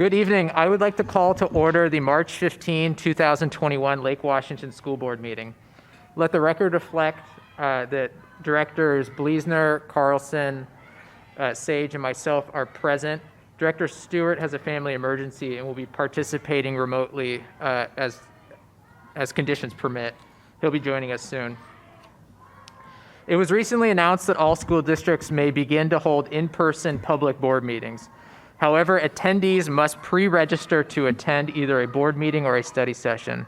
Good evening. I would like to call to order the March 15, 2021 Lake Washington School Board meeting. Let the record reflect that Directors Bleasner, Carlson, Sage, and myself are present. Director Stewart has a family emergency and will be participating remotely as conditions permit. He'll be joining us soon. It was recently announced that all school districts may begin to hold in-person public board meetings. However, attendees must pre-register to attend either a board meeting or a study session.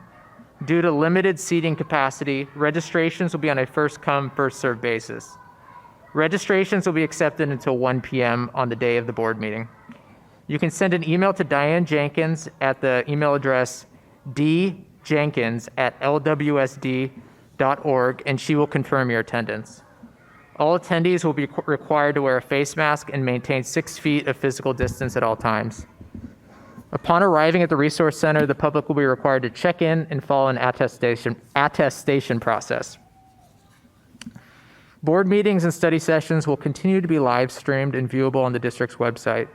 Due to limited seating capacity, registrations will be on a first-come, first-served basis. Registrations will be accepted until 1 p.m. on the day of the board meeting. You can send an email to Diane Jenkins at the email address djenkins@lwsd.org, and she will confirm your attendance. All attendees will be required to wear a face mask and maintain 6 feet of physical distance at all times. Upon arriving at the Resource Center, the public will be required to check in and follow an attestation process. Board meetings and study sessions will continue to be live streamed and viewable on the district's website.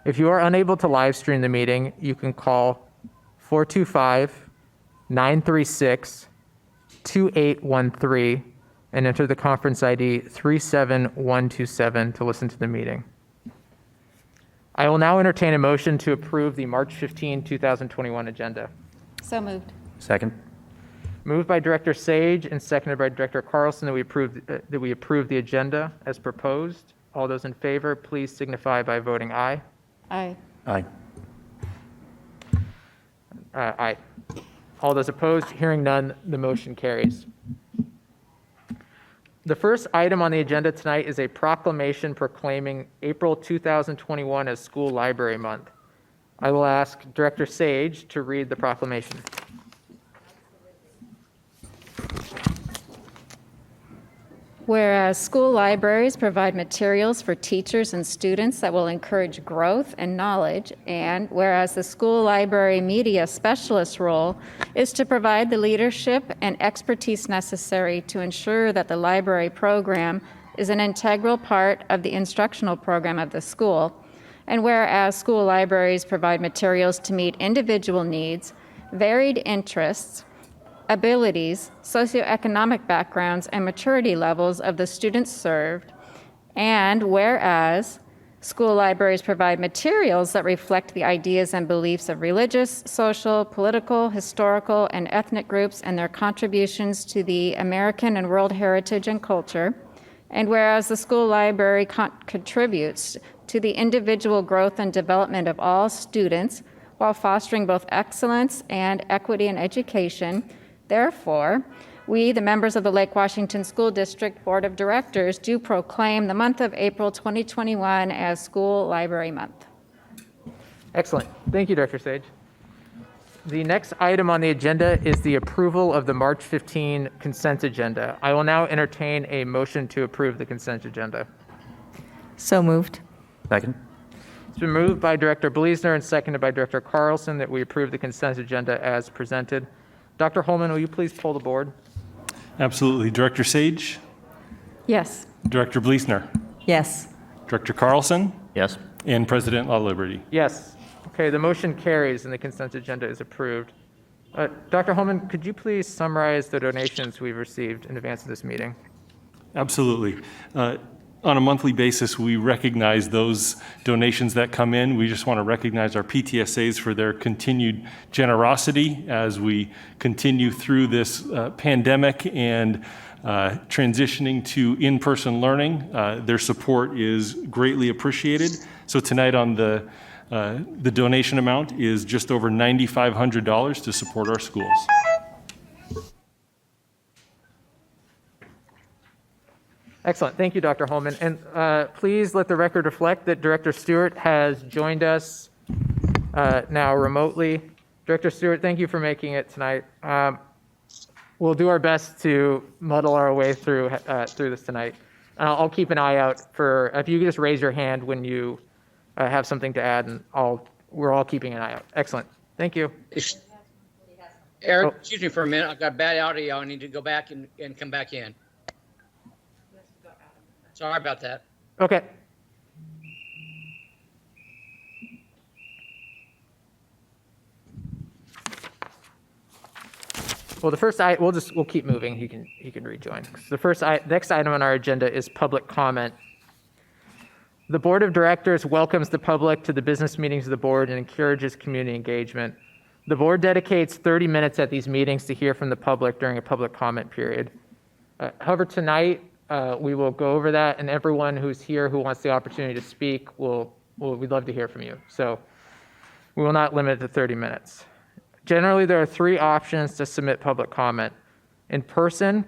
If you are unable to live stream the meeting, you can call 425-936-2813 and enter the conference ID 37127 to listen to the meeting. I will now entertain a motion to approve the March 15, 2021 agenda. So moved. Second. Moved by Director Sage and seconded by Director Carlson that we approve the agenda as proposed. All those in favor, please signify by voting aye. Aye. Aye. Aye. All those opposed, hearing none, the motion carries. The first item on the agenda tonight is a proclamation proclaiming April 2021 as School Library Month. I will ask Director Sage to read the proclamation. Whereas school libraries provide materials for teachers and students that will encourage growth and knowledge, and whereas the school library media specialist role is to provide the leadership and expertise necessary to ensure that the library program is an integral part of the instructional program of the school, and whereas school libraries provide materials to meet individual needs, varied interests, abilities, socioeconomic backgrounds, and maturity levels of the students served, and whereas school libraries provide materials that reflect the ideas and beliefs of religious, social, political, historical, and ethnic groups and their contributions to the American and world heritage and culture, and whereas the school library contributes to the individual growth and development of all students while fostering both excellence and equity in education. Therefore, we, the members of the Lake Washington School District Board of Directors, do proclaim the month of April 2021 as School Library Month. Excellent. Thank you, Director Sage. The next item on the agenda is the approval of the March 15 consent agenda. I will now entertain a motion to approve the consent agenda. So moved. Second. It's been moved by Director Bleasner and seconded by Director Carlson that we approve the consent agenda as presented. Dr. Holman, will you please poll the board? Absolutely. Director Sage, Yes. Director Bleasner, Yes. Director Carlson, Yes. and President LaLiberty. Yes. Okay, the motion carries and the consent agenda is approved. Dr. Holman, could you please summarize the donations we've received in advance of this meeting? Absolutely. On a monthly basis, we recognize those donations that come in. We just want to recognize our PTSAs for their continued generosity as we continue through this pandemic and transitioning to in-person learning. Their support is greatly appreciated. So tonight on the donation amount is just over $9,500 to support our schools. Excellent. Thank you, Dr. Holman. And please let the record reflect that Director Stewart has joined us now remotely. Director Stewart, thank you for making it tonight. We'll do our best to muddle our way through this tonight. I'll keep an eye out for, if you could just raise your hand when you have something to add, and we're all keeping an eye out. Excellent. Thank you. Eric, excuse me for a minute. I've got bad audio. I need to go back and come back in. Sorry about that. Okay. well, we'll keep moving. He can rejoin. The next item on our agenda is public comment. The Board of Directors welcomes the public to the business meetings of the board and encourages community engagement. The board dedicates 30 minutes at these meetings to hear from the public during a public comment period. However, tonight we will go over that, and everyone who's here who wants the opportunity to speak, we'd love to hear from you. So we will not limit it to 30 minutes. Generally, there are 3 options to submit public comment. In person,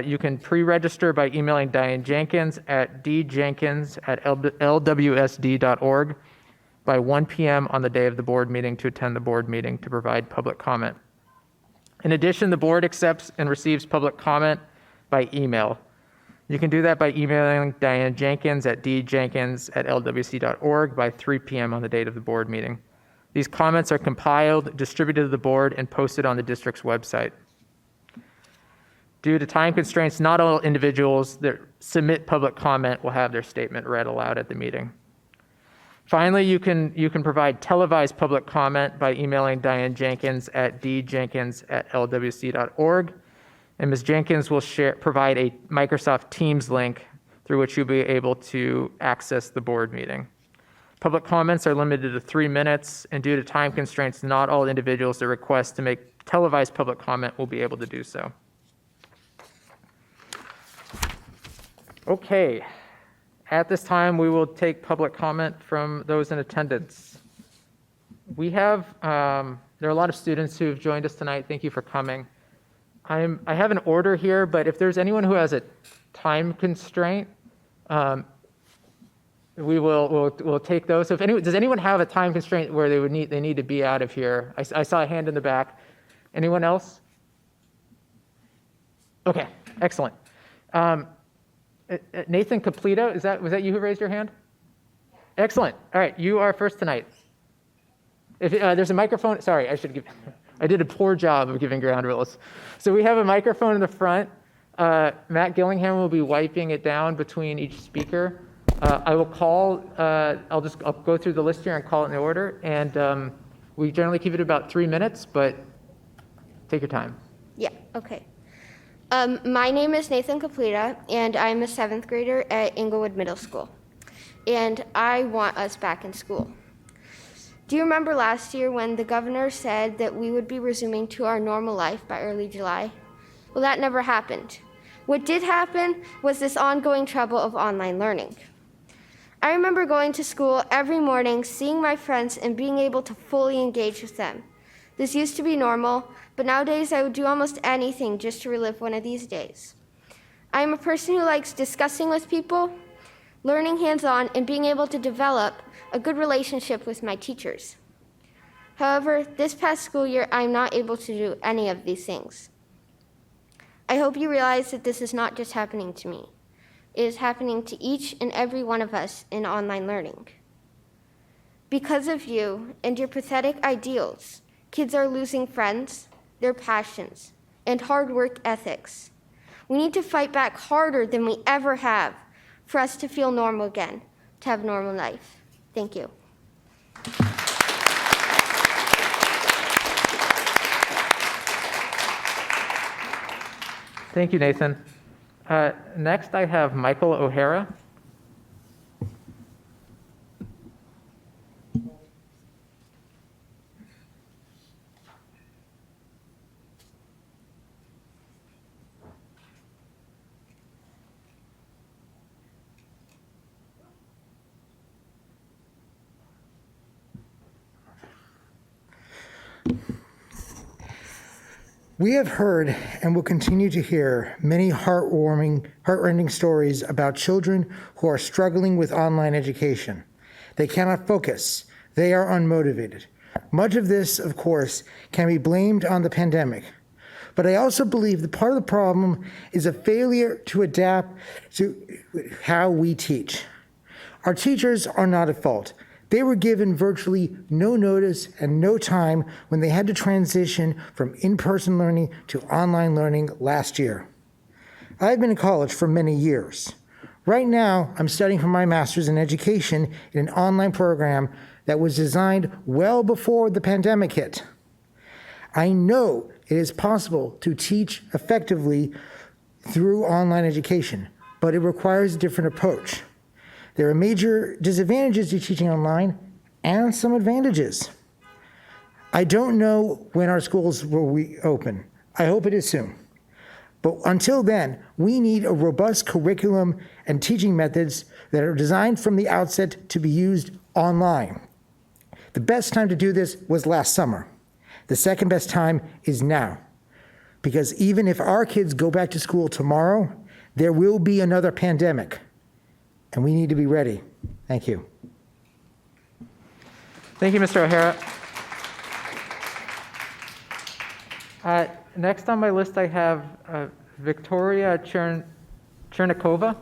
you can pre-register by emailing Diane Jenkins at djenkins@lwsd.org by 1 p.m. on the day of the board meeting to attend the board meeting to provide public comment. In addition, the board accepts and receives public comment by email. You can do that by emailing Diane Jenkins at djenkins@lwsd.org by 3 p.m. on the date of the board meeting. These comments are compiled, distributed to the board, and posted on the district's website. Due to time constraints, not all individuals that submit public comment will have their statement read aloud at the meeting. Finally, you can provide televised public comment by emailing Diane Jenkins at djenkins@lwsd.org, and Ms. Jenkins will provide a Microsoft Teams link through which you'll be able to access the board meeting. Public comments are limited to 3 minutes, and due to time constraints, not all individuals that request to make televised public comment will be able to do so. Okay, at this time, we will take public comment from those in attendance. We have, there are a lot of students who have joined us tonight. Thank you for coming. I have an order here, but if there's anyone who has a time constraint, we'll take those. So does anyone have a time constraint where they need to be out of here? I saw a hand in the back. Anyone else? Okay, excellent. Nathan Caplito, was that you who raised your hand? Excellent. All right, you are first tonight. If there's a microphone, sorry, I did a poor job of giving ground rules. So we have a microphone in the front. Matt Gillingham will be wiping it down between each speaker. I will call, I'll go through the list here and call it in order. And we generally keep it about 3 minutes, but take your time. Yeah, okay. My name is Nathan Caplita, and I'm a 7th grader at Inglewood Middle School. And I want us back in school. Do you remember last year when the governor said that we would be resuming to our normal life by early July? Well, that never happened. What did happen was this ongoing trouble of online learning. I remember going to school every morning, seeing my friends, and being able to fully engage with them. This used to be normal, but nowadays I would do almost anything just to relive one of these days. I am a person who likes discussing with people, learning hands-on, and being able to develop a good relationship with my teachers. However, this past school year, I'm not able to do any of these things. I hope you realize that this is not just happening to me. It is happening to each and every one of us in online learning. Because of you and your pathetic ideals, kids are losing friends, their passions, and hard work ethics. We need to fight back harder than we ever have for us to feel normal again, to have a normal life. Thank you. Thank you, Nathan. Next, I have Michael O'Hara. We have heard and will continue to hear many heartrending stories about children who are struggling with online education. They cannot focus. They are unmotivated. Much of this, of course, can be blamed on the pandemic. But I also believe that part of the problem is a failure to adapt to how we teach. Our teachers are not at fault. They were given virtually no notice and no time when they had to transition from in-person learning to online learning last year. I've been in college for many years. Right now, I'm studying for my master's in education in an online program that was designed well before the pandemic hit. I know It is possible to teach effectively through online education, but it requires a different approach. There are major disadvantages to teaching online and some advantages. I don't know when our schools will reopen. I hope it is soon. But until then, we need a robust curriculum and teaching methods that are designed from the outset to be used online. The best time to do this was last summer. The second best time is now. Because even if our kids go back to school tomorrow, there will be another pandemic. And we need to be ready. Thank you. Thank you, Mr. O'Hara. Next on my list, I have Victoria Chernikova.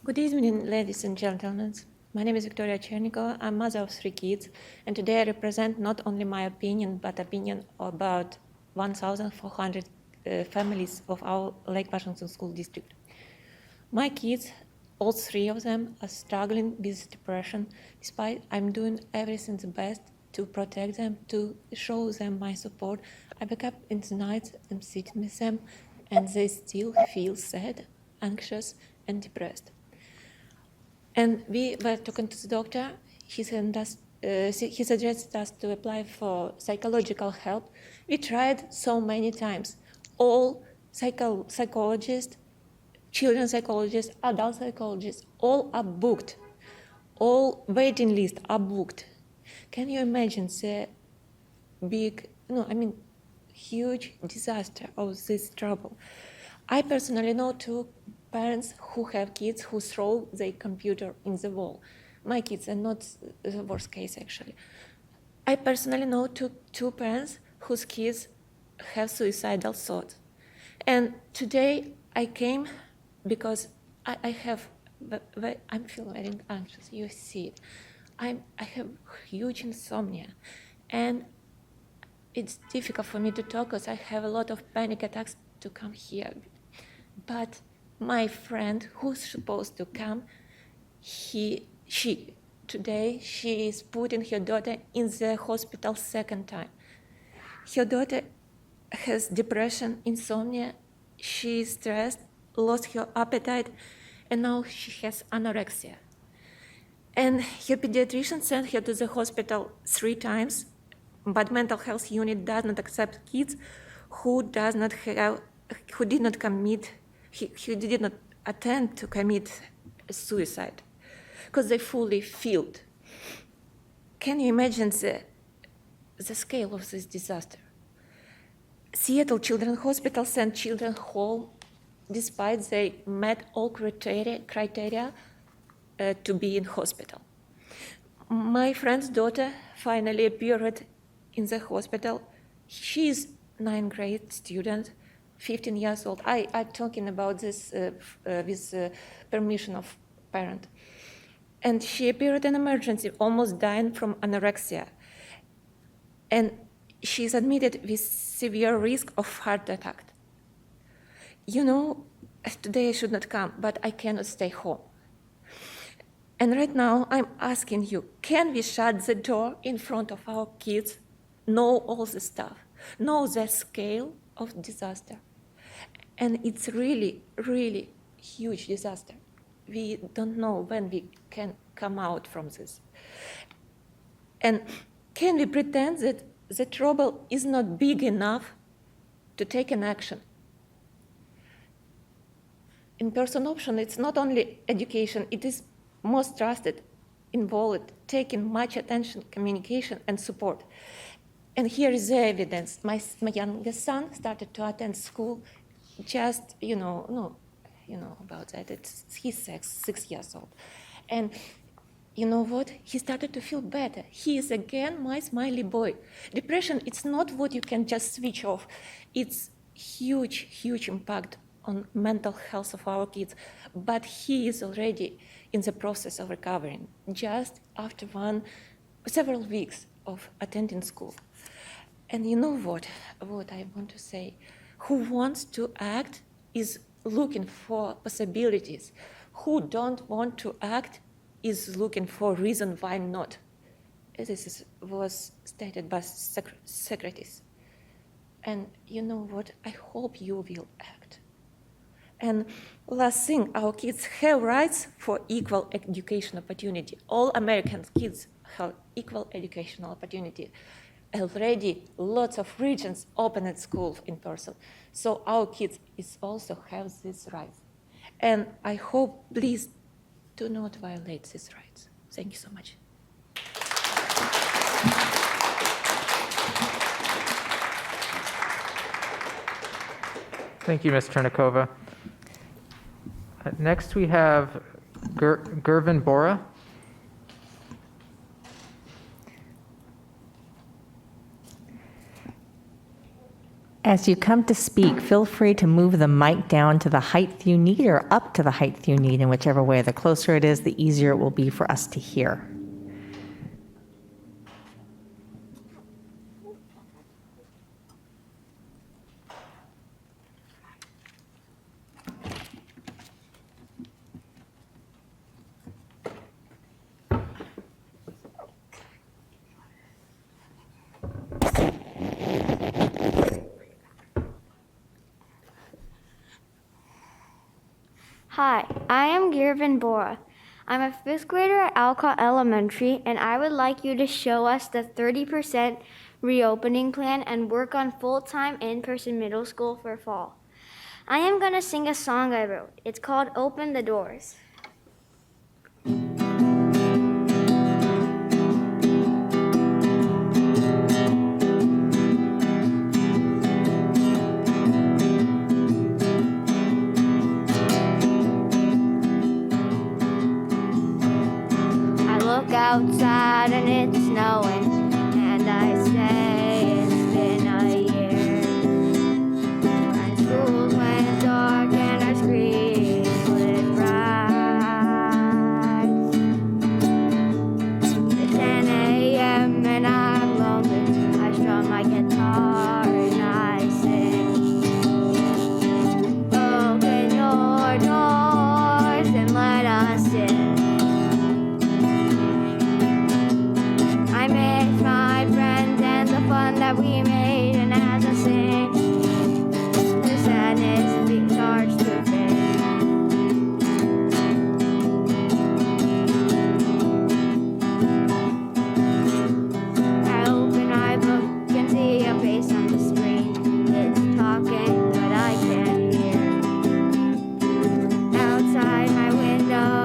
Good evening, ladies and gentlemen. My name is Victoria Chernikova. I'm mother of 3 kids, and today I represent not only my opinion, but opinion about 1,400 families of our Lake Washington School District. My kids, all 3 of them, are struggling with depression, despite I'm doing everything the best to protect them, to show them my support. I wake up in the night, I'm sitting with them, and they still feel sad, anxious, and depressed. And we were talking to the doctor. He suggested us to apply for psychological help. We tried so many times. All psychologists, children's psychologists, adult psychologists, all are booked. All waiting lists are booked. Can you imagine the huge disaster of this trouble? I personally know 2 parents who have kids who throw their computer in the wall. My kids are not the worst case, actually. I personally know two parents whose kids have suicidal thoughts. And today I came because I'm feeling very anxious. You see it. I have huge insomnia, and it's difficult for me to talk because I have a lot of panic attacks to come here. But my friend who's supposed to come, today she is putting her daughter in the hospital 2nd time. Her daughter has depression, insomnia, she is stressed, lost her appetite, and now she has anorexia. And her pediatrician sent her to the hospital 3 times, but mental health unit does not accept kids who did not attempt to commit suicide, because they fully filled. Can you imagine the scale of this disaster? Seattle Children's Hospital sent children home despite they met all criteria to be in hospital. My friend's daughter finally appeared in the hospital. She's 9th grade student, 15 years old. I'm talking about this with permission of parent. And she appeared in emergency, almost dying from anorexia. And she's admitted with severe risk of heart attack. You know, today I should not come, but I cannot stay home. And right now I'm asking you, can we shut the door in front of our kids, know all the stuff, know the scale of disaster? And it's really, really huge disaster. We don't know when we can come out from this. And can we pretend that the trouble is not big enough to take an action? In-person option, it's not only education, it is most trusted, involved, taking much attention, communication, and support. And here is the evidence. My youngest son started to attend school just, about that. He's 6 years old. And you know what? He started to feel better. He is again my smiley boy. Depression, it's not what you can just switch off. It's huge, huge impact on mental health of our kids. But he is already in the process of recovering, just after several weeks of attending school. And you know what I want to say? Who wants to act is looking for possibilities. who don't want to act is looking for reason why not. Was stated by Socrates. And you know what? I hope you will act. And last thing, our kids have rights for equal education opportunity. All American kids have equal educational opportunity. Already lots of regions open at school in person. So our kids is also have these rights. And I hope, please, do not violate these rights. Thank you so much. Thank you, Ms. Chernikova. Next, we have Gervin Bora. As you come to speak, feel free to move the mic down to the height you need or up to the height you need, in whichever way. The closer it is, the easier it will be for us to hear. Hi, I am Girvin Bora. I'm a fifth grader at Alcott Elementary, and I would like you to show us the 30% reopening plan and work on full-time in-person middle school for fall. I am going to sing a song I wrote. It's called Open the Doors. Outside and it's snowing, and I say it's been a year. My schools went dark and our screens lit bright. It's 10 a.m. and I'm lonely. I strum my guitar and I sing. Open your doors and let us in. That we made, and as I sing, the sadness starts to fade. I open my book and see a face on the screen. It's talking, but I can't hear. Outside my window,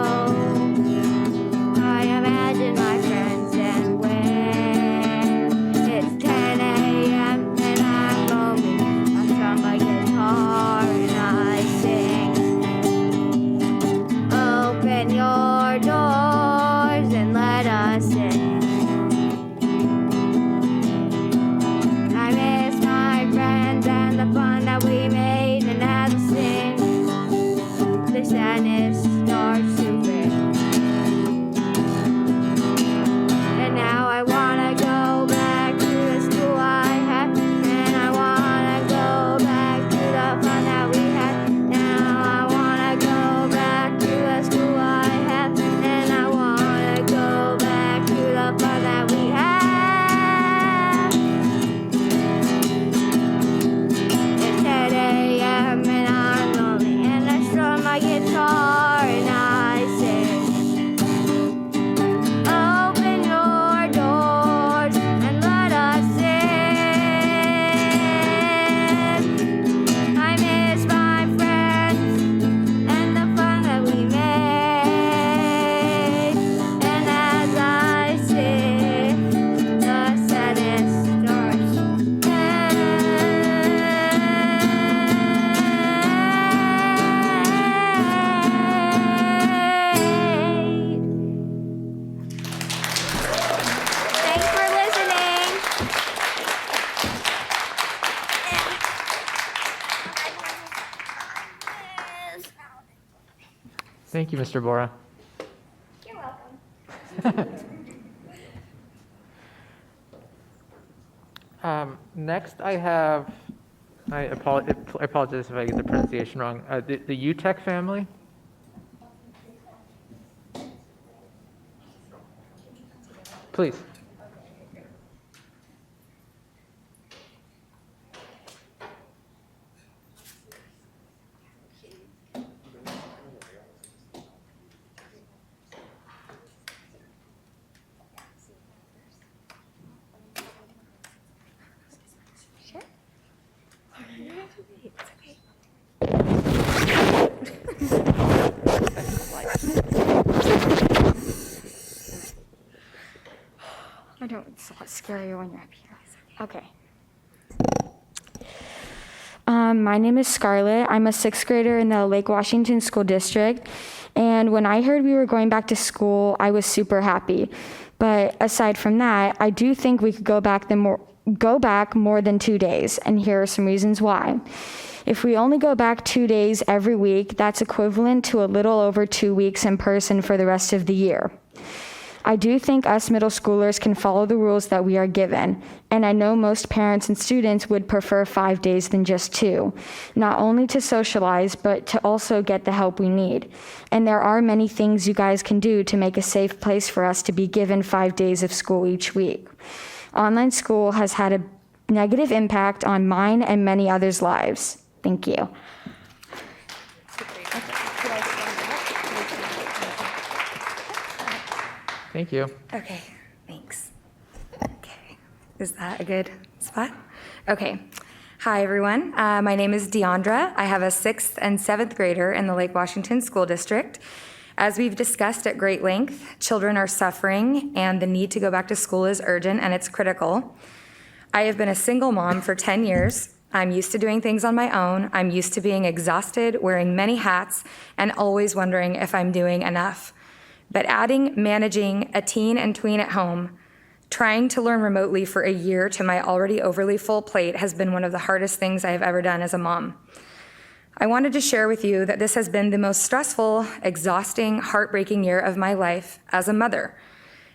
I imagine my friends and when it's 10 a.m. and I'm lonely, I strum my guitar and I sing. Open your doors and let us in. I miss my friends and the fun that we made, and as I sing, the sadness starts to fade. And now I wanna go back to the school I had, and I wanna go back to the fun that we had. Now I wanna go back to the school I had, and I wanna go back to the fun that we had. It's 10 a.m. and I'm lonely, and I strum my guitar and I sing. Open your doors and let us in. I miss my friends and the fun that we made. And as I sing, the sadness starts to fade. Thanks for listening. Thank you, Mr. Bora. You're welcome. Next, I have, I apologize if I get the pronunciation wrong, the Utek family. Please. I know it's a lot scarier when you're up here. Okay. My name is Scarlett. I'm a sixth grader in the Lake Washington School District. And when I heard we were going back to school, I was super happy. But aside from that, I do think we could go back more than 2 days. And here are some reasons why. If we only go back 2 days every week, that's equivalent to a little over 2 weeks in person for the rest of the year. I do think us middle schoolers can follow the rules that we are given, and I know most parents and students would prefer 5 days than just 2, not only to socialize, but to also get the help we need. And there are many things you guys can do to make a safe place for us to be given 5 days of school each week. Online school has had a negative impact on mine and many others' lives. Thank you. Thank you. Okay, thanks. Okay, is that a good spot? Okay. Hi, everyone. My name is Deandra. I have a 6th and 7th grader in the Lake Washington School District. As we've discussed at great length, children are suffering and the need to go back to school is urgent and it's critical. I have been a single mom for 10 years. I'm used to doing things on my own. I'm used to being exhausted, wearing many hats, and always wondering if I'm doing enough. But adding managing a teen and tween at home, trying to learn remotely for a year to my already overly full plate has been one of the hardest things I have ever done as a mom. I wanted to share with you that this has been the most stressful, exhausting, heartbreaking year of my life as a mother.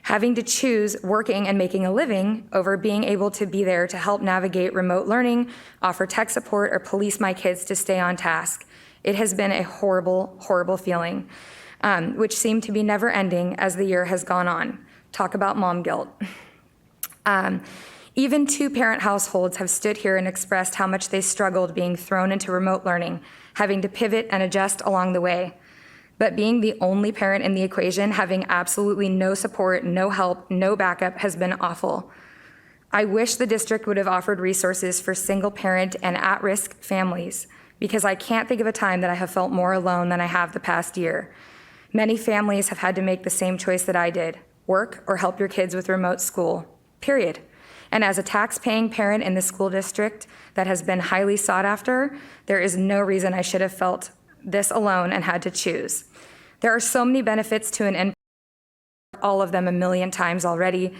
Having to choose working and making a living over being able to be there to help navigate remote learning, offer tech support, or police my kids to stay on task. It has been a horrible, horrible feeling. Which seemed to be never ending as the year has gone on. Talk about mom guilt. Even 2-parent households have stood here and expressed how much they struggled being thrown into remote learning, having to pivot and adjust along the way. But being the only parent in the equation, having absolutely no support, no help, no backup has been awful. I wish the district would have offered resources for single parent and at-risk families, because I can't think of a time that I have felt more alone than I have the past year. Many families have had to make the same choice that I did, work or help your kids with remote school, period. And as a tax-paying parent in the school district that has been highly sought after, there is no reason I should have felt this alone and had to choose. There are so many benefits to an in-person, all of them a million times already,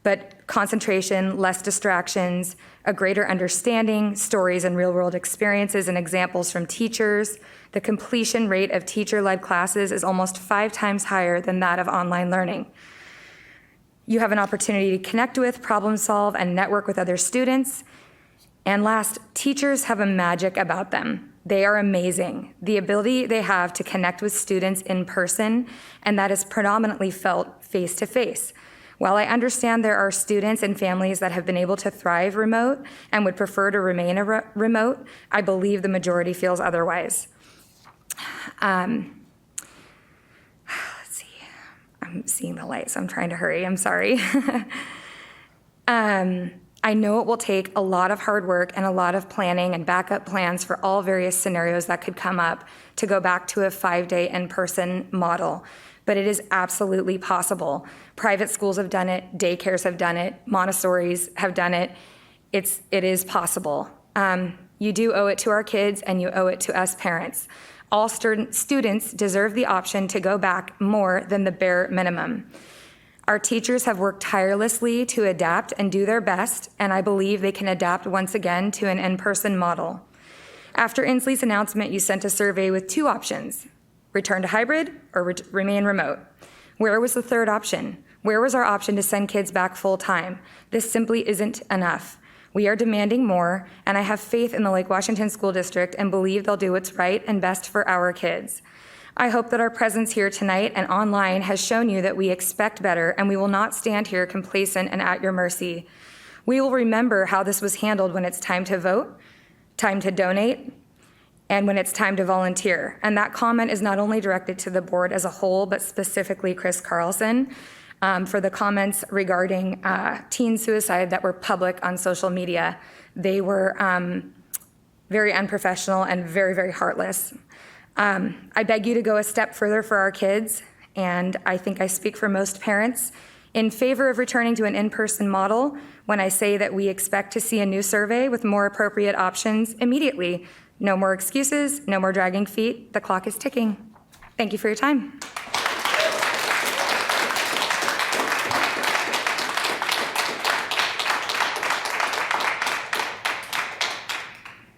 but concentration, less distractions, a greater understanding, stories and real-world experiences and examples from teachers. The completion rate of teacher-led classes is almost 5 times higher than that of online learning. You have an opportunity to connect with, problem solve, and network with other students. And last, teachers have a magic about them. They are amazing. The ability they have to connect with students in person, and that is predominantly felt face-to-face. While I understand there are students and families that have been able to thrive remote and would prefer to remain remote, I believe the majority feels otherwise. Let's see. I'm seeing the light, so I'm trying to hurry. I'm sorry. I know it will take a lot of hard work and a lot of planning and backup plans for all various scenarios that could come up to go back to a 5-day in-person model, but it is absolutely possible. Private schools have done it, daycares have done it, Montessori's have done it. It is possible. You do owe it to our kids and you owe it to us parents. All students deserve the option to go back more than the bare minimum. Our teachers have worked tirelessly to adapt and do their best, and I believe they can adapt once again to an in-person model. After Inslee's announcement, you sent a survey with 2 options: return to hybrid or remain remote. Where was the third option? Where was our option to send kids back full-time? This simply isn't enough. We are demanding more, and I have faith in the Lake Washington School District and believe they'll do what's right and best for our kids. I hope that our presence here tonight and online has shown you that we expect better and we will not stand here complacent and at your mercy. We will remember how this was handled when it's time to vote, time to donate, and when it's time to volunteer. And that comment is not only directed to the board as a whole, but specifically Chris Carlson for the comments regarding teen suicide that were public on social media. They were very unprofessional and very, very heartless. I beg you to go a step further for our kids, and I think I speak for most parents in favor of returning to an in-person model when I say that we expect to see a new survey with more appropriate options immediately. No more excuses, no more dragging feet. The clock is ticking. Thank you for your time.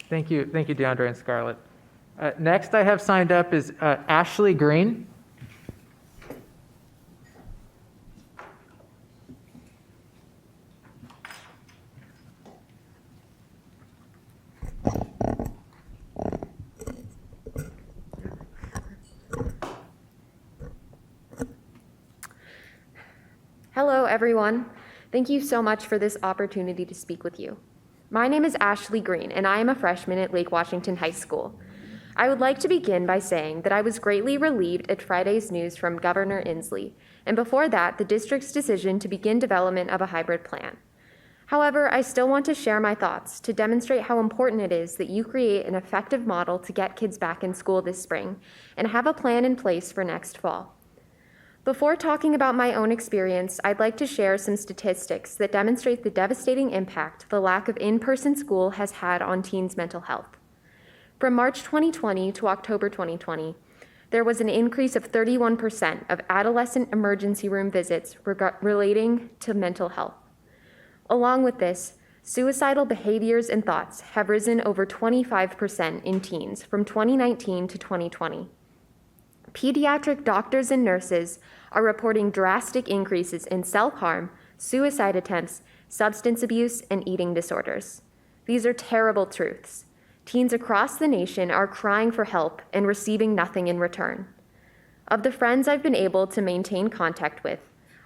Thank you, DeAndre and Scarlett. Next I have signed up is Ashley Green. Hello, everyone. Thank you so much for this opportunity to speak with you. My name is Ashley Green, and I am a freshman at Lake Washington High School. I would like to begin by saying that I was greatly relieved at Friday's news from Governor Inslee, and before that, the district's decision to begin development of a hybrid plan. However, I still want to share my thoughts to demonstrate how important it is that you create an effective model to get kids back in school this spring and have a plan in place for next fall. Before talking about my own experience, I'd like to share some statistics that demonstrate the devastating impact the lack of in-person school has had on teens' mental health. From March 2020 to October 2020, there was an increase of 31% of adolescent emergency room visits relating to mental health. Along with this, suicidal behaviors and thoughts have risen over 25% in teens from 2019 to 2020. Pediatric doctors and nurses are reporting drastic increases in self-harm, suicide attempts, substance abuse, and eating disorders. These are terrible truths. Teens across the nation are crying for help and receiving nothing in return. Of the friends I've been able to maintain contact with,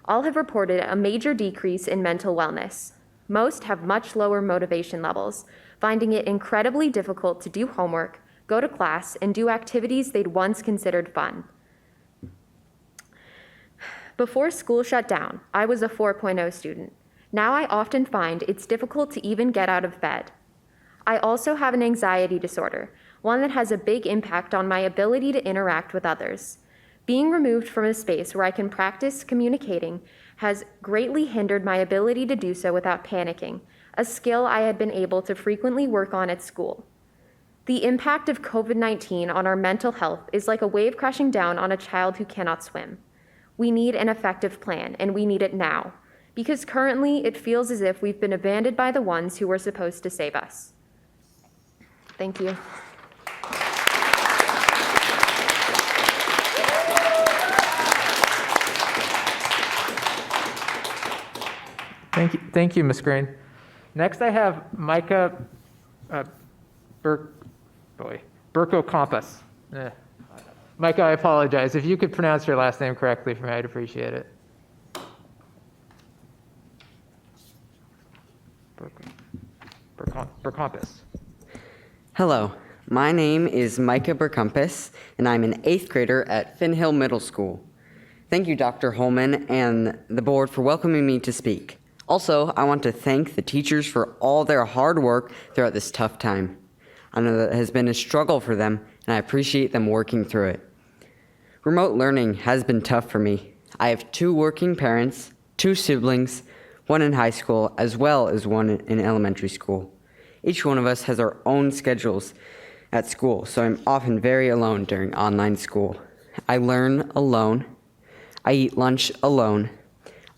all have reported a major decrease in mental wellness. Most have much lower motivation levels, finding it incredibly difficult to do homework, go to class, and do activities they'd once considered fun. Before school shut down, I was a 4.0 student. Now I often find it's difficult to even get out of bed. I also have an anxiety disorder, one that has a big impact on my ability to interact with others. Being removed from a space where I can practice communicating has greatly hindered my ability to do so without panicking, a skill I had been able to frequently work on at school. The impact of COVID-19 on our mental health is like a wave crashing down on a child who cannot swim. We need an effective plan, and we need it now, because currently it feels as if we've been abandoned by the ones who were supposed to save us. Thank you. Thank you, Ms. Green. Next, I have Micah Burko-Compas. Micah, I apologize. If you could pronounce your last name correctly for me, I'd appreciate it. Burkompis. Hello, my name is Micah Burkompis, and I'm an 8th grader at Finn Hill Middle School. Thank you, Dr. Holman and the board for welcoming me to speak. Also, I want to thank the teachers for all their hard work throughout this tough time. I know that it has been a struggle for them, and I appreciate them working through it. Remote learning has been tough for me. I have 2 working parents, 2 siblings, 1 in high school, as well as 1 in elementary school. Each one of us has our own schedules at school, so I'm often very alone during online school. I learn alone. I eat lunch alone.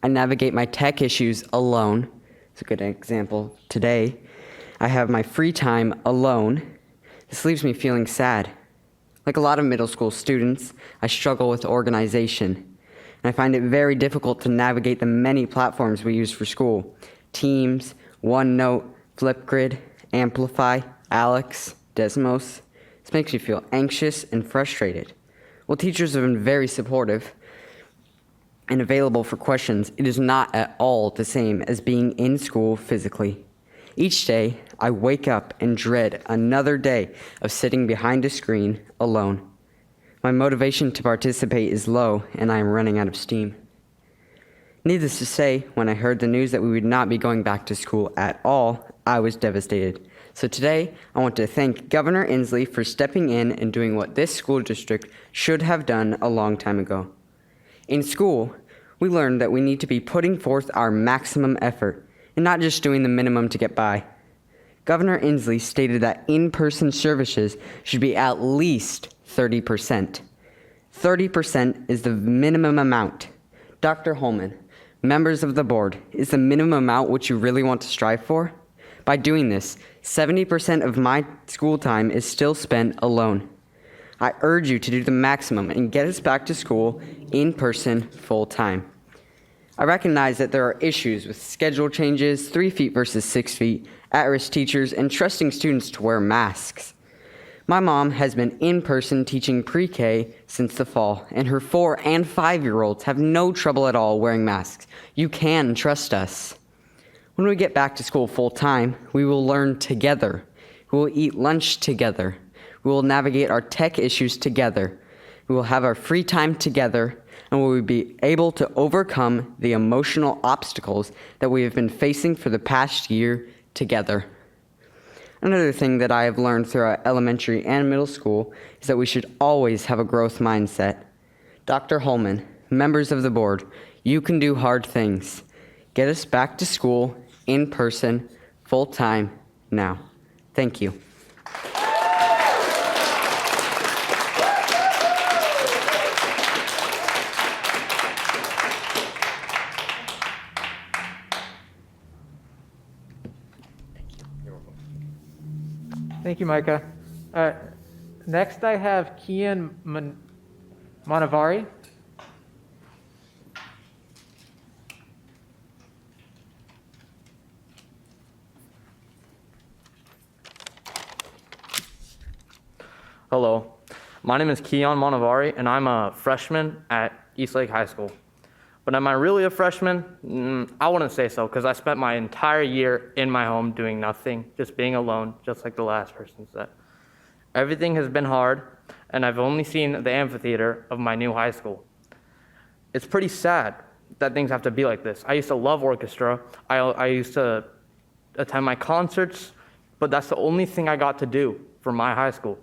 I navigate my tech issues alone. It's a good example today. I have my free time alone. This leaves me feeling sad. Like a lot of middle school students, I struggle with organization, and I find it very difficult to navigate the many platforms we use for school. Teams, OneNote, Flipgrid, Amplify, Alex, Desmos. This makes me feel anxious and frustrated. While teachers have been very supportive and available for questions, it is not at all the same as being in school physically. Each day, I wake up and dread another day of sitting behind a screen alone. My motivation to participate is low, and I am running out of steam. Needless to say, when I heard the news that we would not be going back to school at all, I was devastated. So today, I want to thank Governor Inslee for stepping in and doing what this school district should have done a long time ago. In school, we learned that we need to be putting forth our maximum effort and not just doing the minimum to get by. Governor Inslee stated that in-person services should be at least 30%. 30% is the minimum amount. Dr. Holman, members of the board, is the minimum amount what you really want to strive for? By doing this, 70% of my school time is still spent alone. I urge you to do the maximum and get us back to school in person full time. I recognize that there are issues with schedule changes, 3 feet versus 6 feet, at-risk teachers, and trusting students to wear masks. My mom has been in person teaching pre-K since the fall, and her 4 and 5-year-olds have no trouble at all wearing masks. You can trust us. When we get back to school full time, we will learn together. We will eat lunch together. We will navigate our tech issues together. We will have our free time together, and we will be able to overcome the emotional obstacles that we have been facing for the past year together. Another thing that I have learned throughout elementary and middle school is that we should always have a growth mindset. Dr. Holman, members of the board, you can do hard things. Get us back to school in person, full time, now. Thank you. Thank you, Micah. Next, I have Kian Manavari. Hello, my name is Keon Monavari, and I'm a freshman at Eastlake High School. But am I really a freshman? I wouldn't say so, because I spent my entire year in my home doing nothing, just being alone, just like the last person said. Everything has been hard, and I've only seen the amphitheater of my new high school. It's pretty sad that things have to be like this. I used to love orchestra. I used to attend my concerts, but that's the only thing I got to do for my high school.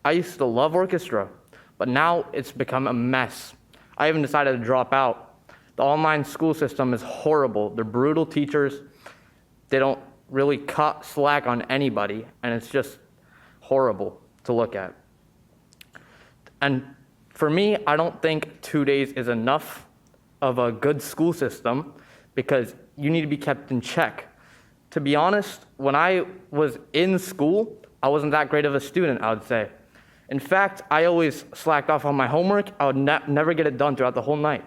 I used to love orchestra, but now it's become a mess. I even decided to drop out. The online school system is horrible. They're brutal teachers. They don't really cut slack on anybody, and it's just horrible to look at. And for me, I don't think 2 days is enough of a good school system because you need to be kept in check. To be honest, when I was in school, I wasn't that great of a student, I would say. In fact, I always slacked off on my homework. I would never get it done throughout the whole night.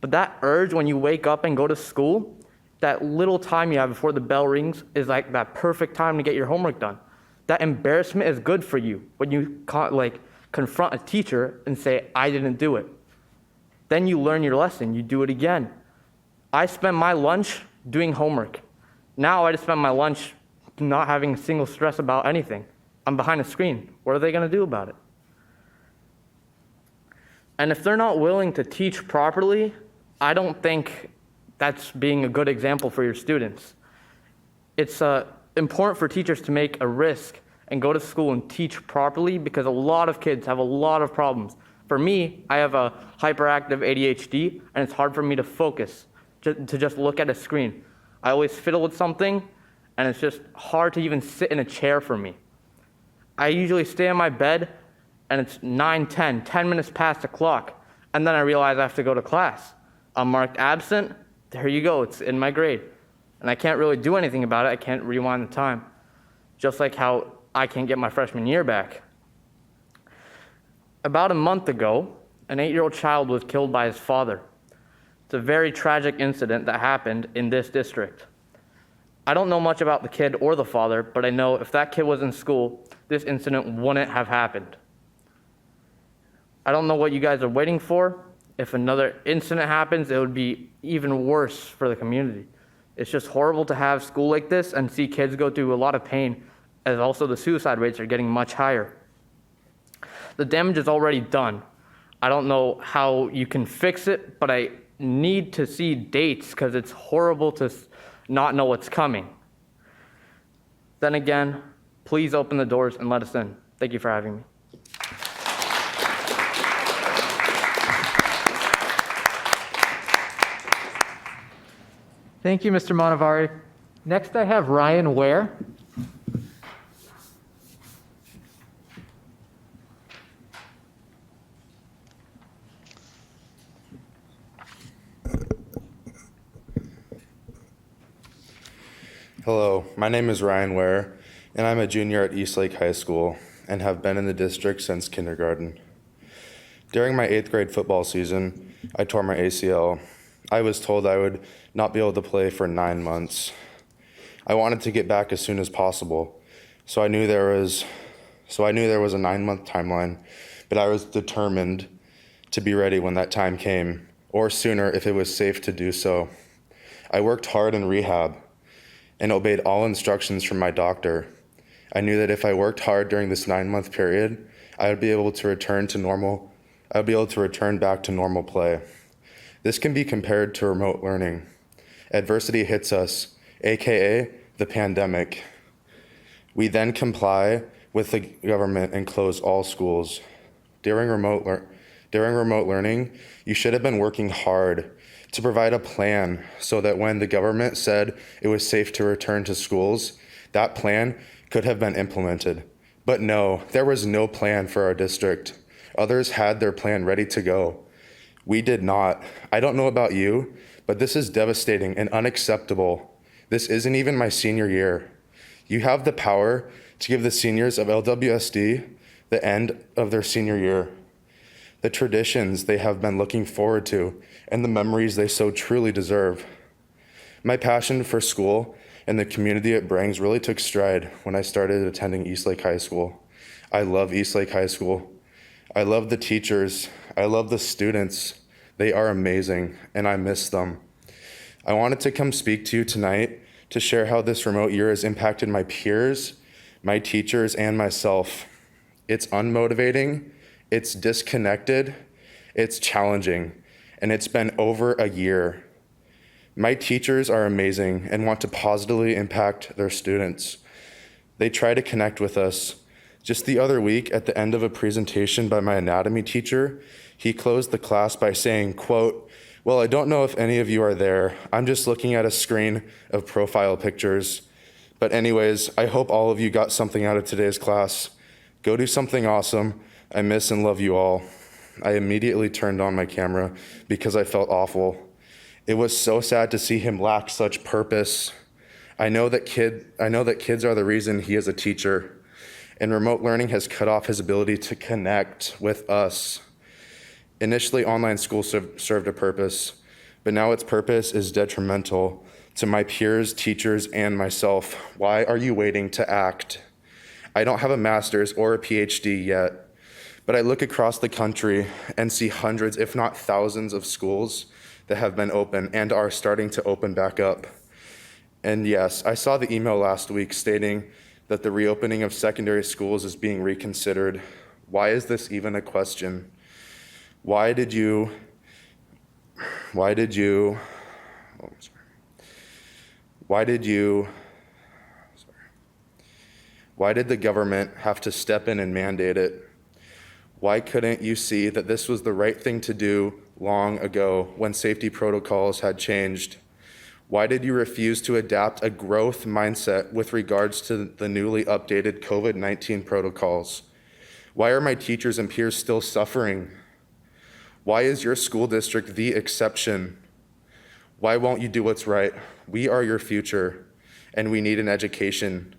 But that urge when you wake up and go to school, that little time you have before the bell rings is like that perfect time to get your homework done. That embarrassment is good for you when you confront a teacher and say, I didn't do it. Then you learn your lesson, you do it again. I spend my lunch doing homework. Now I just spend my lunch not having a single stress about anything. I'm behind a screen. What are they going to do about it? And if they're not willing to teach properly, I don't think that's being a good example for your students. It's important for teachers to make a risk and go to school and teach properly because a lot of kids have a lot of problems. For me, I have a hyperactive ADHD, and it's hard for me to focus, to just look at a screen. I always fiddle with something, and it's just hard to even sit in a chair for me. I usually stay in my bed, and it's 9:10, 10 minutes past the clock, and then I realize I have to go to class. I'm marked absent. There you go. It's in my grade. And I can't really do anything about it. I can't rewind the time. Just like how I can't get my freshman year back. About a month ago, an 8-year-old child was killed by his father. It's a very tragic incident that happened in this district. I don't know much about the kid or the father, but I know if that kid was in school, this incident wouldn't have happened. I don't know what you guys are waiting for. If another incident happens, it would be even worse for the community. It's just horrible to have school like this and see kids go through a lot of pain, as also the suicide rates are getting much higher. The damage is already done. I don't know how you can fix it, but I need to see dates because it's horrible to not know what's coming. Then again, please open the doors and let us in. Thank you for having me. Thank you, Mr. Montevari. Next, I have Ryan Ware. Hello, my name is Ryan Ware, and I'm a junior at Eastlake High School and have been in the district since kindergarten. During my 8th grade football season, I tore my ACL. I was told I would not be able to play for 9 months. I wanted to get back as soon as possible, so I knew there was a 9-month timeline, but I was determined to be ready when that time came, or sooner if it was safe to do so. I worked hard in rehab and obeyed all instructions from my doctor. I knew that if I worked hard during this 9-month period, I would be able to return back to normal play. This can be compared to remote learning. Adversity hits us, AKA the pandemic. We then comply with the government and close all schools. During remote learning, you should have been working hard to provide a plan so that when the government said it was safe to return to schools, that plan could have been implemented. But no, there was no plan for our district. Others had their plan ready to go. We did not. I don't know about you, but this is devastating and unacceptable. This isn't even my senior year. You have the power to give the seniors of LWSD the end of their senior year, the traditions they have been looking forward to, and the memories they so truly deserve. My passion for school and the community it brings really took stride when I started attending Eastlake High School. I love Eastlake High School. I love the teachers. I love the students. They are amazing, and I miss them. I wanted to come speak to you tonight to share how this remote year has impacted my peers, my teachers, and myself. It's unmotivating, it's disconnected, it's challenging, and it's been over a year. My teachers are amazing and want to positively impact their students. They try to connect with us. Just the other week, at the end of a presentation by my anatomy teacher, he closed the class by saying, quote, "Well, I don't know if any of you are there. I'm just looking at a screen of profile pictures. But anyways, I hope all of you got something out of today's class. Go do something awesome. I miss and love you all." I immediately turned on my camera because I felt awful. It was so sad to see him lack such purpose. I know that kids are the reason he is a teacher, and remote learning has cut off his ability to connect with us. Initially, online school served a purpose, but now its purpose is detrimental to my peers, teachers, and myself. Why are you waiting to act? I don't have a master's or a PhD yet, but I look across the country and see hundreds, if not thousands, of schools that have been open and are starting to open back up. And yes, I saw the email last week stating that the reopening of secondary schools is being reconsidered. Why is this even a question? Why did the government have to step in and mandate it? Why couldn't you see that this was the right thing to do long ago when safety protocols had changed? Why did you refuse to adapt a growth mindset with regards to the newly updated COVID-19 protocols? Why are my teachers and peers still suffering? Why is your school district the exception? Why won't you do what's right? We are your future, and we need an education.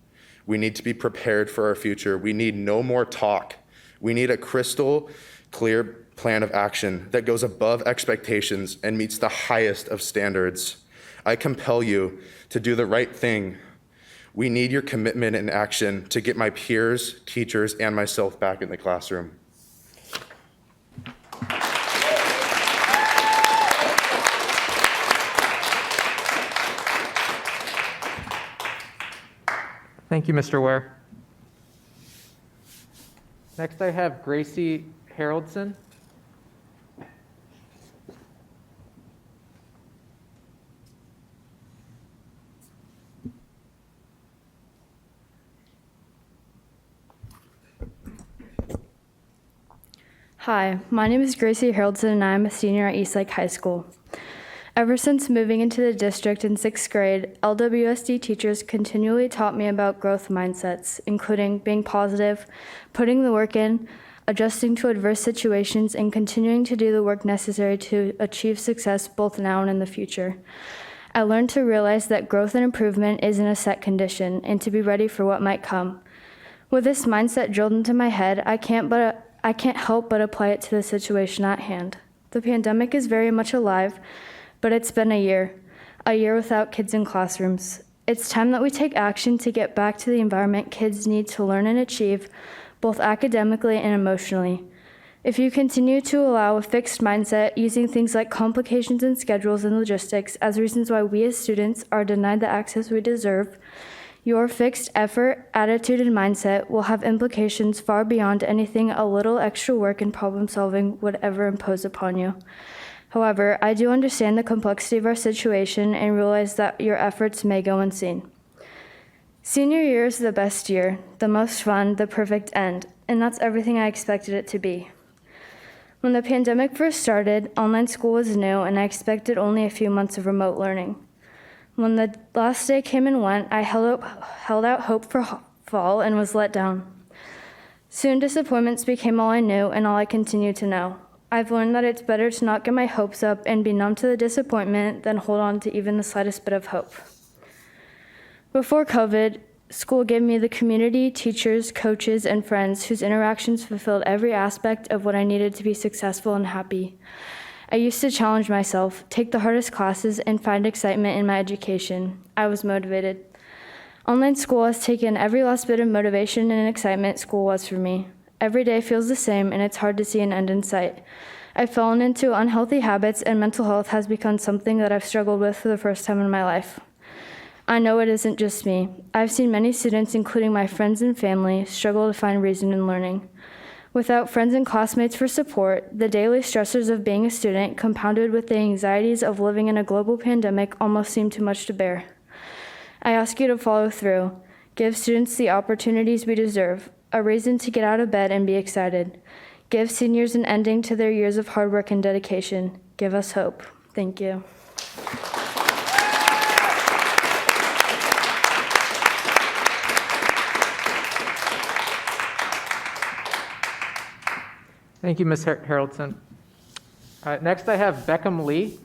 We need to be prepared for our future. We need no more talk. We need a crystal clear plan of action that goes above expectations and meets the highest of standards. I compel you to do the right thing. We need your commitment and action to get my peers, teachers, and myself back in the classroom. Thank you, Mr. Ware. Next, I have Gracie Haroldson. Hi, my name is Gracie Haroldson and I'm a senior at Eastlake High School. Ever since moving into the district in 6th grade, LWSD teachers continually taught me about growth mindsets, including being positive, putting the work in, adjusting to adverse situations, and continuing to do the work necessary to achieve success both now and in the future. I learned to realize that growth and improvement isn't a set condition and to be ready for what might come. With this mindset drilled into my head, I can't help but apply it to the situation at hand. The pandemic is very much alive, but it's been a year without kids in classrooms. It's time that we take action to get back to the environment kids need to learn and achieve, both academically and emotionally. If you continue to allow a fixed mindset, using things like complications in schedules and logistics as reasons why we as students are denied the access we deserve, your fixed effort, attitude, and mindset will have implications far beyond anything a little extra work and problem solving would ever impose upon you. However, I do understand the complexity of our situation and realize that your efforts may go unseen. Senior year is the best year, the most fun, the perfect end, and that's everything I expected it to be. When the pandemic first started, online school was new and I expected only a few months of remote learning. When the last day came and went, I held out hope for fall and was let down. Soon disappointments became all I knew and all I continue to know. I've learned that it's better to not get my hopes up and be numb to the disappointment than hold on to even the slightest bit of hope. Before COVID, school gave me the community, teachers, coaches, and friends whose interactions fulfilled every aspect of what I needed to be successful and happy. I used to challenge myself, take the hardest classes, and find excitement in my education. I was motivated. Online school has taken every last bit of motivation and excitement school was for me. Every day feels the same, and it's hard to see an end in sight. I've fallen into unhealthy habits, and mental health has become something that I've struggled with for the first time in my life. I know it isn't just me. I've seen many students, including my friends and family, struggle to find reason in learning. Without friends and classmates for support, the daily stressors of being a student, compounded with the anxieties of living in a global pandemic, almost seem too much to bear. I ask you to follow through. Give students the opportunities we deserve, a reason to get out of bed and be excited. Give seniors an ending to their years of hard work and dedication. Give us hope. Thank you. Thank you, Ms. Haroldson. Next, I have Beckham Lee.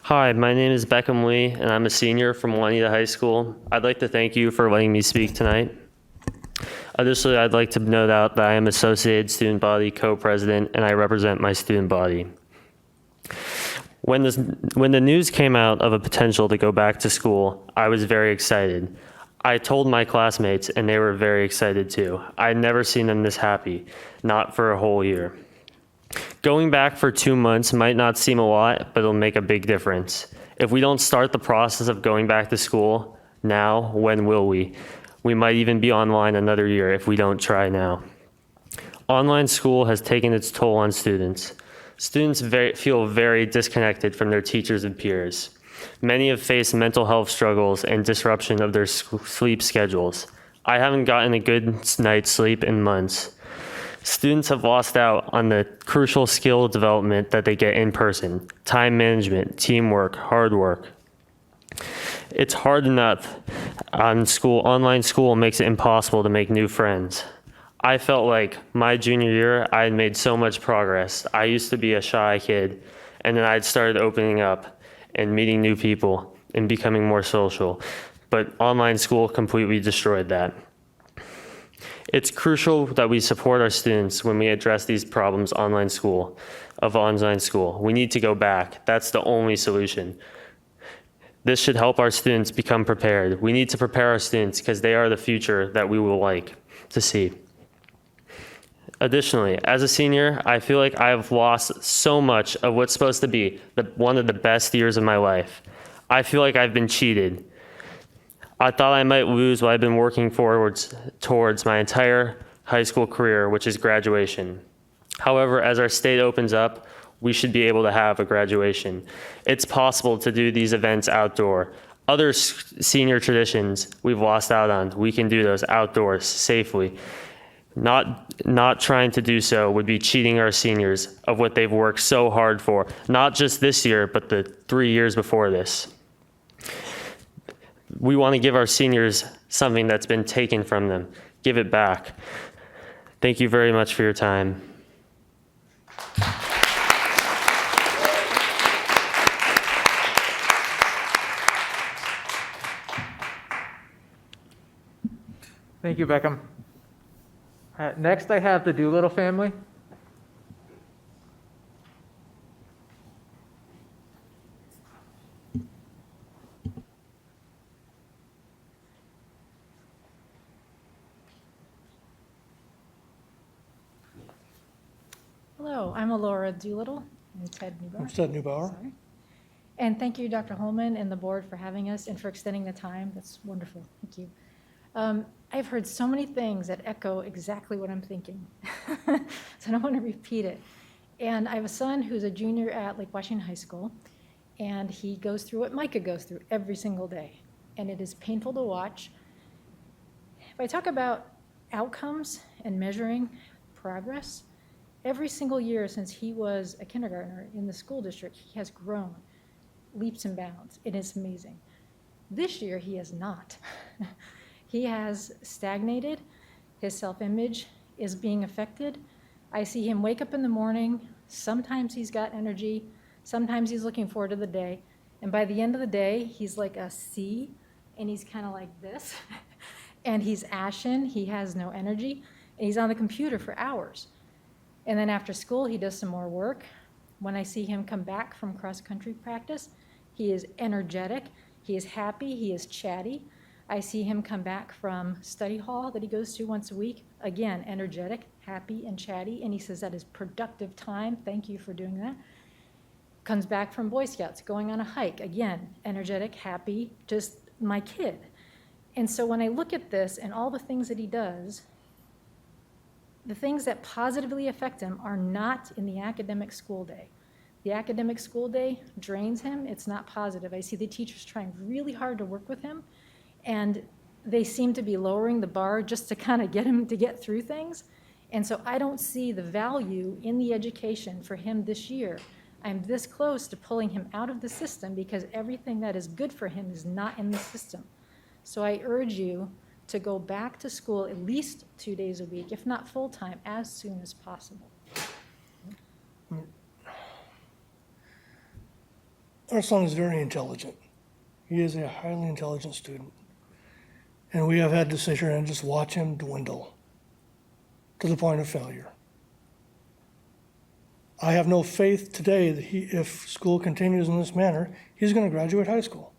Hi, my name is Beckham Lee, and I'm a senior from Juanita High School. I'd like to thank you for letting me speak tonight. Additionally, I'd like to note out that I am Associated Student Body Co-President, and I represent my student body. When the news came out of a potential to go back to school, I was very excited. I told my classmates, and they were very excited too. I'd never seen them this happy, not for a whole year. Going back for 2 months might not seem a lot, but it'll make a big difference. If we don't start the process of going back to school now, when will we? We might even be online another year if we don't try now. Online school has taken its toll on students. Students feel very disconnected from their teachers and peers. Many have faced mental health struggles and disruption of their sleep schedules. I haven't gotten a good night's sleep in months. Students have lost out on the crucial skill development that they get in person: time management, teamwork, hard work. It's hard enough on school. Online school makes it impossible to make new friends. I felt like my junior year, I had made so much progress. I used to be a shy kid, and then I'd started opening up and meeting new people and becoming more social. But online school completely destroyed that. It's crucial that we support our students when we address these problems online school. We need to go back. That's the only solution. This should help our students become prepared. We need to prepare our students because they are the future that we will like. to see. Additionally, as a senior, I feel like I've lost so much of what's supposed to be one of the best years of my life. I feel like I've been cheated. I thought I might lose what I've been working towards my entire high school career, which is graduation. However, as our state opens up, we should be able to have a graduation. It's possible to do these events outdoor. Other senior traditions we've lost out on, we can do those outdoors safely. Not trying to do so would be cheating our seniors of what they've worked so hard for, not just this year, but the 3 years before this. We want to give our seniors something that's been taken from them. Give it back. Thank you very much for your time. Thank you, Beckham. Next, I have the Doolittle family. Hello, I'm Alora Doolittle. I'm Ted Neubauer. I'm Ted Neubauer. Sorry. And thank you, Dr. Holman and the board for having us and for extending the time. That's wonderful. Thank you. I've heard so many things that echo exactly what I'm thinking, so I don't want to repeat it. And I have a son who's a junior at Lake Washington High School, and he goes through what Micah goes through every single day, and it is painful to watch. If I talk about outcomes and measuring progress, every single year since he was a kindergartner in the school district, he has grown leaps and bounds. It is amazing. This year, he has not. He has stagnated. His self-image is being affected. I see him wake up in the morning. Sometimes he's got energy. Sometimes he's looking forward to the day. And by the end of the day, he's like a C, and he's kind of like this. And he's ashen. He has no energy. And he's on the computer for hours. And then after school, he does some more work. When I see him come back from cross-country practice, he is energetic. He is happy. He is chatty. I see him come back from study hall that he goes to once a week. Again, energetic, happy, and chatty. And he says that is productive time. Thank you for doing that. Comes back from Boy Scouts, going on a hike. Again, energetic, happy, just my kid. And so when I look at this and all the things that he does, the things that positively affect him are not in the academic school day. The academic school day drains him. It's not positive. I see the teachers trying really hard to work with him, and they seem to be lowering the bar just to kind of get him to get through things. And so I don't see the value in the education for him this year. I'm this close to pulling him out of the system because everything that is good for him is not in the system. So I urge you to go back to school at least 2 days a week, if not full-time, as soon as possible. Our son is very intelligent. He is a highly intelligent student. And we have had to sit here and just watch him dwindle to the point of failure. I have no faith today that if school continues in this manner, he's going to graduate high school.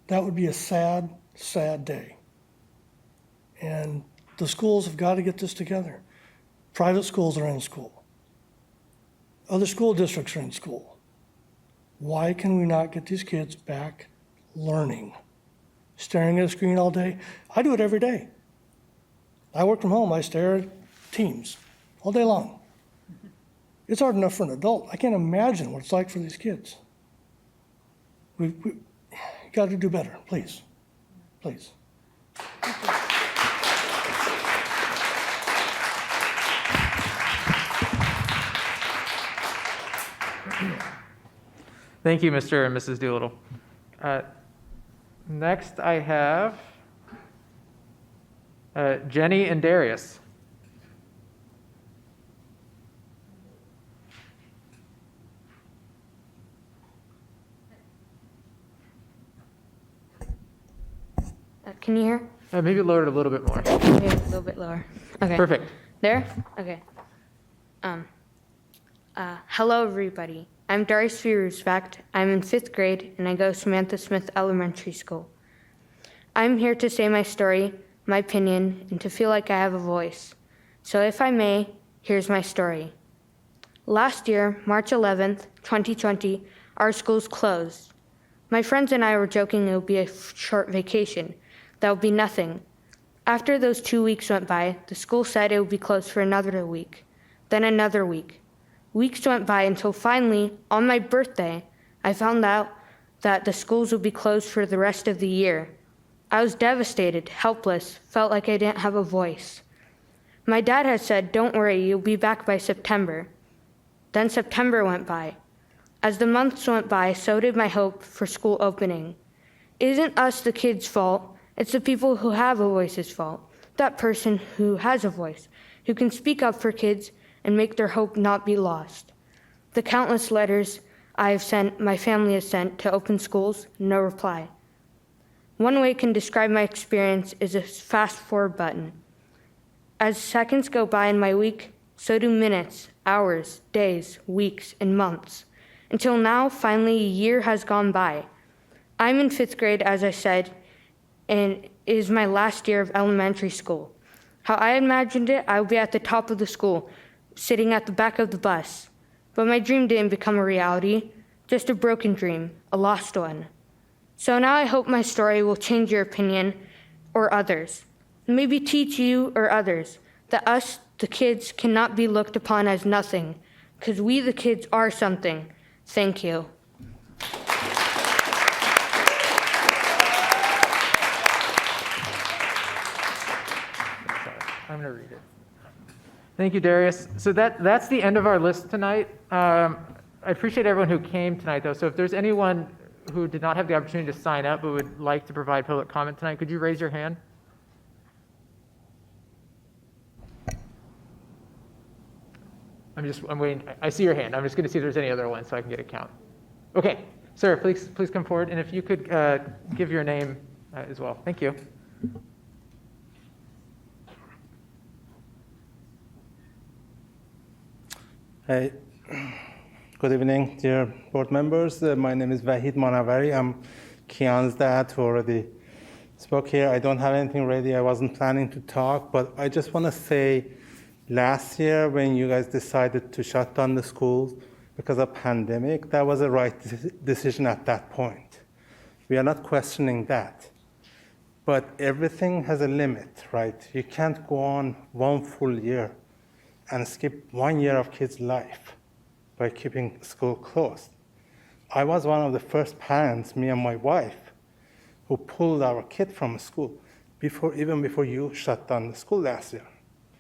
That would be a sad, sad day. And the schools have got to get this together. Private schools are in school. Other school districts are in school. Why can we not get these kids back learning? Staring at a screen all day? I do it every day. I work from home. I stare at Teams all day long. It's hard enough for an adult. I can't imagine what it's like for these kids. We've got to do better, please. Please. Thank you, Mr. and Mrs. Doolittle. Next, I have Jenny and Darius. Can you hear? Maybe lower it a little bit more. Maybe a little bit lower. Okay. Perfect. There? Okay. Hello, everybody. I'm Darius Fierusfact. I'm in 5th grade, and I go to Samantha Smith Elementary School. I'm here to say my story my opinion, and to feel like I have a voice. So if I may, here's my story. Last year, March 11th, 2020, our schools closed. My friends and I were joking it would be a short vacation. That would be nothing. After those 2 weeks went by, the school said it would be closed for another week, then another week. Weeks went by until finally, on my birthday, I found out that the schools would be closed for the rest of the year. I was devastated, helpless, felt like I didn't have a voice. My dad had said, "Don't worry, you'll be back by September." Then September went by. As the months went by, so did my hope for school opening. It isn't us, the kids' fault. It's the people who have a voice's fault. That person who has a voice, who can speak up for kids and make their hope not be lost. The countless letters I have sent, my family has sent to open schools, no reply. One way I can describe my experience is a fast forward button. As seconds go by in my week, so do minutes, hours, days, weeks, and months. Until now, finally, a year has gone by. I'm in 5th grade, as I said, and it is my last year of elementary school. How I imagined it, I would be at the top of the school, sitting at the back of the bus. But my dream didn't become a reality, just a broken dream, a lost one. So now I hope my story will change your opinion or others. Maybe teach you or others that us, the kids, cannot be looked upon as nothing, because we, the kids, are something. Thank you. I'm going to read it. Thank you, Darius. So that's the end of our list tonight. I appreciate everyone who came tonight, though. So if there's anyone who did not have the opportunity to sign up but would like to provide public comment tonight, could you raise your hand? I'm waiting. I see your hand. I'm just going to see if there's any other ones so I can get a count. Okay, sir, please come forward. And if you could give your name as well. Thank you. Hey, good evening, dear board members. My name is Vahid Monavari. I'm Kian's dad, who already spoke here. I don't have anything ready. I wasn't planning to talk, but I just want to say, last year when you guys decided to shut down the schools because of pandemic, that was a right decision at that point. We are not questioning that. But everything has a limit, right? You can't go on one full year and skip 1 year of kids' life by keeping school closed. I was one of the first parents, me and my wife, who pulled our kid from school even before you shut down the school last year.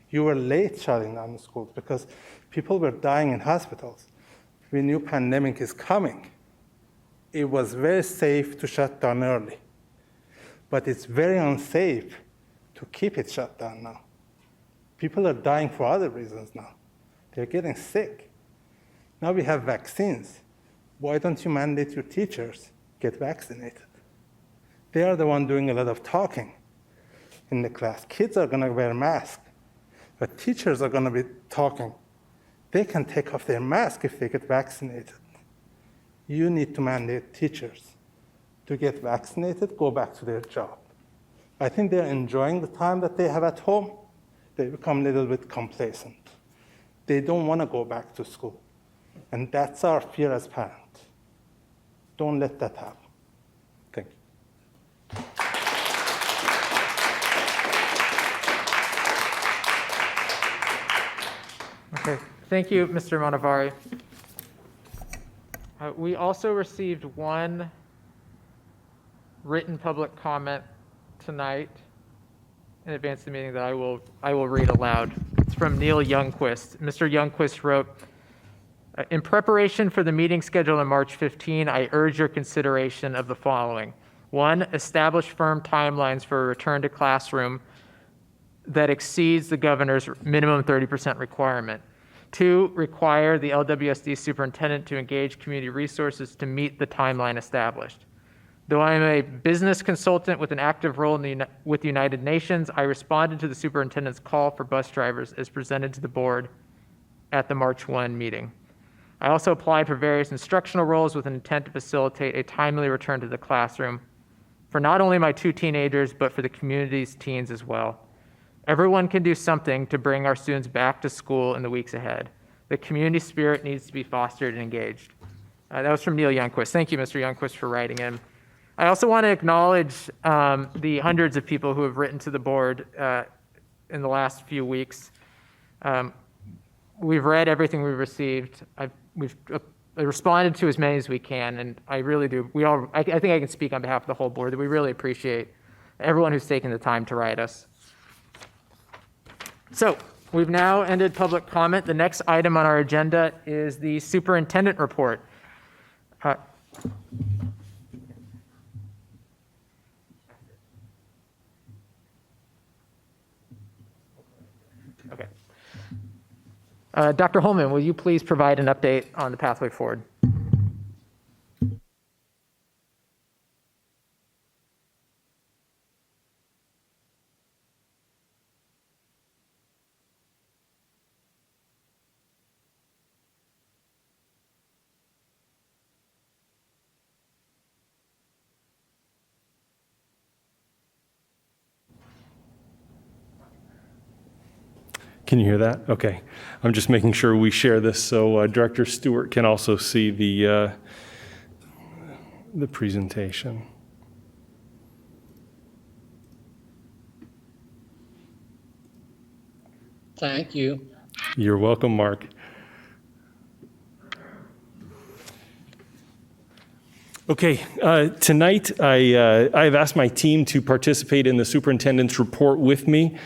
You were late shutting down the schools because people were dying in hospitals. We knew pandemic is coming. It was very safe to shut down early, but it's very unsafe to keep it shut down now. People are dying for other reasons now. They're getting sick. Now we have vaccines. Why don't you mandate your teachers get vaccinated? They are the one doing a lot of talking in the class. Kids are gonna wear masks, but teachers are gonna be talking. They can take off their mask if they get vaccinated. You need to mandate teachers to get vaccinated, go back to their job. I think they're enjoying the time that they have at home. They become a little bit complacent. They don't want to go back to school. And that's our fear as parents. Don't let that happen. Thank you. Okay, thank you, Mr. Monavari. We also received one written public comment tonight in advance of the meeting that I will read aloud. It's from Neil Youngquist. Mr. Youngquist wrote, in preparation for the meeting scheduled on March 15, I urge your consideration of the following. 1, establish firm timelines for a return to classroom that exceeds the governor's minimum 30% requirement. 2, require the LWSD superintendent to engage community resources to meet the timeline established. Though I am a business consultant with an active role with the United Nations, I responded to the superintendent's call for bus drivers as presented to the board at the March 1 meeting. I also applied for various instructional roles with an intent to facilitate a timely return to the classroom for not only my 2 teenagers, but for the community's teens as well. Everyone can do something to bring our students back to school in the weeks ahead. The community spirit needs to be fostered and engaged. That was from Neil Youngquist. Thank you, Mr. Youngquist, for writing in. I also want to acknowledge the hundreds of people who have written to the board in the last few weeks. We've read everything we've received. We've responded to as many as we can, and I really do. I think I can speak on behalf of the whole board that we really appreciate everyone who's taken the time to write us. So we've now ended public comment. The next item on our agenda is the superintendent report. Okay. Dr. Holman, will you please provide an update on the pathway forward? Can you hear that? Okay. I'm just making sure we share this so Director Stewart can also see the presentation. Thank you. You're welcome, Mark. Okay, tonight I've asked my team to participate in the superintendent's report with me.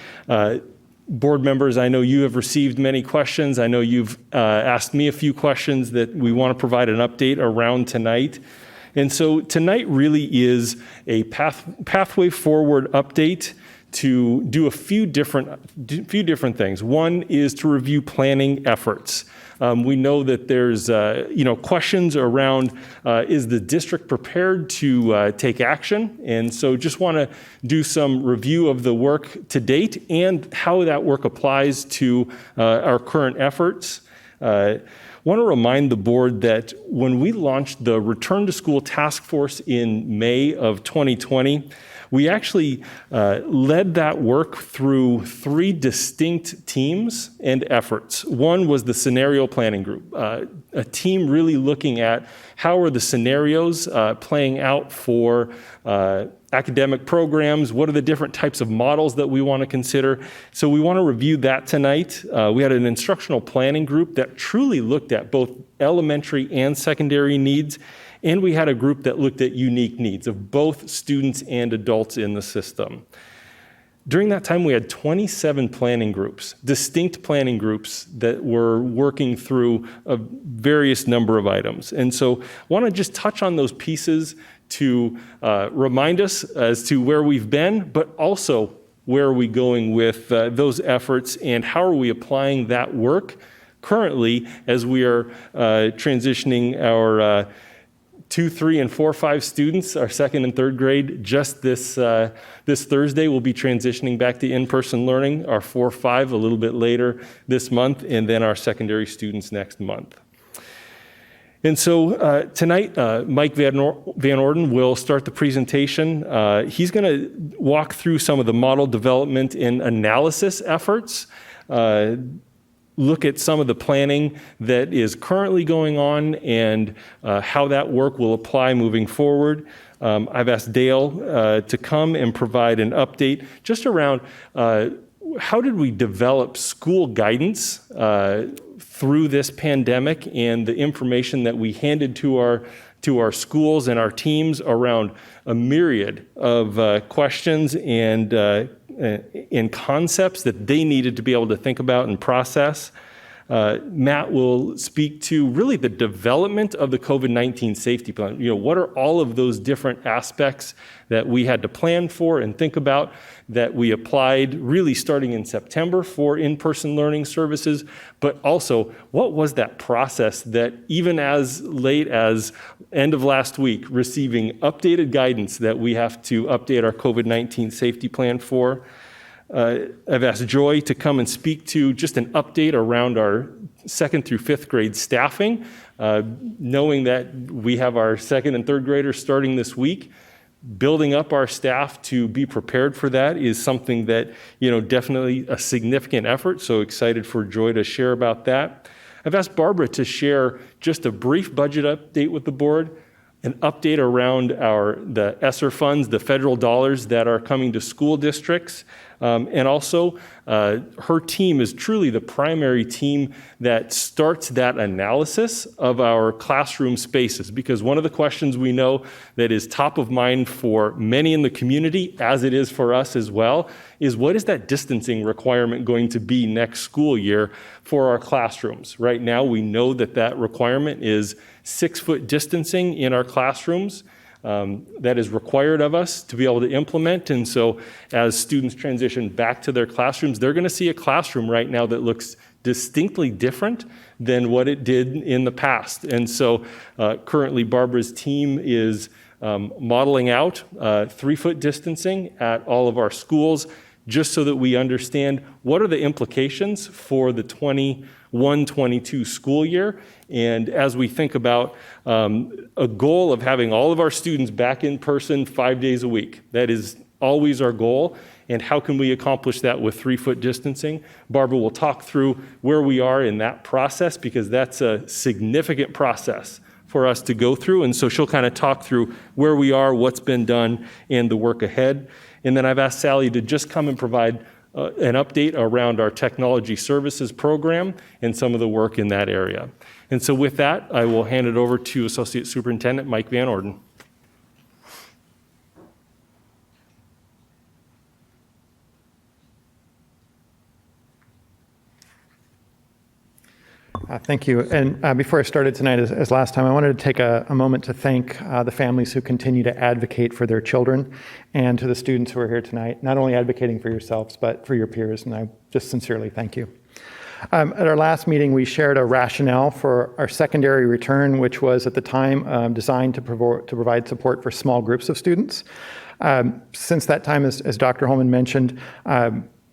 Board members, I know you have received many questions. I know you've asked me a few questions that we want to provide an update around tonight. And so tonight really is a pathway forward update to do a few different things. One is to review planning efforts. We know that there's questions around is the district prepared to take action? And so just want to do some review of the work to date and how that work applies to our current efforts. Want to remind the board that when we launched the Return to School Task Force in May of 2020, we actually led that work through 3 distinct teams and efforts. One was the scenario planning group, a team really looking at how are the scenarios playing out for academic programs, what are the different types of models that we want to consider. So we want to review that tonight. We had an instructional planning group that truly looked at both elementary and secondary needs. And we had a group that looked at unique needs of both students and adults in the system. During that time, we had 27 planning groups, distinct planning groups that were working through a various number of items. And so I want to just touch on those pieces to remind us as to where we've been, but also where are we going with those efforts and how are we applying that work currently as we are transitioning our 2, 3, and 4, 5 students, our 2nd and 3rd grade, just this Thursday, we'll be transitioning back to in-person learning. Our 4, 5 a little bit later this month, and then our secondary students next month. And so tonight, Mike Van Orden will start the presentation. He's going to walk through some of the model development and analysis efforts, look at some of the planning that is currently going on and how that work will apply moving forward. I've asked Dale to come and provide an update just around how did we develop school guidance through this pandemic and the information that we handed to our schools and our teams around a myriad of questions and concepts that they needed to be able to think about and process. Matt will speak to really the development of the COVID-19 safety plan. What are all of those different aspects that we had to plan for and think about that we applied really starting in September for in-person learning services, but also what was that process that even as late as end of last week, receiving updated guidance that we have to update our COVID-19 safety plan for. I've asked Joy to come and speak to just an update around our 2nd through 5th grade staffing, knowing that we have our 2nd and 3rd graders starting this week. building up our staff to be prepared for that is something that, definitely a significant effort. So excited for Joy to share about that. I've asked Barbara to share just a brief budget update with the board, an update around the ESSER funds, the federal dollars that are coming to school districts. And also, her team is truly the primary team that starts that analysis of our classroom spaces, because one of the questions we know that is top of mind for many in the community, as it is for us as well, is what is that distancing requirement going to be next school year for our classrooms? Right now, we know that requirement is 6-foot distancing in our classrooms. That is required of us to be able to implement. And so as students transition back to their classrooms, they're going to see a classroom right now that looks distinctly different than what it did in the past. And so currently Barbara's team is modeling out 3-foot distancing at all of our schools, just so that we understand what are the implications for the 21-22 school year. And as we think about a goal of having all of our students back in person 5 days a week, that is always our goal. And how can we accomplish that with 3-foot distancing? Barbara will talk through where we are in that process, because that's a significant process for us to go through. And so she'll kind of talk through where we are, what's been done, and the work ahead. And then I've asked Sally to just come and provide an update around our technology services program and some of the work in that area. And so with that, I will hand it over to Associate Superintendent Mike Van Orden. Thank you. And before I started tonight, as last time, I wanted to take a moment to thank the families who continue to advocate for their children, and to the students who are here tonight, not only advocating for yourselves, but for your peers. And I just sincerely thank you. At our last meeting, we shared a rationale for our secondary return, which was at the time designed to provide support for small groups of students. Since that time, as Dr. Holman mentioned,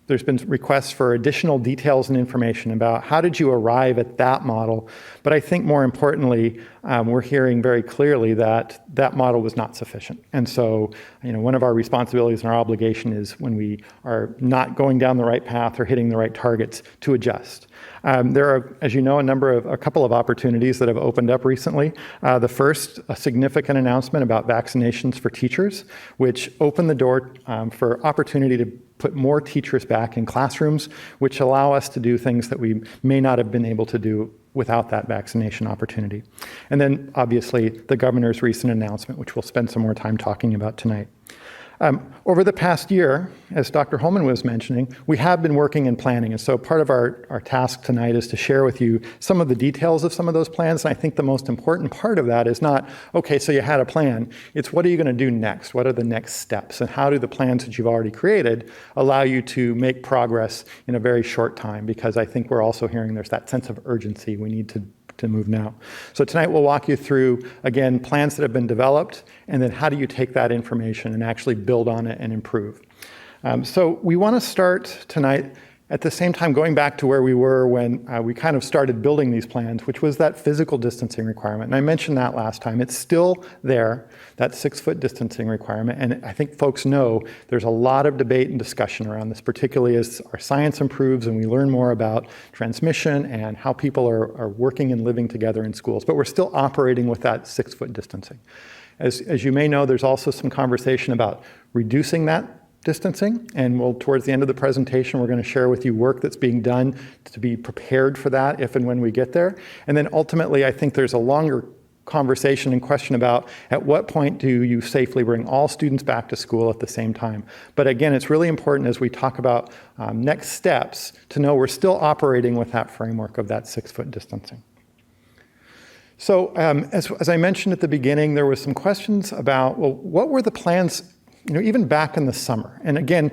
there's been requests for additional details and information about how did you arrive at that model. But I think more importantly, we're hearing very clearly that that model was not sufficient. And so, one of our responsibilities and our obligation is when we are not going down the right path or hitting the right targets to adjust. There are, as you know, a couple of opportunities that have opened up recently. The first, a significant announcement about vaccinations for teachers, which opened the door for opportunity to put more teachers back in classrooms, which allow us to do things that we may not have been able to do without that vaccination opportunity. And then, obviously, the governor's recent announcement, which we'll spend some more time talking about tonight. Over the past year, as Dr. Holman was mentioning, we have been working and planning. And so part of our task tonight is to share with you some of the details of some of those plans. And I think the most important part of that is not, okay, so you had a plan. It's what are you going to do next? What are the next steps? And how do the plans that you've already created allow you to make progress in a very short time? Because I think we're also hearing there's that sense of urgency. We need to move now. So tonight we'll walk you through, again, plans that have been developed, and then how do you take that information and actually build on it and improve. So we want to start tonight at the same time going back to where we were when we kind of started building these plans, which was that physical distancing requirement. And I mentioned that last time. It's still there, that 6-foot distancing requirement. And I think folks know there's a lot of debate and discussion around this, particularly as our science improves and we learn more about transmission and how people are working and living together in schools. But we're still operating with that 6-foot distancing. As you may know, there's also some conversation about reducing that distancing, and towards the end of the presentation, we're going to share with you work that's being done to be prepared for that if and when we get there. And then ultimately, I think there's a longer conversation and question about at what point do you safely bring all students back to school at the same time. But again, it's really important as we talk about next steps to know we're still operating with that framework of that 6-foot distancing. So as I mentioned at the beginning, there was some questions about, well, what were the plans even back in the summer? And again,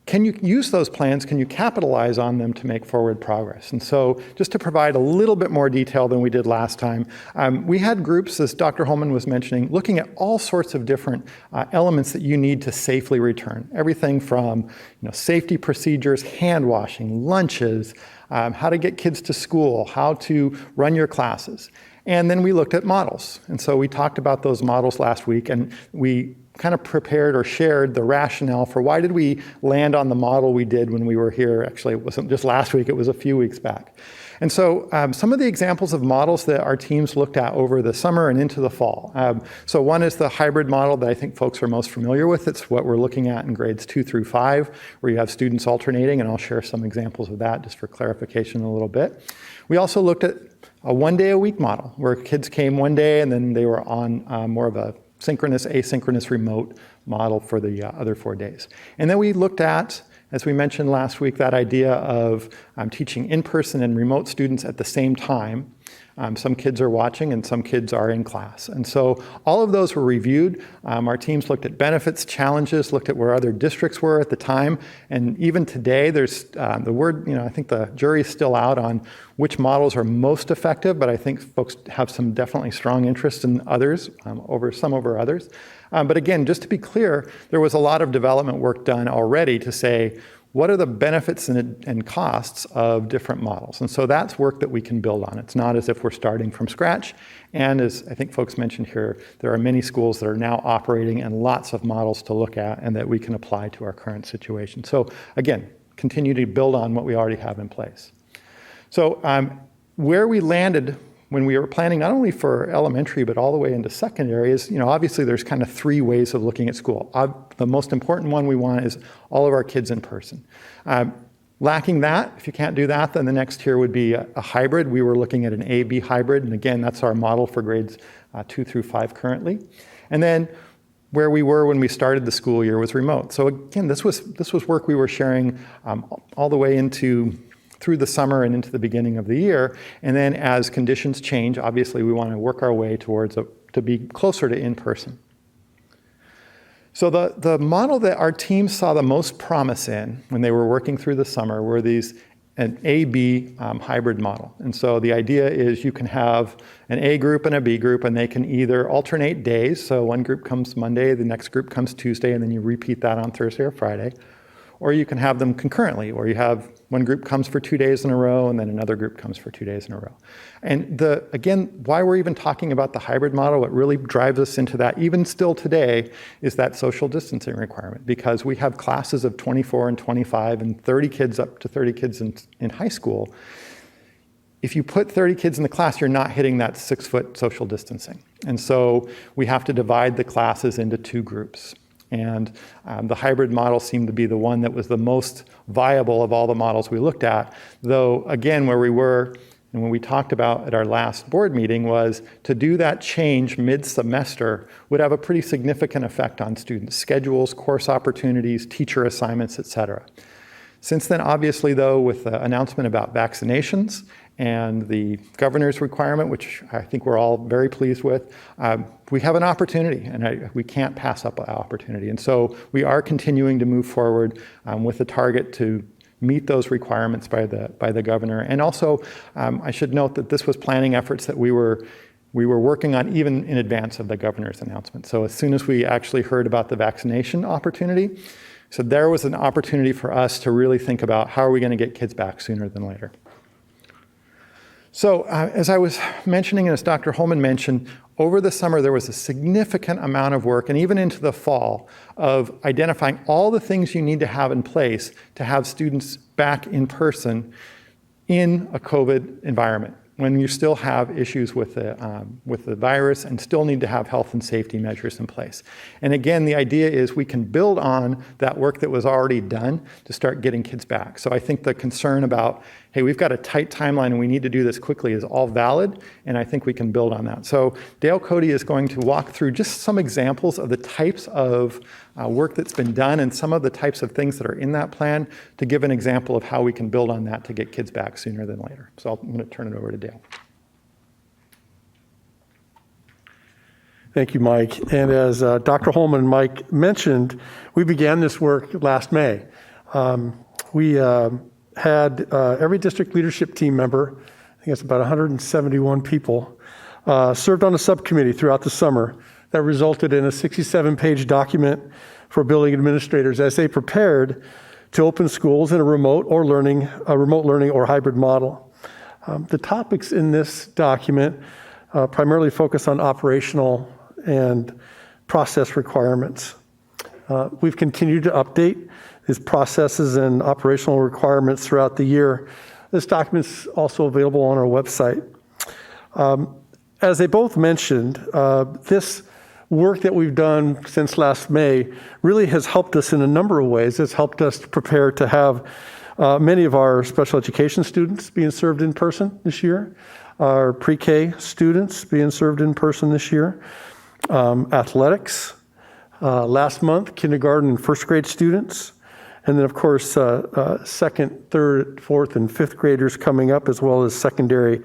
can you use those plans? Can you capitalize on them to make forward progress? And so just to provide a little bit more detail than we did last time, we had groups, as Dr. Holman was mentioning, looking at all sorts of different elements that you need to safely return. Everything from safety procedures, hand washing, lunches, how to get kids to school, how to run your classes. And then we looked at models. And so we talked about those models last week, and we kind of prepared or shared the rationale for why did we land on the model we did when we were here. Actually, it wasn't just last week, it was a few weeks back. And so some of the examples of models that our teams looked at over the summer and into the fall. So one is the hybrid model that I think folks are most familiar with. It's what we're looking at in grades 2 through 5, where you have students alternating, and I'll share some examples of that just for clarification a little bit. We also looked at a one-day-a-week model, where kids came one day and then they were on more of a synchronous, asynchronous remote model for the other 4 days. And then we looked at, as we mentioned last week, that idea of teaching in-person and remote students at the same time. Some kids are watching and some kids are in class. And so all of those were reviewed. Our teams looked at benefits, challenges, looked at where other districts were at the time. And even today, there's the word, I think the jury's still out on which models are most effective, but I think folks have some definitely strong interest in others, over others. But again, just to be clear, there was a lot of development work done already to say, what are the benefits and costs of different models? And so that's work that we can build on. It's not as if we're starting from scratch. And as I think folks mentioned here, there are many schools that are now operating and lots of models to look at and that we can apply to our current situation. So again, continue to build on what we already have in place. So where we landed when we were planning not only for elementary, but all the way into secondary is, obviously there's kind of 3 ways of looking at school. The most important one we want is all of our kids in person. Lacking that, if you can't do that, then the next tier would be a hybrid. We were looking at an A-B hybrid, and again, that's our model for grades 2 through 5 currently. And then where we were when we started the school year was remote. So again, this was work we were sharing all the way through the summer and into the beginning of the year. And then as conditions change, obviously we want to work our way towards to be closer to in-person. So the model that our team saw the most promise in when they were working through the summer were an A-B hybrid model. And so the idea is you can have an A group and a B group, and they can either alternate days. So one group comes Monday, the next group comes Tuesday, and then you repeat that on Thursday or Friday. Or you can have them concurrently, where you have one group comes for 2 days in a row, and then another group comes for 2 days in a row. And again, why we're even talking about the hybrid model, what really drives us into that, even still today, is that social distancing requirement. Because we have classes of 24 and 25 and 30 kids, up to 30 kids in high school. If you put 30 kids in the class, you're not hitting that 6-foot social distancing. And so we have to divide the classes into 2 groups. And the hybrid model seemed to be the one that was the most viable of all the models we looked at. Though, again, where we were, and when we talked about at our last board meeting, was to do that change mid-semester would have a pretty significant effect on students' schedules, course opportunities, teacher assignments, et cetera. Since then, obviously, though, with the announcement about vaccinations and the governor's requirement, which I think we're all very pleased with, we have an opportunity, and we can't pass up an opportunity. And so we are continuing to move forward with a target to meet those requirements by the governor. And also, I should note that this was planning efforts that we were working on even in advance of the governor's announcement. So as soon as we actually heard about the vaccination opportunity, so there was an opportunity for us to really think about how are we going to get kids back sooner than later. So as I was mentioning, and as Dr. Holman mentioned, over the summer there was a significant amount of work, and even into the fall, of identifying all the things you need to have in place to have students back in person in a COVID environment, when you still have issues with the virus and still need to have health and safety measures in place. And again, the idea is we can build on that work that was already done to start getting kids back. So I think the concern about, hey, we've got a tight timeline and we need to do this quickly is all valid, and I think we can build on that. So Dale Cody is going to walk through just some examples of the types of work that's been done and some of the types of things that are in that plan to give an example of how we can build on that to get kids back sooner than later. So I'm going to turn it over to Dale. Thank you, Mike. And as Dr. Holman and Mike mentioned, we began this work last May. We had every district leadership team member, I think it's about 171 people, served on a subcommittee throughout the summer that resulted in a 67-page document for building administrators as they prepared to open schools in a remote learning or hybrid model. The topics in this document primarily focus on operational and process requirements. We've continued to update these processes and operational requirements throughout the year. This document's also available on our website. As they both mentioned, this work that we've done since last May really has helped us in a number of ways. It's helped us to prepare to have many of our special education students being served in person this year, our pre-K students being served in person this year, athletics, last month, kindergarten and first grade students, and then of course second, third, fourth, and fifth graders coming up, as well as secondary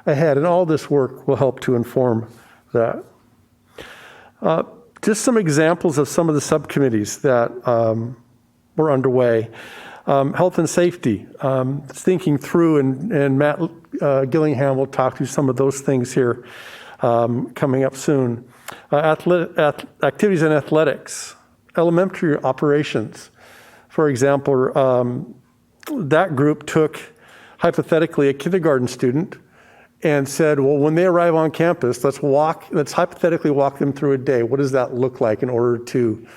ahead. And all this work will help to inform that. Just some examples of some of the subcommittees that were underway. Health and safety, thinking through, and Matt Gillingham will talk through some of those things here coming up soon. Activities and athletics, elementary operations. For example, that group took, hypothetically, a kindergarten student and said, well, when they arrive on campus, let's hypothetically walk them through a day. What does that look like in order to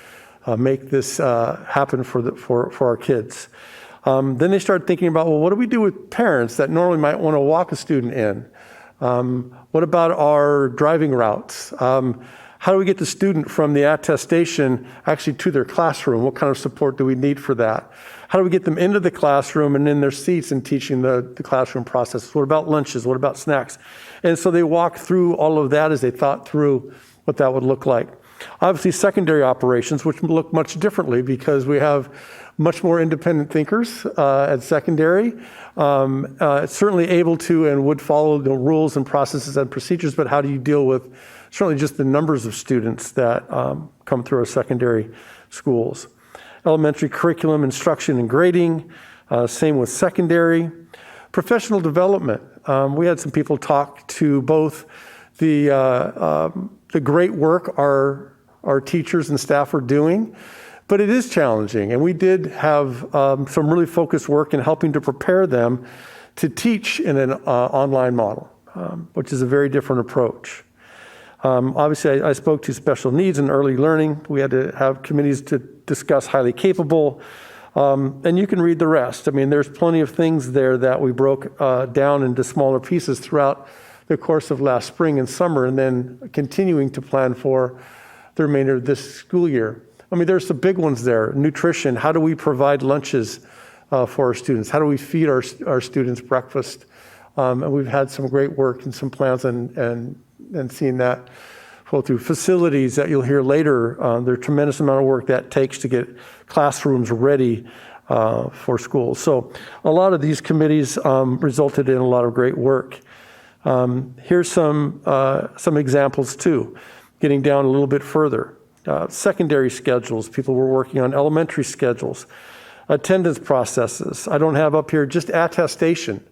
make this happen for our kids? Then they start thinking about, well, what do we do with parents that normally might want to walk a student in? What about our driving routes? How do we get the student from the attestation actually to their classroom? What kind of support do we need for that? How do we get them into the classroom and in their seats and teaching the classroom process? What about lunches? What about snacks? And so they walked through all of that as they thought through what that would look like. Obviously, secondary operations, which look much differently because we have much more independent thinkers at secondary, certainly able to and would follow the rules and processes and procedures, but how do you deal with certainly just the numbers of students that come through our secondary schools? Elementary curriculum, instruction, and grading, same with secondary. Professional development, we had some people talk to both the great work our teachers and staff are doing, but it is challenging. And we did have some really focused work in helping to prepare them to teach in an online model, which is a very different approach. Obviously, I spoke to special needs and early learning. We had to have committees to discuss highly capable, and you can read the rest. I mean, there's plenty of things there that we broke down into smaller pieces throughout the course of last spring and summer, and then continuing to plan for the remainder of this school year. I mean, there's some big ones there. Nutrition, how do we provide lunches for our students? How do we feed our students breakfast? And we've had some great work and some plans and seeing that flow through. Facilities that you'll hear later, there's a tremendous amount of work that takes to get classrooms ready for school. So a lot of these committees resulted in a lot of great work. Here's some examples too, getting down a little bit further. Secondary schedules, people were working on elementary schedules. Attendance processes, I don't have up here, just attestation.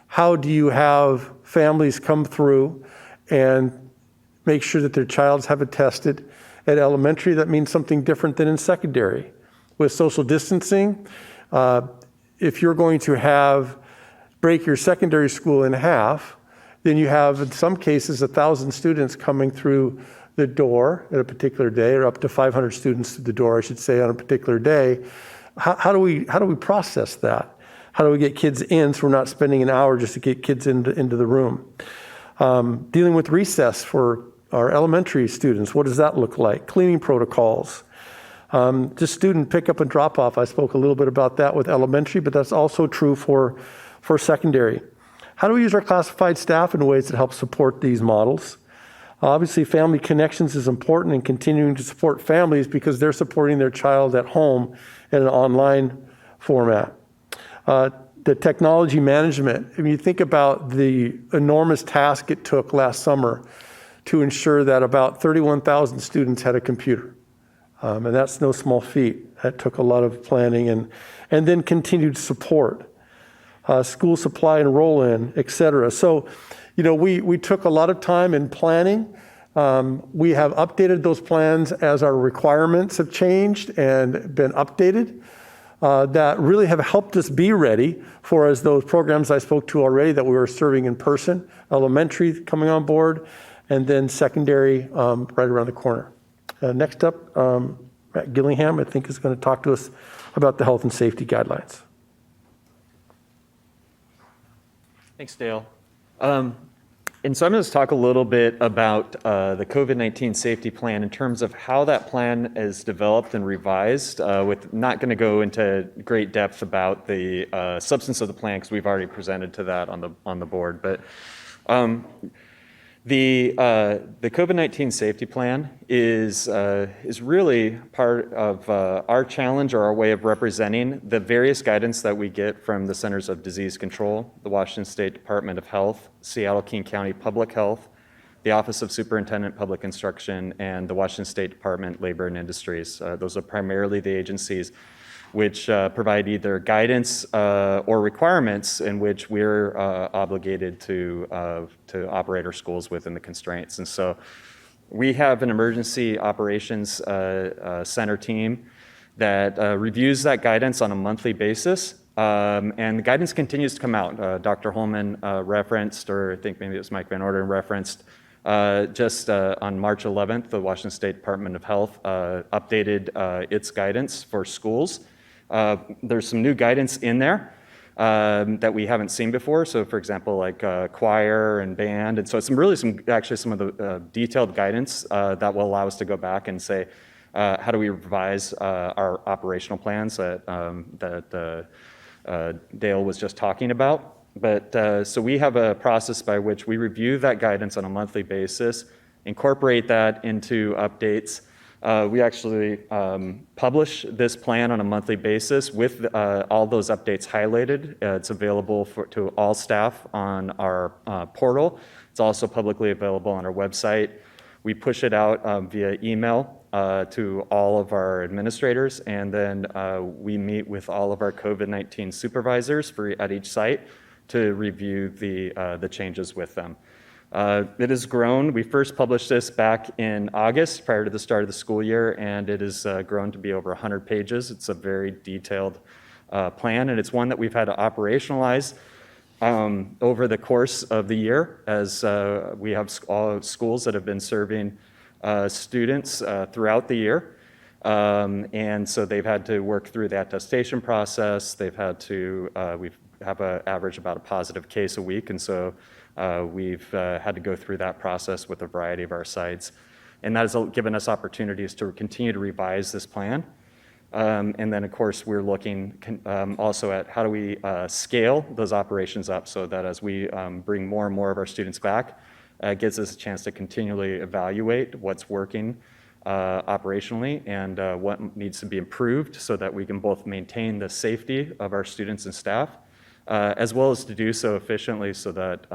How do you have families come through and make sure that their childs have attested? At elementary, that means something different than in secondary. With social distancing, if you're going to break your secondary school in half, then you have, in some cases, 1,000 students coming through the door at a particular day, or up to 500 students through the door, I should say, on a particular day. How do we process that? How do we get kids in so we're not spending an hour just to get kids into the room? Dealing with recess for our elementary students, what does that look like? Cleaning protocols. Just student pickup and drop off. I spoke a little bit about that with elementary, but that's also true for secondary. How do we use our classified staff in ways that help support these models? Obviously, family connections is important, and continuing to support families because they're supporting their child at home in an online format. The technology management, I mean, you think about the enormous task it took last summer to ensure that about 31,000 students had a computer. And that's no small feat. That took a lot of planning and then continued support. School supply and roll-in, et cetera. So, we took a lot of time in planning. We have updated those plans as our requirements have changed and been updated. That really have helped us be ready for as those programs I spoke to already that we were serving in person, elementary coming on board, and then secondary right around the corner. Next up, Matt Gillingham, I think, is going to talk to us about the health and safety guidelines. Thanks, Dale. And so I'm going to talk a little bit about the COVID-19 safety plan in terms of how that plan is developed and revised. With not going to go into great depth about the substance of the plan because we've already presented to that on the board. But the COVID-19 safety plan is really part of our challenge or our way of representing the various guidance that we get from the Centers of Disease Control, the Washington State Department of Health, Seattle-King County Public Health, the Office of Superintendent Public Instruction, and the Washington State Department Labor and Industries. Those are primarily the agencies which provide either guidance or requirements in which we're obligated to operate our schools within the constraints. And so we have an emergency operations center team that reviews that guidance on a monthly basis. And the guidance continues to come out. Dr. Holman referenced, or I think maybe it was Mike Van Orden referenced, just on March 11th, the Washington State Department of Health updated its guidance for schools. There's some new guidance in there that we haven't seen before. So, for example, like choir and band, and so it's some of the detailed guidance that will allow us to go back and say, how do we revise our operational plans that Dale was just talking about. But so we have a process by which we review that guidance on a monthly basis, incorporate that into updates. We actually publish this plan on a monthly basis with all those updates highlighted. It's available to all staff on our portal. It's also publicly available on our website. We push it out via email to all of our administrators, and then we meet with all of our COVID-19 supervisors at each site to review the changes with them. It has grown. We first published this back in August, prior to the start of the school year, and it has grown to be over 100 pages. It's a very detailed plan, and it's one that we've had to operationalize over the course of the year as we have all schools that have been serving students throughout the year. And so they've had to work through the attestation process. They've had to, we have an average about a positive case a week, and so we've had to go through that process with a variety of our sites. And that has given us opportunities to continue to revise this plan. And then, of course, we're looking also at how do we scale those operations up so that as we bring more and more of our students back, it gives us a chance to continually evaluate what's working operationally and what needs to be improved so that we can both maintain the safety of our students and staff, as well as to do so efficiently so that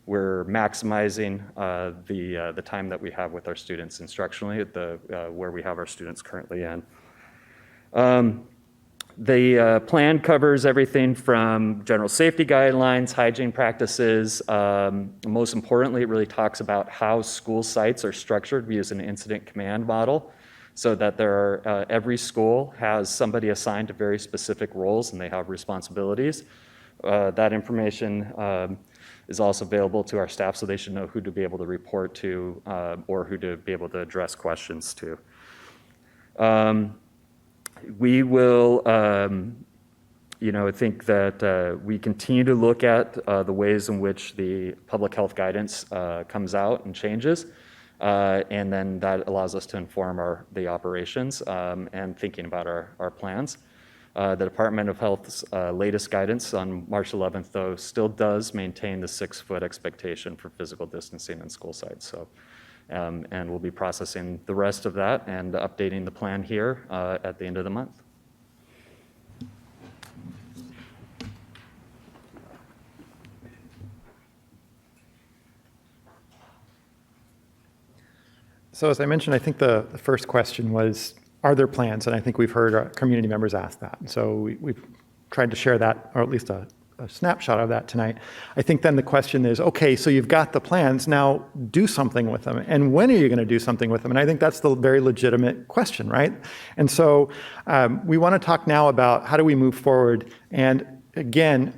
we're maximizing the time that we have with our students instructionally at where we have our students currently in. The plan covers everything from general safety guidelines, hygiene practices. Most importantly, it really talks about how school sites are structured. We use an incident command model so that every school has somebody assigned to very specific roles and they have responsibilities. That information is also available to our staff, so they should know who to be able to report to or who to be able to address questions to. We will, I think that we continue to look at the ways in which the public health guidance comes out and changes, and then that allows us to inform the operations and thinking about our plans. The Department of Health's latest guidance on March 11th, though, still does maintain the 6-foot expectation for physical distancing in school sites. So, and we'll be processing the rest of that and updating the plan here at the end of the month. So as I mentioned, I think the first question was, are there plans? And I think we've heard our community members ask that. And so we've tried to share that, or at least a snapshot of that tonight. I think then the question is, okay, so you've got the plans, now do something with them. And when are you going to do something with them? And I think that's the very legitimate question, right? And so we want to talk now about how do we move forward. And again,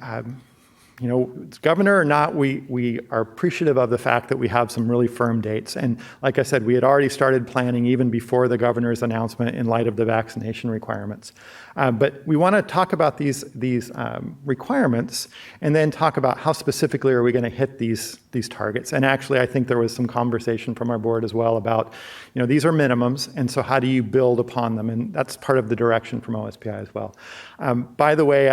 governor or not, we are appreciative of the fact that we have some really firm dates. And like I said, we had already started planning even before the governor's announcement in light of the vaccination requirements. But we want to talk about these requirements and then talk about how specifically are we going to hit these targets. And actually, I think there was some conversation from our board as well about, these are minimums, and so how do you build upon them? And that's part of the direction from OSPI as well. By the way,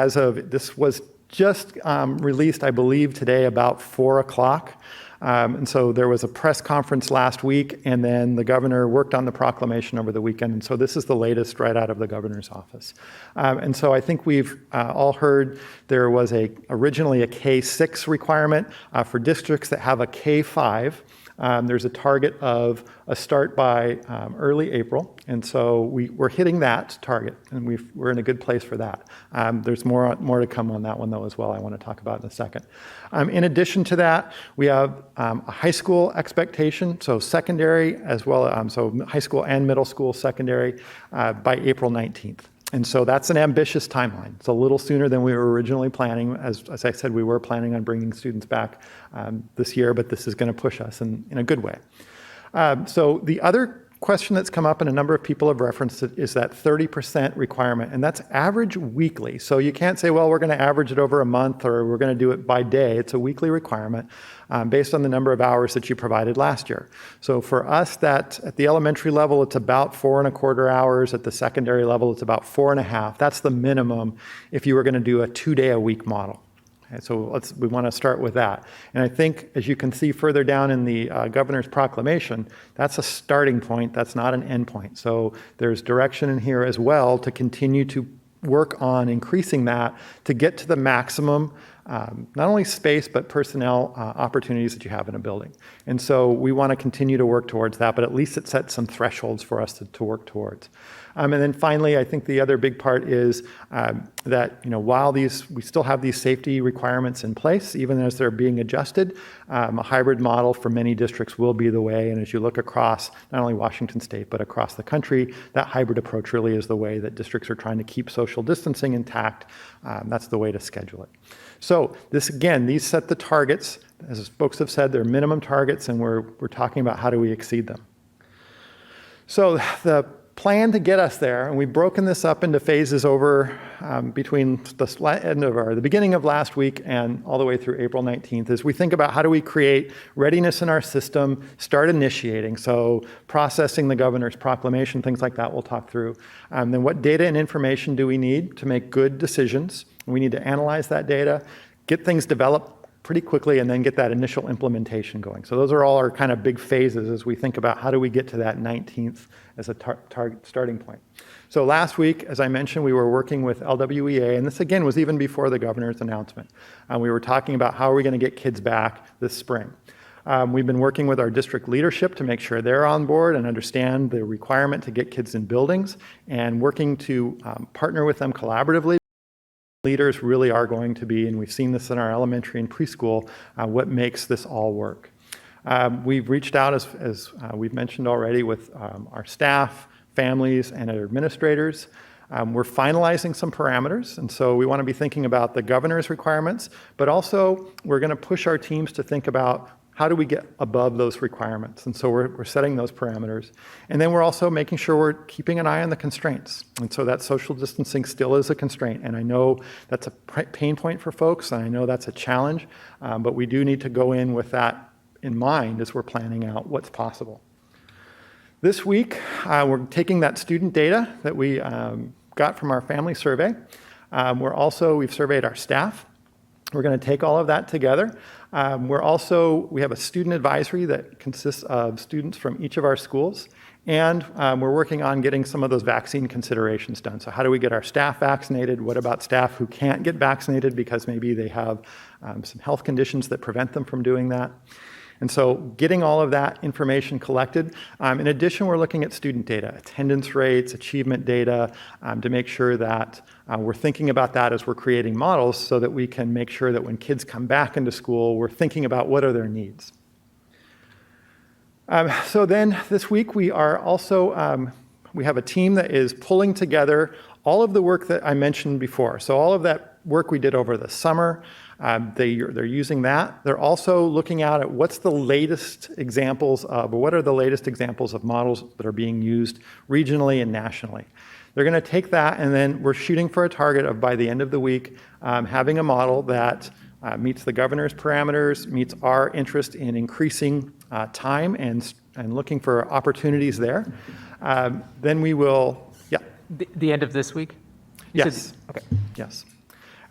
this was just released, I believe, today about 4 o'clock. And so there was a press conference last week, and then the governor worked on the proclamation over the weekend. And so this is the latest right out of the governor's office. And so I think we've all heard there was originally a K-6 requirement for districts that have a K-5. There's a target of a start by early April, and so we're hitting that target, and we're in a good place for that. There's more to come on that one, though, as well, I want to talk about in a second. In addition to that, we have a high school expectation, so secondary as well, so high school and middle school secondary by April 19th. And so that's an ambitious timeline. It's a little sooner than we were originally planning. As I said, we were planning on bringing students back this year, but this is going to push us in a good way. So the other question that's come up, and a number of people have referenced it, is that 30% requirement, and that's average weekly. So you can't say, well, we're going to average it over a month or we're going to do it by day. It's a weekly requirement based on the number of hours that you provided last year. So for us, that at the elementary level, it's about 4.25 hours. At the secondary level, it's about 4.5. That's the minimum if you were going to do a 2-day-a-week model. Okay, so we want to start with that. And I think, as you can see further down in the governor's proclamation, that's a starting point. That's not an end point. So there's direction in here as well to continue to work on increasing that to get to the maximum, not only space, but personnel opportunities that you have in a building. And so we want to continue to work towards that, but at least it sets some thresholds for us to work towards. And then finally, I think the other big part is that while we still have these safety requirements in place, even as they're being adjusted, a hybrid model for many districts will be the way. And as you look across not only Washington State, but across the country, that hybrid approach really is the way that districts are trying to keep social distancing intact. That's the way to schedule it. So these set the targets. As folks have said, they're minimum targets, and we're talking about how do we exceed them. So the plan to get us there, and we've broken this up into phases over between the beginning of last week and all the way through April 19th, is we think about how do we create readiness in our system, start initiating, so processing the governor's proclamation, things like that we'll talk through. Then what data and information do we need to make good decisions? We need to analyze that data, get things developed pretty quickly, and then get that initial implementation going. So those are all our kind of big phases as we think about how do we get to that 19th as a target starting point. So last week, as I mentioned, we were working with LWEA, and this again was even before the governor's announcement. We were talking about how are we going to get kids back this spring. We've been working with our district leadership to make sure they're on board and understand the requirement to get kids in buildings, and working to partner with them collaboratively. Leaders really are going to be, and we've seen this in our elementary and preschool, what makes this all work. We've reached out, as we've mentioned already, with our staff, families, and our administrators. We're finalizing some parameters, and so we want to be thinking about the governor's requirements, but also we're going to push our teams to think about how do we get above those requirements? And so we're setting those parameters. And then we're also making sure we're keeping an eye on the constraints. And so that social distancing still is a constraint. And I know that's a pain point for folks, and I know that's a challenge, but we do need to go in with that in mind as we're planning out what's possible. This week, we're taking that student data that we got from our family survey. We've surveyed our staff. We're going to take all of that together. We have a student advisory that consists of students from each of our schools, and we're working on getting some of those vaccine considerations done. So how do we get our staff vaccinated? What about staff who can't get vaccinated because maybe they have some health conditions that prevent them from doing that? And so getting all of that information collected. In addition, we're looking at student data, attendance rates, achievement data, to make sure that we're thinking about that as we're creating models so that we can make sure that when kids come back into school, we're thinking about what are their needs. So then this week we are also, we have a team that is pulling together all of the work that I mentioned before. So all of that work we did over the summer, They're using that. They're also looking out at what's the latest examples of, or what are the latest examples of models that are being used regionally and nationally. They're going to take that, and then we're shooting for a target of, by the end of the week, having a model that meets the governor's parameters, meets our interest in increasing time and looking for opportunities there. Then we will, yeah. The end of this week? Yes. Okay. Yes.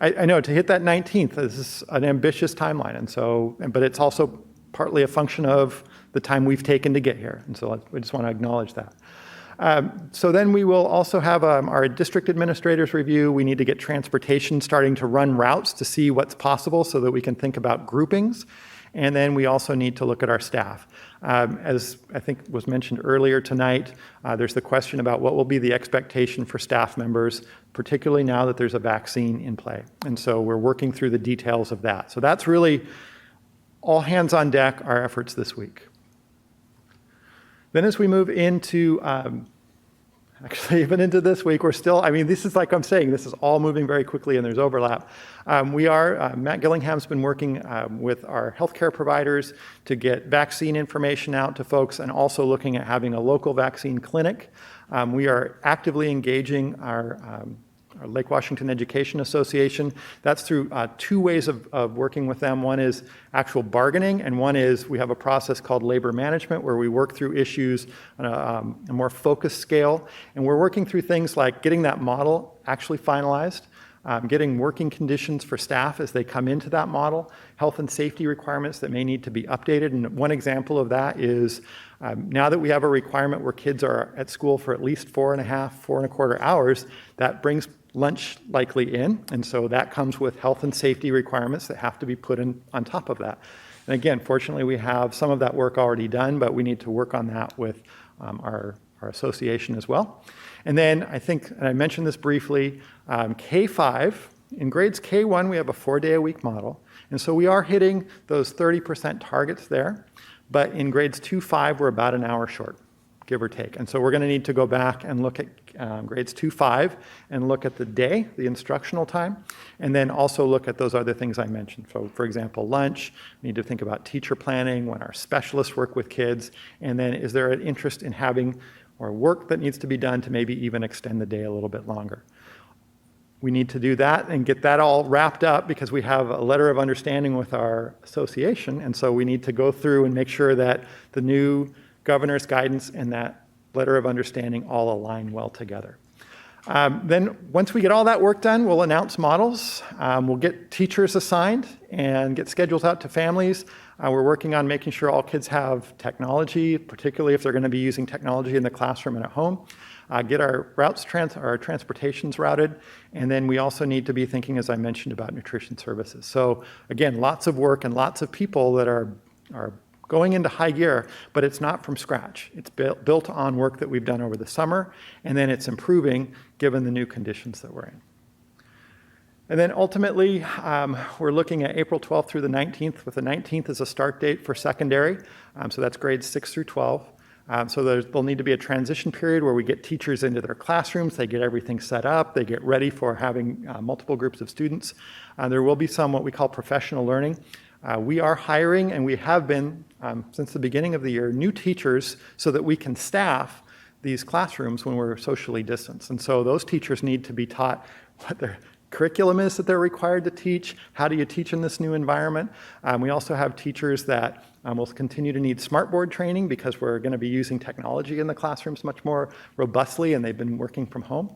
I know, to hit that 19th, this is an ambitious timeline, and so, but it's also partly a function of the time we've taken to get here, and so we just want to acknowledge that. So then we will also have our district administrators review. We need to get transportation starting to run routes to see what's possible so that we can think about groupings. And then we also need to look at our staff. As I think was mentioned earlier tonight, there's the question about what will be the expectation for staff members, particularly now that there's a vaccine in play. And so we're working through the details of that. So that's really all hands on deck, our efforts this week. Then as we move into, actually even into this week, we're still, I mean, this is like I'm saying, this is all moving very quickly and there's overlap. Matt Gillingham's been working with our healthcare providers to get vaccine information out to folks and also looking at having a local vaccine clinic. We are actively engaging our Lake Washington Education Association. That's through two ways of working with them. One is actual bargaining, and one is we have a process called labor management where we work through issues on a more focused scale. And we're working through things like getting that model actually finalized, getting working conditions for staff as they come into that model, health and safety requirements that may need to be updated. And one example of that is now that we have a requirement where kids are at school for at least 4.25 hours, that brings lunch likely in. And so that comes with health and safety requirements that have to be put in on top of that. And again, fortunately, we have some of that work already done, but we need to work on that with our association as well. And then I think, and I mentioned this briefly, K-5, in grades K-1, we have a 4-day-a-week model. And so we are hitting those 30% targets there. But in grades 2-5, we're about an hour short, give or take. And so we're going to need to go back and look at grades 2-5 and look at the day, the instructional time, and then also look at those other things I mentioned. So for example, lunch, we need to think about teacher planning, when our specialists work with kids, and then is there an interest in having or work that needs to be done to maybe even extend the day a little bit longer. We need to do that and get that all wrapped up because we have a letter of understanding with our association, and so we need to go through and make sure that the new governor's guidance and that letter of understanding all align well together. Then once we get all that work done, we'll announce models. We'll get teachers assigned and get schedules out to families. We're working on making sure all kids have technology, particularly if they're going to be using technology in the classroom and at home. Get our our transportations routed, and then we also need to be thinking, as I mentioned, about nutrition services. So again, lots of work and lots of people that are going into high gear, but it's not from scratch. It's built on work that we've done over the summer, and then it's improving given the new conditions that we're in. And then ultimately, we're looking at April 12th through the 19th, with the 19th as a start date for secondary. So that's grades 6 through 12. So there'll need to be a transition period where we get teachers into their classrooms, they get everything set up, they get ready for having multiple groups of students. There will be some what we call professional learning. We are hiring, and we have been since the beginning of the year, new teachers so that we can staff these classrooms when we're socially distanced. And so those teachers need to be taught what their curriculum is that they're required to teach, how do you teach in this new environment. We also have teachers that will continue to need smartboard training because we're going to be using technology in the classrooms much more robustly, and they've been working from home.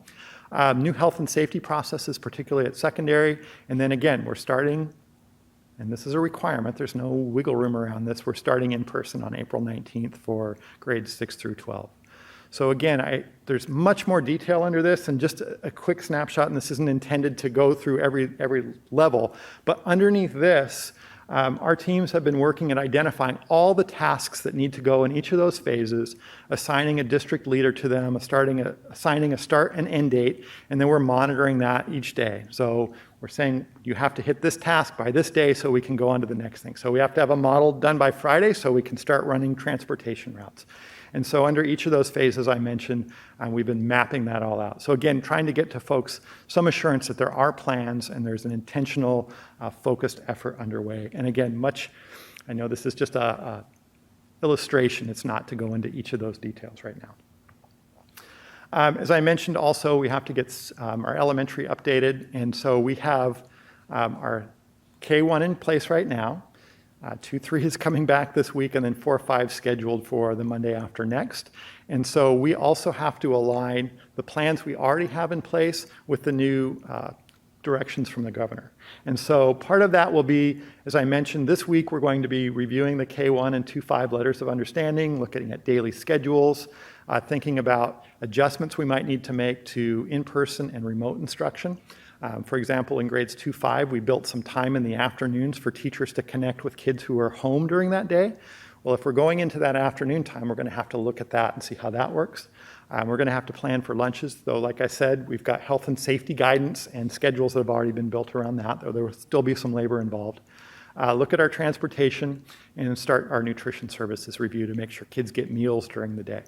New health and safety processes, particularly at secondary. And then again, we're starting, and this is a requirement, there's no wiggle room around this, we're starting in person on April 19th for grades 6 through 12. So again, there's much more detail under this, and just a quick snapshot, and this isn't intended to go through every level, but underneath this, our teams have been working at identifying all the tasks that need to go in each of those phases, assigning a district leader to them, assigning a start and end date, and then we're monitoring that each day. So We're saying you have to hit this task by this day so we can go on to the next thing. So we have to have a model done by Friday so we can start running transportation routes. And so under each of those phases I mentioned, we've been mapping that all out. So again, trying to get to folks some assurance that there are plans and there's an intentional, focused effort underway. And again, I know this is just a illustration. It's not to go into each of those details right now. As I mentioned also, we have to get our elementary updated. And so we have our K1 in place right now. 2-3 is coming back this week, and then 4-5 scheduled for the Monday after next. And so we also have to align the plans we already have in place with the new directions from the governor. And so part of that will be, as I mentioned, this week we're going to be reviewing the K1 and 2-5 letters of understanding, looking at daily schedules, thinking about adjustments we might need to make to in-person and remote instruction. For example, in grades 2-5, we built some time in the afternoons for teachers to connect with kids who are home during that day. Well, if we're going into that afternoon time, we're going to have to look at that and see how that works. We're going to have to plan for lunches, though, like I said, we've got health and safety guidance and schedules that have already been built around that, though there will still be some labor involved. Look at our transportation and start our nutrition services review to make sure kids get meals during the day.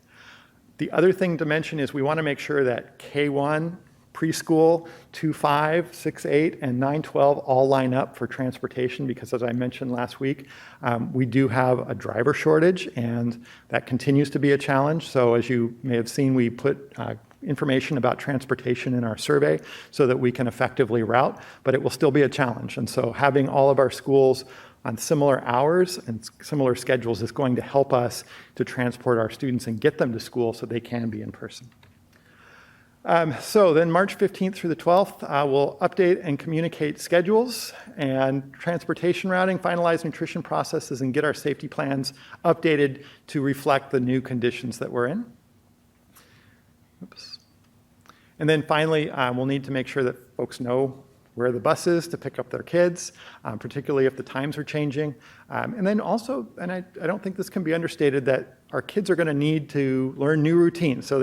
The other thing to mention is we want to make sure that K1, preschool, 2-5, 6-8, and 9-12 all line up for transportation because, as I mentioned last week, we do have a driver shortage, and that continues to be a challenge. So as you may have seen, we put information about transportation in our survey so that we can effectively route, but it will still be a challenge. And so having all of our schools on similar hours and similar schedules is going to help us to transport our students and get them to school so they can be in person. So then March 15th through the 12th, we'll update and communicate schedules and transportation routing, finalize nutrition processes, and get our safety plans updated to reflect the new conditions that we're in. Oops. And then finally, we'll need to make sure that folks know where the bus is to pick up their kids, particularly if the times are changing. And then also, and I don't think this can be understated, that our kids are going to need to learn new routines. So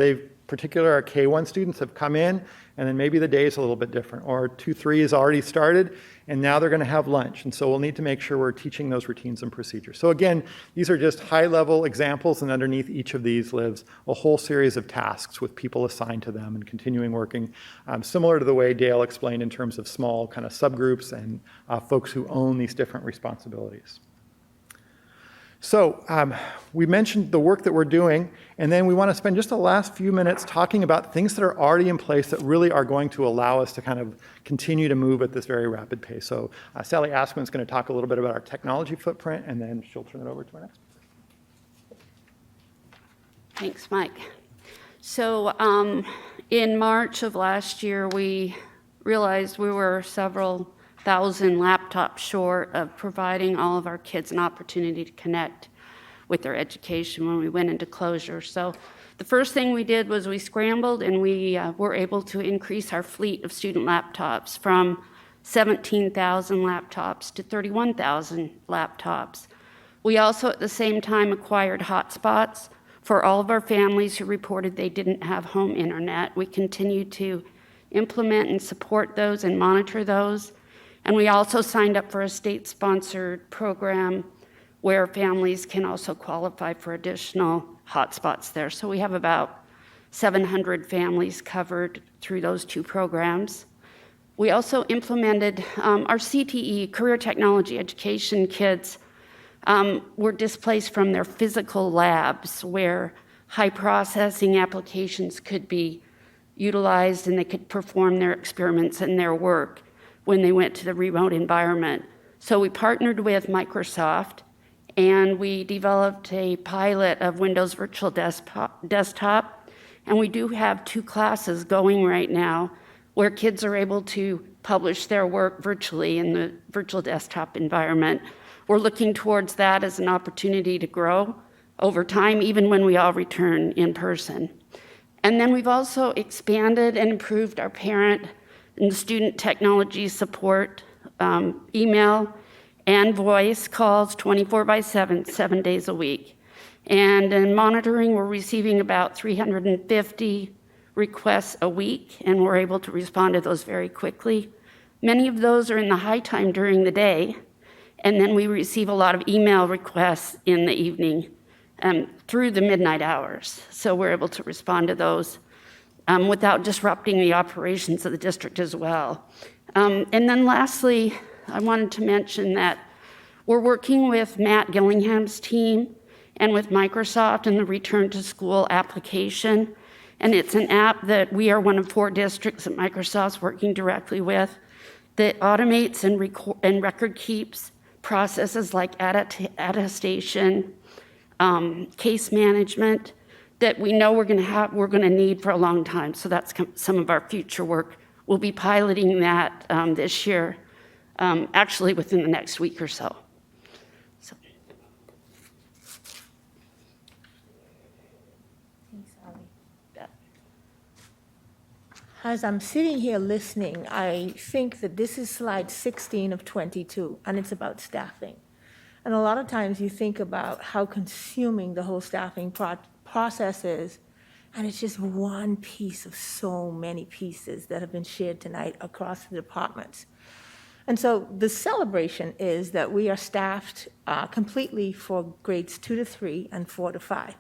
particularly our K1 students have come in, and then maybe the day is a little bit different, or 2-3 has already started, and now they're going to have lunch. And so we'll need to make sure we're teaching those routines and procedures. So again, these are just high-level examples, and underneath each of these lives a whole series of tasks with people assigned to them and continuing working, similar to the way Dale explained in terms of small kind of subgroups and folks who own these different responsibilities. So we mentioned the work that we're doing, and then we want to spend just the last few minutes talking about things that are already in place that really are going to allow us to kind of continue to move at this very rapid pace. So Sally Askman is going to talk a little bit about our technology footprint, and then she'll turn it over to our next person. Thanks, Mike. So in March of last year, we realized we were several thousand laptops short of providing all of our kids an opportunity to connect with their education when we went into closure. So the first thing we did was we scrambled, and we were able to increase our fleet of student laptops from 17,000 laptops to 31,000 laptops. We also at the same time acquired hotspots for all of our families who reported they didn't have home internet. We continue to implement and support those and monitor those. And we also signed up for a state-sponsored program where families can also qualify for additional hotspots there. So we have about 700 families covered through those two programs. We also implemented our CTE, Career Technology Education kids, were displaced from their physical labs where high processing applications could be utilized and they could perform their experiments and their work when they went to the remote environment. So we partnered with Microsoft, and we developed a pilot of Windows Virtual Desktop, and we do have 2 classes going right now where kids are able to publish their work virtually in the virtual desktop environment. We're looking towards that as an opportunity to grow over time, even when we all return in person. And then we've also expanded and improved our parent and student technology support, email and voice calls 24/7, 7 days a week. And in monitoring, we're receiving about 350 requests a week, and we're able to respond to those very quickly. Many of those are in the high time during the day, and then we receive a lot of email requests in the evening through the midnight hours. So we're able to respond to those without disrupting the operations of the district as well. And then lastly, I wanted to mention that we're working with Matt Gillingham's team and with Microsoft in the Return to School application. And it's an app that we are one of 4 districts that Microsoft's working directly with that automates and record keeps processes like attestation, case management that we know we're going to need for a long time. So that's some of our future work. We'll be piloting that this year, actually within the next week or so. As I'm sitting here listening, I think that this is slide 16 of 22, and it's about staffing. And a lot of times you think about how consuming the whole staffing process is, and it's just one piece of so many pieces that have been shared tonight across the departments. And so the celebration is that we are staffed completely for grades 2 to 3 and 4 to 5.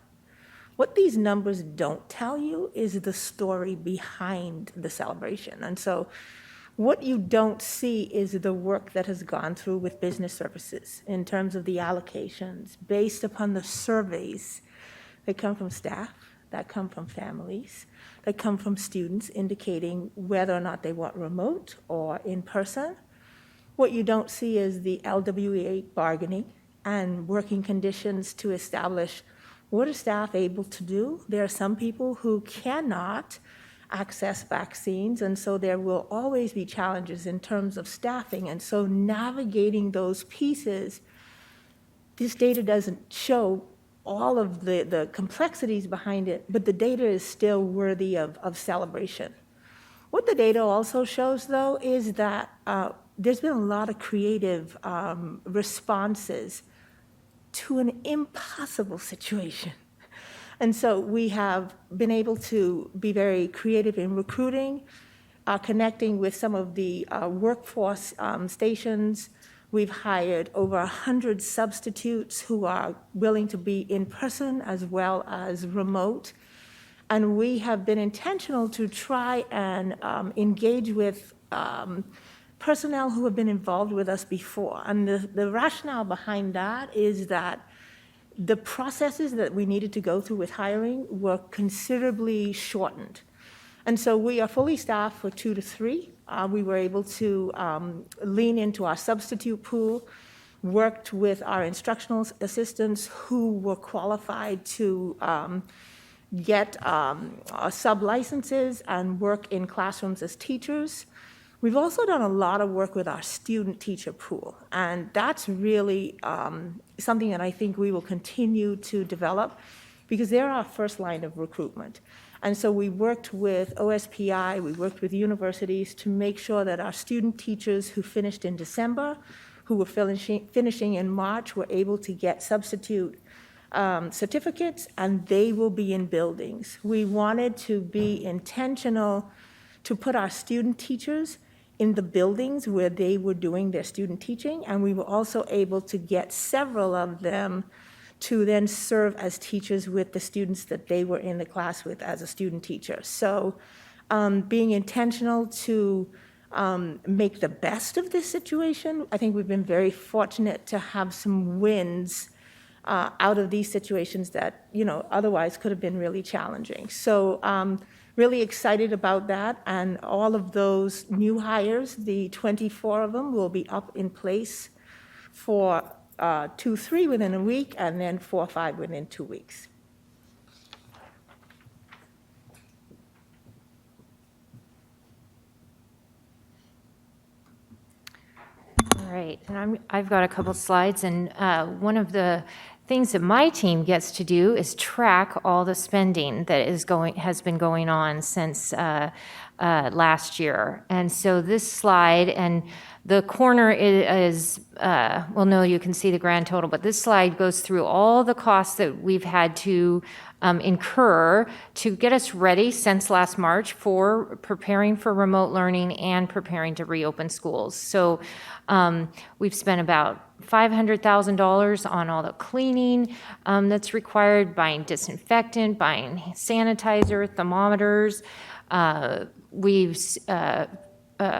What these numbers don't tell you is the story behind the celebration. And so what you don't see is the work that has gone through with business services in terms of the allocations based upon the surveys that come from staff, that come from families, that come from students indicating whether or not they want remote or in person. What you don't see is the LWA bargaining and working conditions to establish what are staff able to do. There are some people who cannot access vaccines, and so there will always be challenges in terms of staffing. And so navigating those pieces, this data doesn't show all of the complexities behind it, but the data is still worthy of celebration. What the data also shows, though, is that there's been a lot of creative responses to an impossible situation. And so we have been able to be very creative in recruiting, connecting with some of the workforce stations. We've hired over 100 substitutes who are willing to be in person as well as remote. And we have been intentional to try and engage with personnel who have been involved with us before. And the rationale behind that is that the processes that we needed to go through with hiring were considerably shortened. And so we are fully staffed for 2 to 3. We were able to lean into our substitute pool, worked with our instructional assistants who were qualified to get sub-licenses and work in classrooms as teachers. We've also done a lot of work with our student teacher pool, and that's really something that I think we will continue to develop because they're our first line of recruitment. And so we worked with OSPI, we worked with universities to make sure that our student teachers who finished in December, who were finishing in March, were able to get substitute certificates, and they will be in buildings. We wanted to be intentional to put our student teachers in the buildings where they were doing their student teaching, and we were also able to get several of them to then serve as teachers with the students that they were in the class with as a student teacher. So being intentional to make the best of this situation, I think we've been very fortunate to have some wins out of these situations that, otherwise could have been really challenging. So really excited about that, and all of those new hires, the 24 of them, will be up in place for 2-3 within a week, and then 4-5 within 2 weeks. All right, and I've got a couple slides, and one of the things that my team gets to do is track all the spending that has been going on since last year. And so this slide, and the corner is, well, no, you can see the grand total, but this slide goes through all the costs that we've had to incur to get us ready since last March for preparing for remote learning and preparing to reopen schools. So we've spent about $500,000 on all the cleaning that's required, buying disinfectant, buying sanitizer, thermometers. We've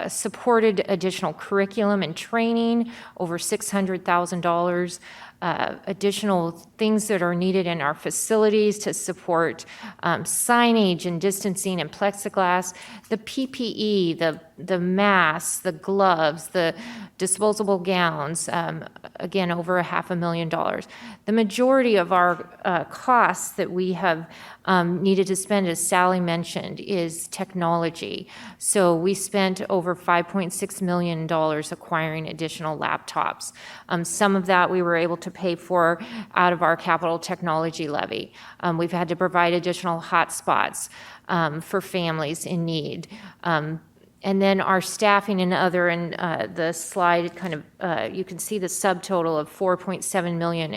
supported additional curriculum and training, over $600,000. Additional things that are needed in our facilities to support signage and distancing and plexiglass, the PPE, the masks, the gloves, the disposable gowns, again, over $500,000. The majority of our costs that we have needed to spend, as Sally mentioned, is technology. So we spent over $5.6 million acquiring additional laptops. Some of that we were able to pay for out of our capital technology levy. We've had to provide additional hotspots for families in need. And then our staffing and other, and the slide kind of, you can see the subtotal of $4.7 million.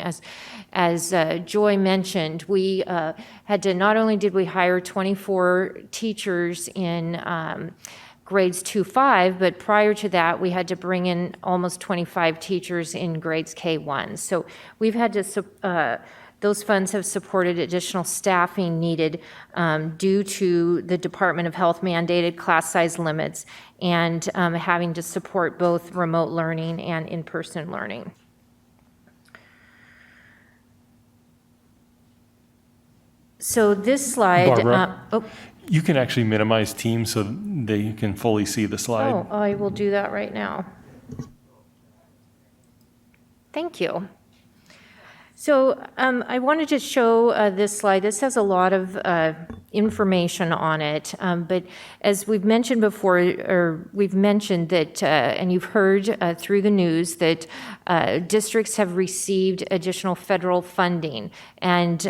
As Joy mentioned, we had to, not only did we hire 24 teachers in grades 2-5, but prior to that, we had to bring in almost 25 teachers in grades K-1. So we've had to, those funds have supported additional staffing needed due to the Department of Health mandated class size limits and having to support both remote learning and in-person learning. So this slide, Barbara? You can actually minimize Teams so they can fully see the slide. Oh, I will do that right now. Thank you. So I wanted to show this slide. This has a lot of information on it, but as we've mentioned before, or we've mentioned that, and you've heard through the news that districts have received additional federal funding. And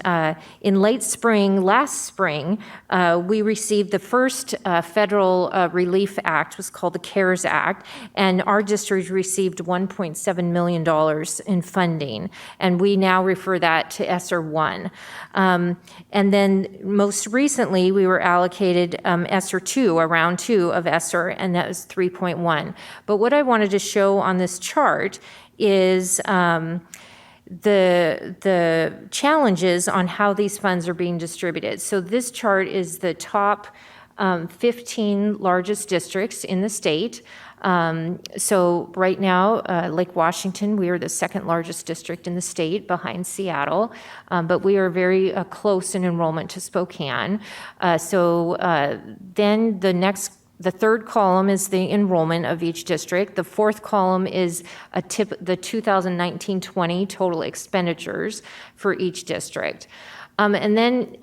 in late spring, last spring, we received the first federal relief act, was called the CARES Act, and our district received $1.7 million in funding. And we now refer that to ESSER 1. And then most recently, we were allocated ESSER 2, a round 2 of ESSER, and that was 3.1. But what I wanted to show on this chart is the challenges on how these funds are being distributed. So this chart is the top 15 largest districts in the state. So right now, Lake Washington, we are the second largest district in the state behind Seattle, but we are very close in enrollment to Spokane. Then the third column is the enrollment of each district. The fourth column is the 2019-20 total expenditures for each district. And then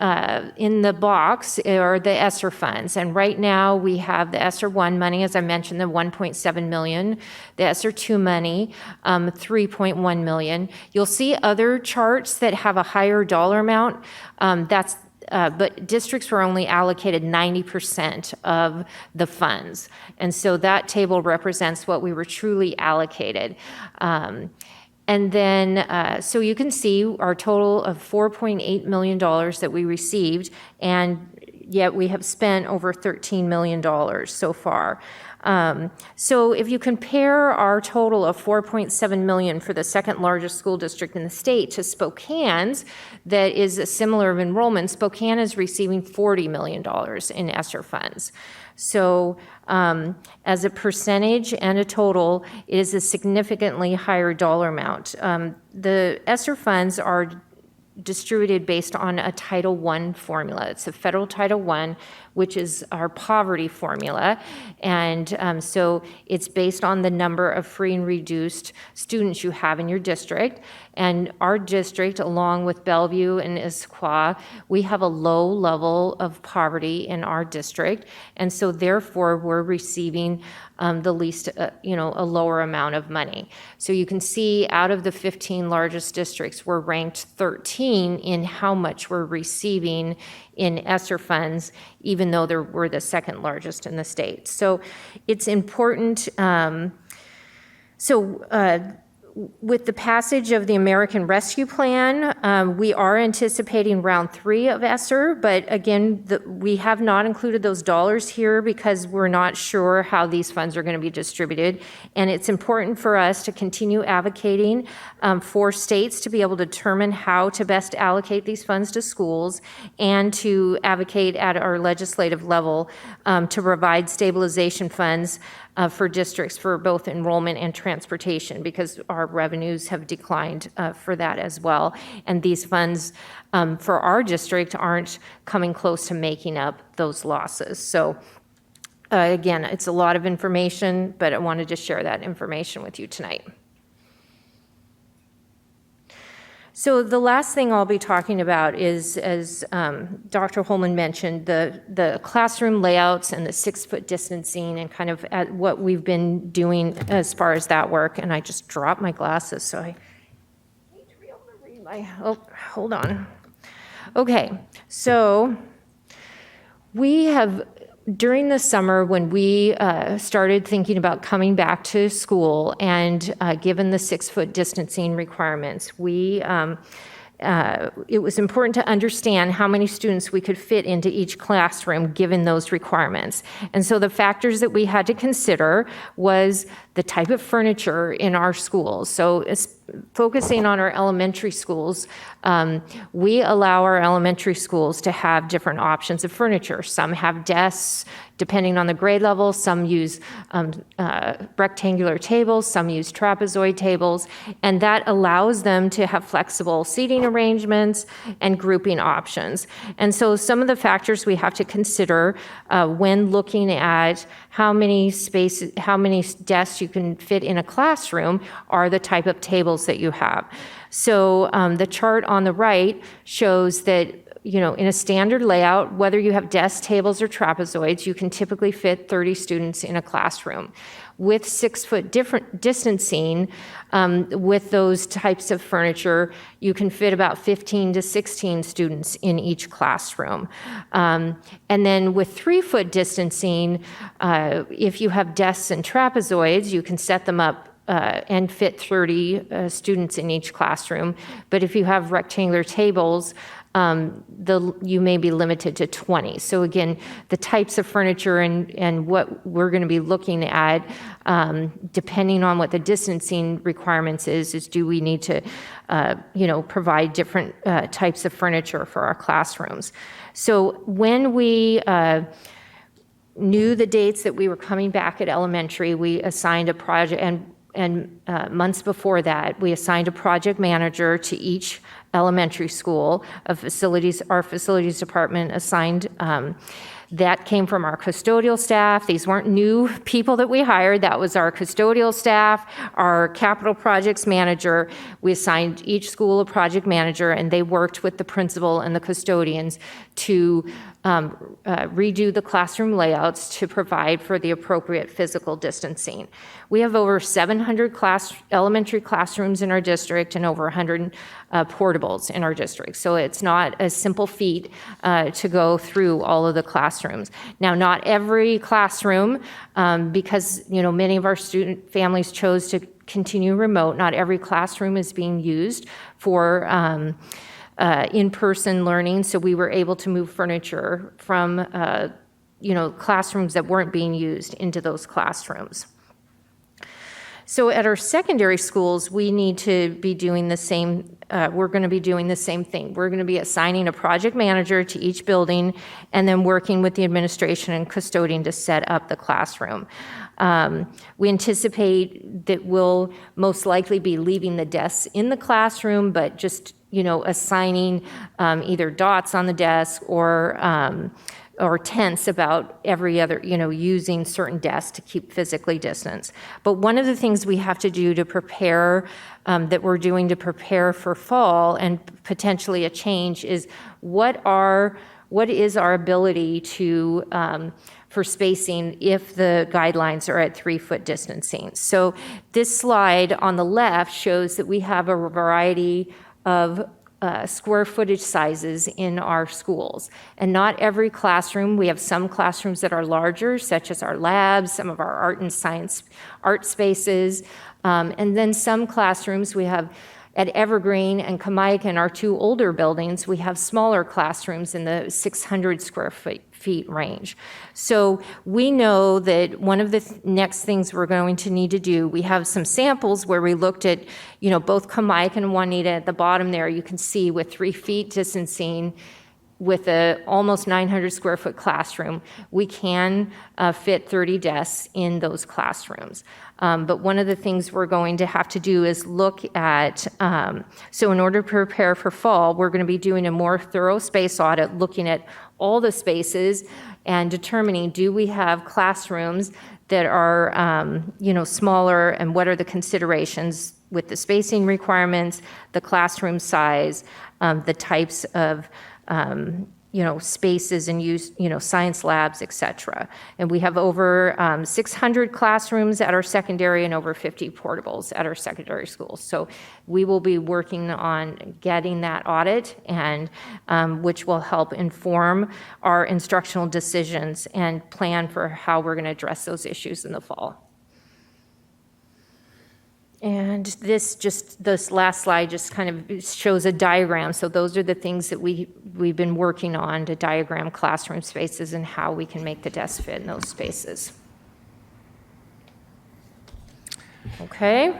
in the box are the ESSER funds. And right now we have the ESSER 1 money, as I mentioned, the $1.7 million, the ESSER 2 money, $3.1 million. You'll see other charts that have a higher dollar amount. But districts were only allocated 90% of the funds. And so that table represents what we were truly allocated. And then, so you can see our total of $4.8 million that we received, and yet we have spent over $13 million so far. So if you compare our total of $4.7 million for the second largest school district in the state to Spokane's, that is a similar enrollment, Spokane is receiving $40 million in ESSER funds. So as a percentage and a total, it is a significantly higher dollar amount. The ESSER funds are distributed based on a Title I formula. It's a federal Title I, which is our poverty formula. And so it's based on the number of free and reduced students you have in your district. And our district, along with Bellevue and Issaquah, we have a low level of poverty in our district. And so therefore, we're receiving the least, a lower amount of money. So you can see out of the 15 largest districts, we're ranked 13 seeing in how much we're receiving in ESSER funds, even though we're the second largest in the state. So it's important. With the passage of the American Rescue Plan, we are anticipating round 3 of ESSER, but again, we have not included those dollars here because we're not sure how these funds are going to be distributed. And it's important for us to continue advocating for states to be able to determine how to best allocate these funds to schools and to advocate at our legislative level to provide stabilization funds for districts for both enrollment and transportation, because our revenues have declined for that as well. And these funds for our district aren't coming close to making up those losses. So again, it's a lot of information, but I wanted to share that information with you tonight. So the last thing I'll be talking about is, as Dr. Holman mentioned, the classroom layouts and the 6-foot distancing and kind of what we've been doing as far as that work. And I just dropped my glasses, so I need to be able to read hold on. Okay, so we have, during the summer when we started thinking about coming back to school and given the 6-foot distancing requirements, it was important to understand how many students we could fit into each classroom given those requirements. And so the factors that we had to consider was the type of furniture in our schools. So focusing on our elementary schools, we allow our elementary schools to have different options of furniture. Some have desks, depending on the grade level. Some use rectangular tables, some use trapezoid tables, and that allows them to have flexible seating arrangements and grouping options. And so some of the factors we have to consider when looking at how many desks you can fit in a classroom are the type of tables that you have. So the chart on the right shows that, in a standard layout, whether you have desks, tables, or trapezoids, you can typically fit 30 students in a classroom. With 6-foot distancing, with those types of furniture, you can fit about 15 to 16 students in each classroom. And then with 3-foot distancing, if you have desks and trapezoids, you can set them up and fit 30 students in each classroom. But if you have rectangular tables, you may be limited to 20. So again, the types of furniture and what we're going to be looking at, depending on what the distancing requirements is do we need to, provide different types of furniture for our classrooms. So when we knew the dates that we were coming back at elementary, we assigned a project, and months before that, we assigned a project manager to each elementary school. Our facilities department assigned, that came from our custodial staff. These weren't new people that we hired. That was our custodial staff, our capital projects manager. We assigned each school a project manager, and they worked with the principal and the custodians to redo the classroom layouts to provide for the appropriate physical distancing. We have over 700 elementary classrooms in our district and over 100 portables in our district. So it's not a simple feat to go through all of the classrooms. Now, not every classroom, because many of our student families chose to continue remote, not every classroom is being used for in-person learning, so we were able to move furniture from classrooms that weren't being used into those classrooms. So at our secondary schools, we need to be doing the same, we're going to be doing the same thing. We're going to be assigning a project manager to each building and then working with the administration and custodian to set up the classroom. We anticipate that we'll most likely be leaving the desks in the classroom, but just assigning either dots on the desk or tents about every other, using certain desks to keep physically distanced. But one of the things we have to do to prepare, that we're doing to prepare for fall and potentially a change is what is our ability to, for spacing if the guidelines are at 3-foot distancing. So this slide on the left shows that we have a variety of square footage sizes in our schools. And not every classroom, we have some classrooms that are larger, such as our labs, some of our art and science art spaces. And then some classrooms we have at Evergreen and Kamaikan, our two older buildings, we have smaller classrooms in the 600 square feet range. So we know that one of the next things we're going to need to do, we have some samples where we looked at, both Kamaikan and Juanita at the bottom there, you can see with 3 feet distancing, with a almost 900 square foot classroom, we can fit 30 desks in those classrooms. But one of the things we're going to have to do is look at, so in order to prepare for fall, we're going to be doing a more thorough space audit, looking at all the spaces and determining, do we have classrooms that are, smaller, and what are the considerations with the spacing requirements, the classroom size, the types of spaces and use, science labs, et cetera. And we have over 600 classrooms at our secondary and over 50 portables at our secondary schools. So we will be working on getting that audit, and which will help inform our instructional decisions and plan for how we're going to address those issues in the fall. And this last slide just kind of shows a diagram. So those are the things that we've been working on to diagram classroom spaces and how we can make the desks fit in those spaces. Okay.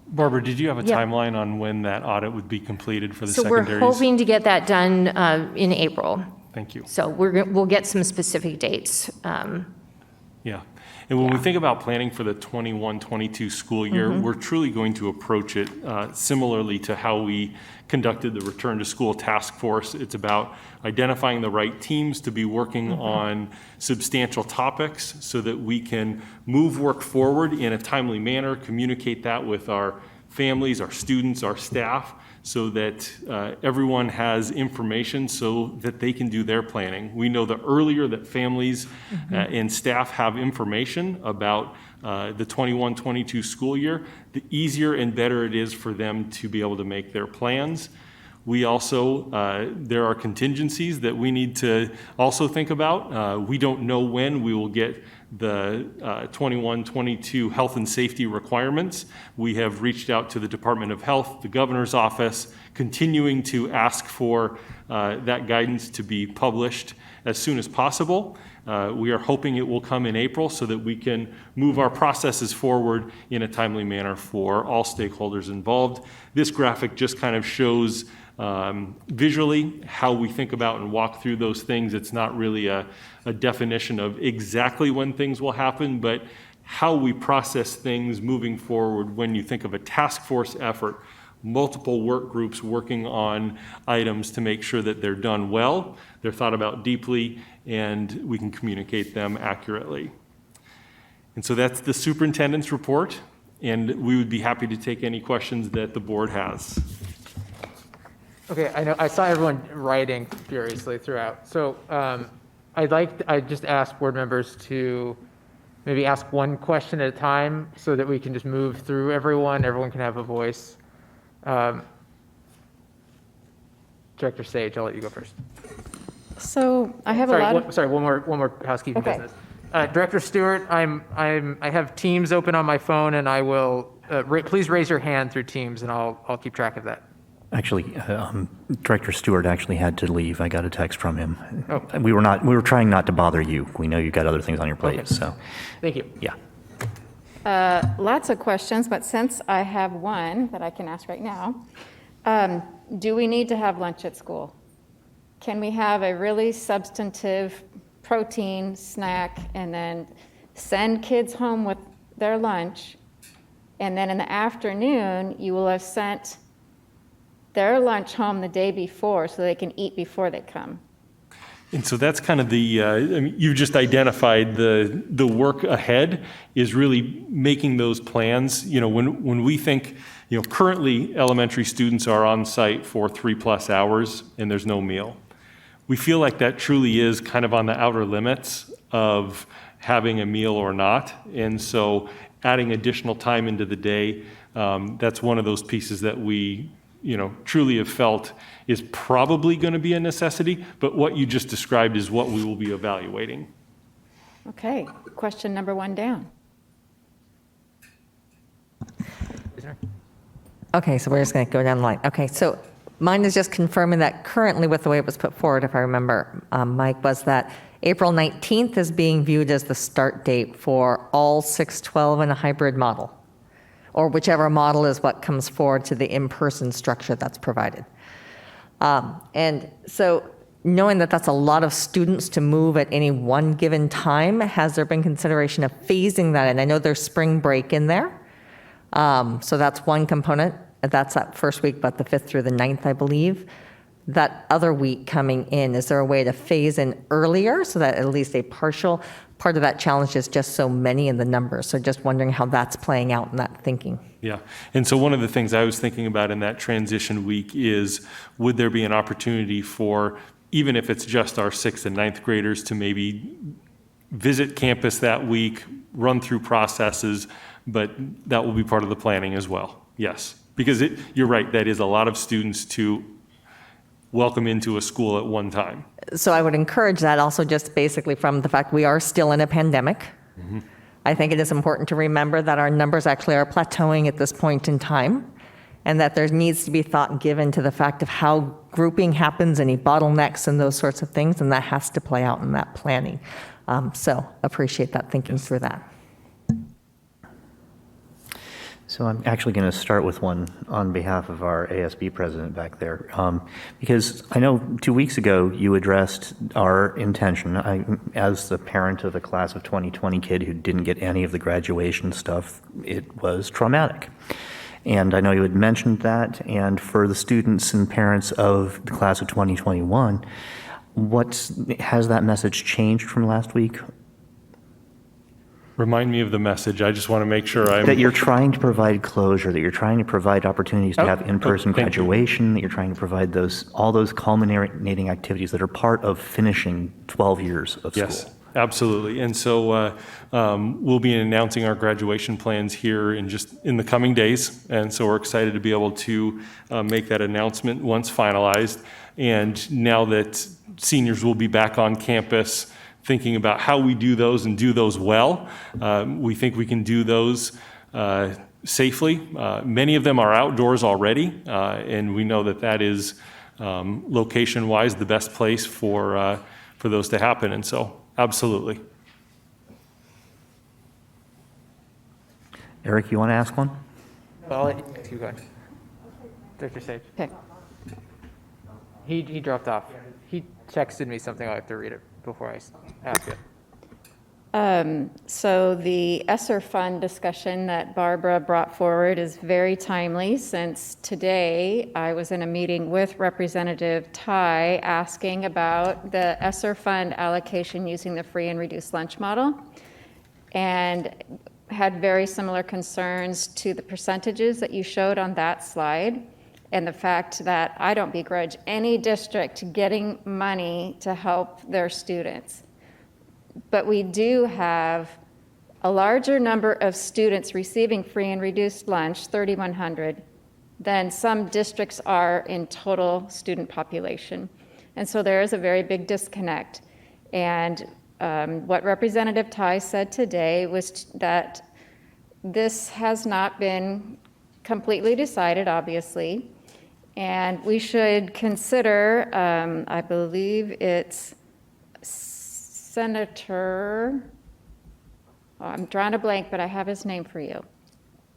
Barbara, did you have a Yeah. timeline on when that audit would be completed for the So we're secondaries? hoping to get that done in April. Thank you. So we'll get some specific dates. Yeah. And when we think about planning for the 21-22 school year, we're truly going to approach it similarly to how we conducted the Return to School Task Force. It's about identifying the right teams to be working on substantial topics so that we can move work forward in a timely manner, communicate that with our families, our students, our staff, so that everyone has information so that they can do their planning. We know the earlier that families and staff have information about the 21-22 school year, the easier and better it is for them to be able to make their plans. We also, there are contingencies that we need to also think about. We don't know when we will get the 21-22 health and safety requirements. We have reached out to the Department of Health, the governor's office, continuing to ask for that guidance to be published as soon as possible. We are hoping it will come in April so that we can move our processes forward in a timely manner for all stakeholders involved. This graphic just kind of shows visually how we think about and walk through those things. It's not really a definition of exactly when things will happen, but how we process things moving forward when you think of a task force effort, multiple work groups working on items to make sure that they're done well, they're thought about deeply, and we can communicate them accurately. And so that's the superintendent's report, and we would be happy to take any questions that the board has. Okay, I know, I saw everyone writing furiously throughout. So I just ask board members to maybe ask one question at a time so that we can just move through everyone. Everyone can have a voice. Director Sage, I'll let you go first. So I have Sorry, a lot of. sorry, one more housekeeping Okay. business. Director Stewart, I have Teams open on my phone, and I will, please raise your hand through Teams, and I'll keep track of that. Actually, Director Stewart actually had to leave. I got a text from him. Oh. We were trying not to bother you. We know you've got other things on your plate, Okay. so. Thank you. Yeah. Lots of questions, but since I have one that I can ask right now, do we need to have lunch at school? Can we have a really substantive protein snack and then send kids home with their lunch? And then in the afternoon, you will have sent their lunch home the day before so they can eat before they come. And so that's kind of the, I mean, you've just identified the work ahead is really making those plans. You know, when we think, you know, currently elementary students are on site for 3+ hours and there's no meal. We feel like that truly is kind of on the outer limits of having a meal or not. And so adding additional time into the day, that's one of those pieces that we truly have felt is probably going to be a necessity, but what you just described is what we will be evaluating. Okay, question number 1 down. Okay, so we're just going to go down the line. Okay, so mine is just confirming that currently with the way it was put forward, if I remember, Mike, was that April 19th is being viewed as the start date for all 612 in a hybrid model, or whichever model is what comes forward to the in-person structure that's provided. And so knowing that that's a lot of students to move at any one given time, has there been consideration of phasing that in? I know there's spring break in there. So that's one component. That's that first week, but the 5th through the 9th, I believe. That other week coming in, is there a way to phase in earlier so that at least a partial part of that challenge is just so many in the numbers? So just wondering how that's playing out in that thinking. Yeah. And so one of the things I was thinking about in that transition week is, would there be an opportunity for, even if it's just our 6th and 9th graders, to maybe visit campus that week, run through processes, but that will be part of the planning as well. Yes. Because you're right, that is a lot of students to welcome into a school at one time. So I would encourage that also, just basically from the fact we are still in a pandemic. Mm-hmm. I think it is important to remember that our numbers actually are plateauing at this point in time, and that there needs to be thought given to the fact of how grouping happens, any bottlenecks and those sorts of things, and that has to play out in that planning. So appreciate that thinking through that. So I'm actually going to start with one on behalf of our ASB president back there, because I know 2 weeks ago you addressed our intention. As the parent of a class of 2020 kid who didn't get any of the graduation stuff, it was traumatic. And I know you had mentioned that, and for the students and parents of the class of 2021, has that message changed from last week? Remind me of the message. I just want to make sure that you're trying to provide closure, that you're trying to provide opportunities to have in-person graduation, that you're trying to provide all those culminating activities that are part of finishing 12 years of school. Yes, absolutely. And so we'll be announcing our graduation plans here in the coming days. And so we're excited to be able to make that announcement once finalized. And now that seniors will be back on campus, thinking about how we do those and do those well. We think we can do those safely. Many of them are outdoors already, and we know that is location-wise the best place for those to happen. And so, absolutely. Eric, you want to ask one? I'll let you keep going. Dr. Sage. Okay. He dropped off. He texted me something. I'll have to read it before I ask it. So the ESSER fund discussion that Barbara brought forward is very timely, since today I was in a meeting with Representative Tai asking about the ESSER fund allocation using the free and reduced lunch model, and had very similar concerns to the percentages that you showed on that slide, and the fact that I don't begrudge any district getting money to help their students. But we do have a larger number of students receiving free and reduced lunch, 3,100, than some districts are in total student population. And so there is a very big disconnect. And what Representative Tai said today was that this has not been completely decided, obviously, and we should consider, I believe it's Senator, I'm drawing a blank, but I have his name for you,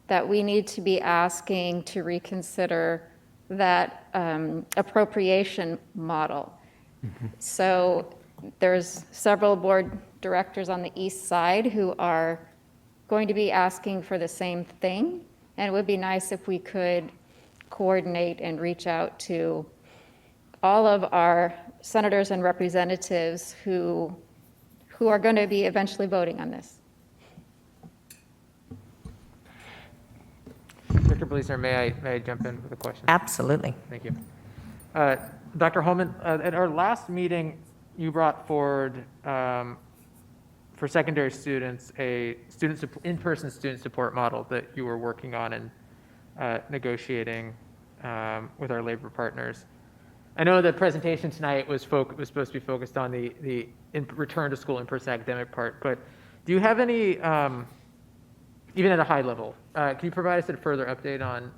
that we need to be asking to reconsider that appropriation model. Mm-hmm. So there's several board directors on the east side who are going to be asking for the same thing, and it would be nice if we could coordinate and reach out to all of our senators and representatives who are going to be eventually voting on this. Dr. Bleasner, may I jump in with a question? Absolutely. Thank you. Dr. Holman, at our last meeting, you brought forward for secondary students a in-person student support model that you were working on and negotiating with our labor partners. I know the presentation tonight was supposed to be focused on the return to school in-person academic part, but do you have any, even at a high level, can you provide us a further update on,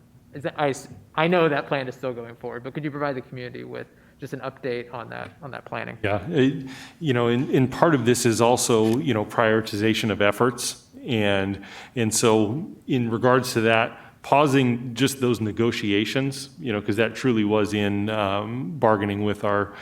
I know that plan is still going forward, but could you provide the community with just an update on that planning? Yeah, in part of this is also, prioritization of efforts. And so in regards to that, pausing just those negotiations, because that truly was in bargaining with our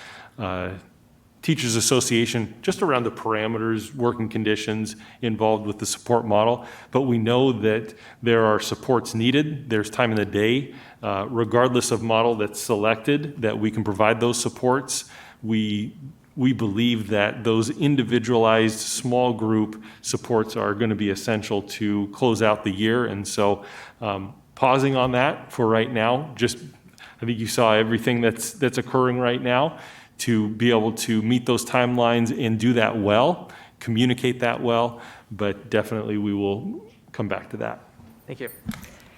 Teachers Association, just around the parameters, working conditions involved with the support model. But we know that there are supports needed. There's time in the day, regardless of model that's selected, that we can provide those supports. We believe that those individualized small group supports are going to be essential to close out the year. And so pausing on that for right now, I think you saw everything that's occurring right now, to be able to meet those timelines and do that well, communicate that well, but definitely we will come back to that. Thank you.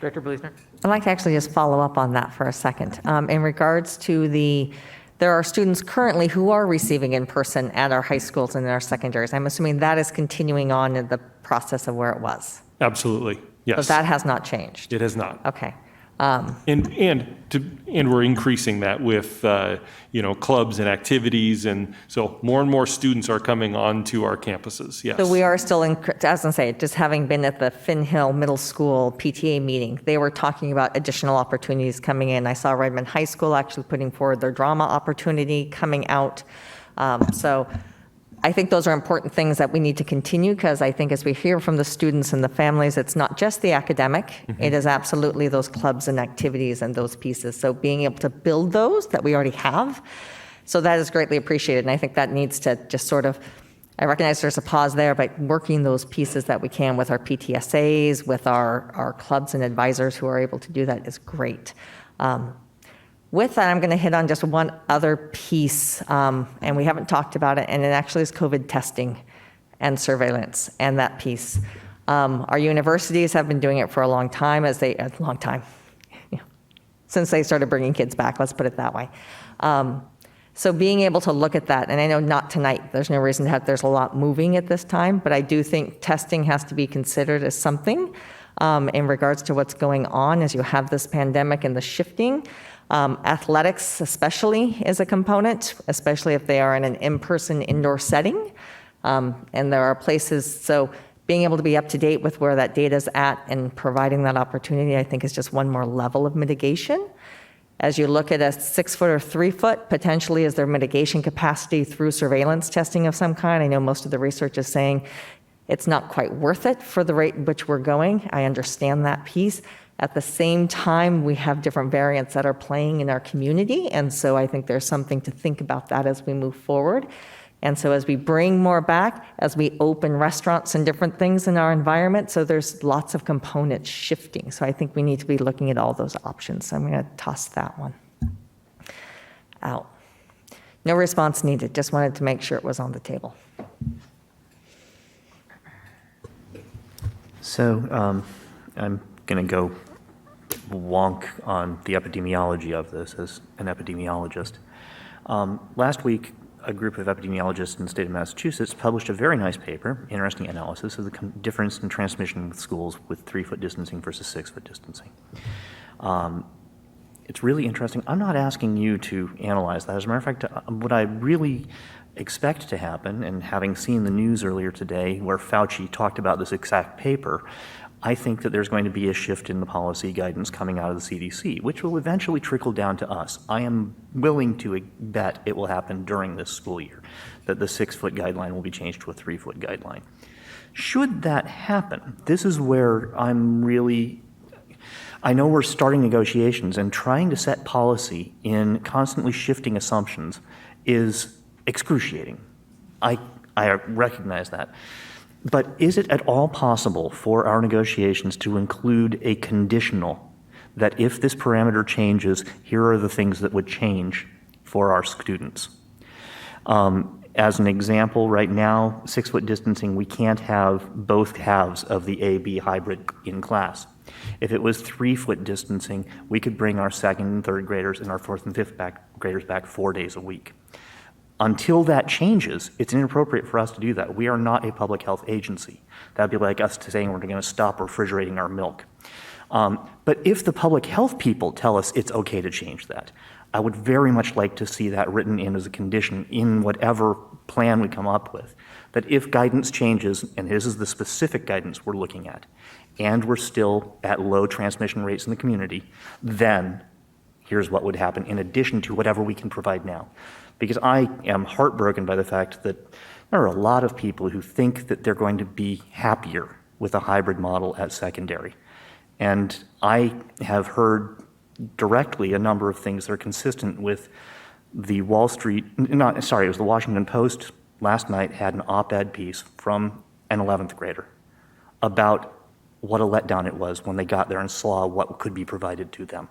Director Bleasner? I'd like to actually just follow up on that for a second. In regards to there are students currently who are receiving in person at our high schools and in our secondaries. I'm assuming that is continuing on in the process of where it was. Absolutely, yes. So that has not changed? It has not. Okay. And we're increasing that with clubs and activities, and so more and more students are coming onto our campuses. Yes. So we are still I was going to say, just having been at the Finn Hill Middle School PTA meeting, they were talking about additional opportunities coming in. I saw Redmond High School actually putting forward their drama opportunity coming out. So I think those are important things that we need to continue, because I think as we hear from the students and the families, it's not just the academic, it is absolutely those clubs and activities and those pieces. So being able to build those that we already have, so that is greatly appreciated. And I think that needs to just sort of, I recognize there's a pause there, but working those pieces that we can with our PTSAs, with our clubs and advisors who are able to do that is great. With that, I'm going to hit on just one other piece, and we haven't talked about it, and it actually is COVID testing and surveillance and that piece. Our universities have been doing it for a long time, since they started bringing kids back, let's put it that way. So being able to look at that, and I know not tonight, there's no reason to have, there's a lot moving at this time, but I do think testing has to be considered as something in regards to what's going on as you have this pandemic and the shifting. Athletics especially is a component, especially if they are in an in-person indoor setting. And there are places, so being able to be up to date with where that data is at and providing that opportunity, I think is just one more level of mitigation. As you look at a 6 foot or 3 foot, potentially is there mitigation capacity through surveillance testing of some kind? I know most of the research is saying it's not quite worth it for the rate in which we're going. I understand that piece. At the same time, we have different variants that are playing in our community, and so I think there's something to think about that as we move forward. And so as we bring more back, as we open restaurants and different things in our environment, so there's lots of components shifting. So I think we need to be looking at all those options. So I'm going to toss that one out. No response needed, just wanted to make sure it was on the table. So I'm going to go wonk on the epidemiology of this as an epidemiologist. Last week, a group of epidemiologists in the state of Massachusetts published a very nice paper, interesting analysis of the difference in transmission with schools with 3 foot distancing versus 6 foot distancing. It's really interesting. I'm not asking you to analyze that. As a matter of fact, what I really expect to happen, and having seen the news earlier today where Fauci talked about this exact paper, I think that there's going to be a shift in the policy guidance coming out of the CDC, which will eventually trickle down to us. I am willing to bet it will happen during this school year, that the 6 foot guideline will be changed to a 3 foot guideline. Should that happen, this is where I know we're starting negotiations, and trying to set policy in constantly shifting assumptions is excruciating. I recognize that. But is it at all possible for our negotiations to include a conditional that if this parameter changes, here are the things that would change for our students? As an example, right now, 6 foot distancing, we can't have both halves of the A-B hybrid in class. If it was 3-foot distancing, we could bring our second and third graders and our fourth and fifth graders back 4 days a week. Until that changes, it's inappropriate for us to do that. We are not a public health agency. That'd be like us saying we're going to stop refrigerating our milk. But if the public health people tell us it's okay to change that, I would very much like to see that written in as a condition in whatever plan we come up with, that if guidance changes, and this is the specific guidance we're looking at, and we're still at low transmission rates in the community, then here's what would happen in addition to whatever we can provide now. Because I am heartbroken by the fact that there are a lot of people who think that they're going to be happier with a hybrid model at secondary. And I have heard directly a number of things that are consistent with the it was the Washington Post last night had an op-ed piece from an 11th grader about what a letdown it was when they got there and saw what could be provided to them.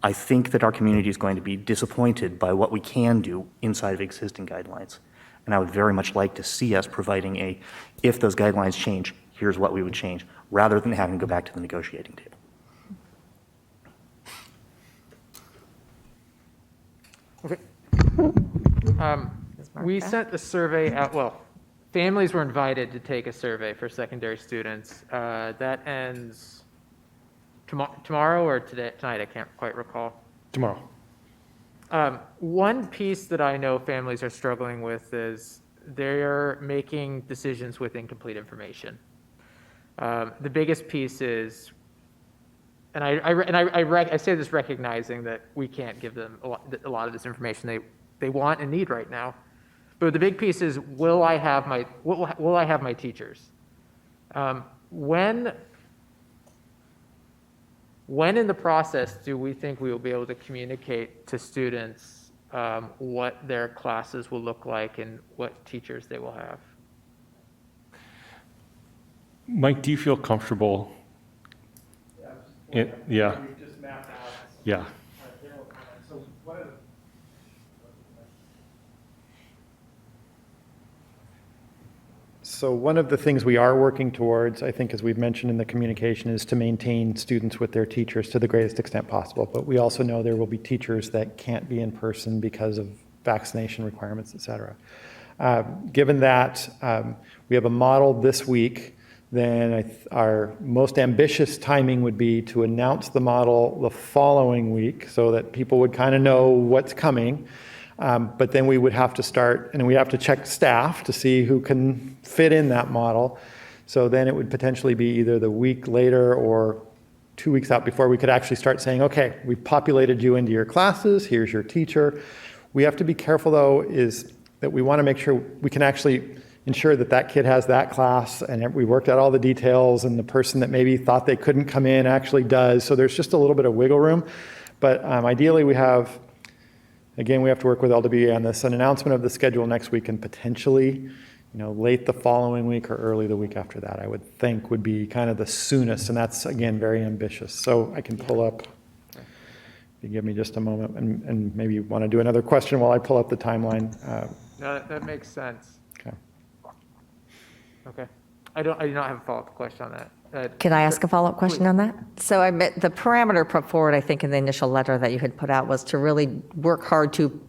I think that our community is going to be disappointed by what we can do inside of existing guidelines. And I would very much like to see us providing if those guidelines change, here's what we would change, rather than having to go back to the negotiating table. Okay. We sent the survey out, well, families were invited to take a survey for secondary students. That ends tomorrow or tonight, I can't quite recall. Tomorrow. One piece that I know families are struggling with is they're making decisions with incomplete information. The biggest piece is, and I say this recognizing that we can't give them a lot of this information they want and need right now. But the big piece is, will I have my teachers? When in the process do we think we will be able to communicate to students what their classes will look like and what teachers they will have? Mike, do you feel comfortable? Yeah. Yeah. So one of the things we are working towards, I think, as we've mentioned in the communication, is to maintain students with their teachers to the greatest extent possible. But we also know there will be teachers that can't be in person because of vaccination requirements, et cetera. Given that we have a model this week, then our most ambitious timing would be to announce the model the following week so that people would kind of know what's coming. But then we would have to start, and we have to check staff to see who can fit in that model. So then it would potentially be either the week later or 2 weeks out before we could actually start saying, okay, we've populated you into your classes, here's your teacher. We have to be careful, though, is that we want to make sure we can actually ensure that that kid has that class, and we worked out all the details, and the person that maybe thought they couldn't come in actually does. So there's just a little bit of wiggle room. But ideally we have, again, we have to work with LWA on this, an announcement of the schedule next week, and potentially, late the following week or early the week after that, I would think would be kind of the soonest, and that's, again, very ambitious. So I can pull up, if you give me just a moment, and maybe you want to do another question while I pull up the timeline. No, that makes sense. Okay. Okay. I do not have a follow-up question on that. Can I ask a follow-up question on that? So the parameter put forward, I think, in the initial letter that you had put out was to really work hard to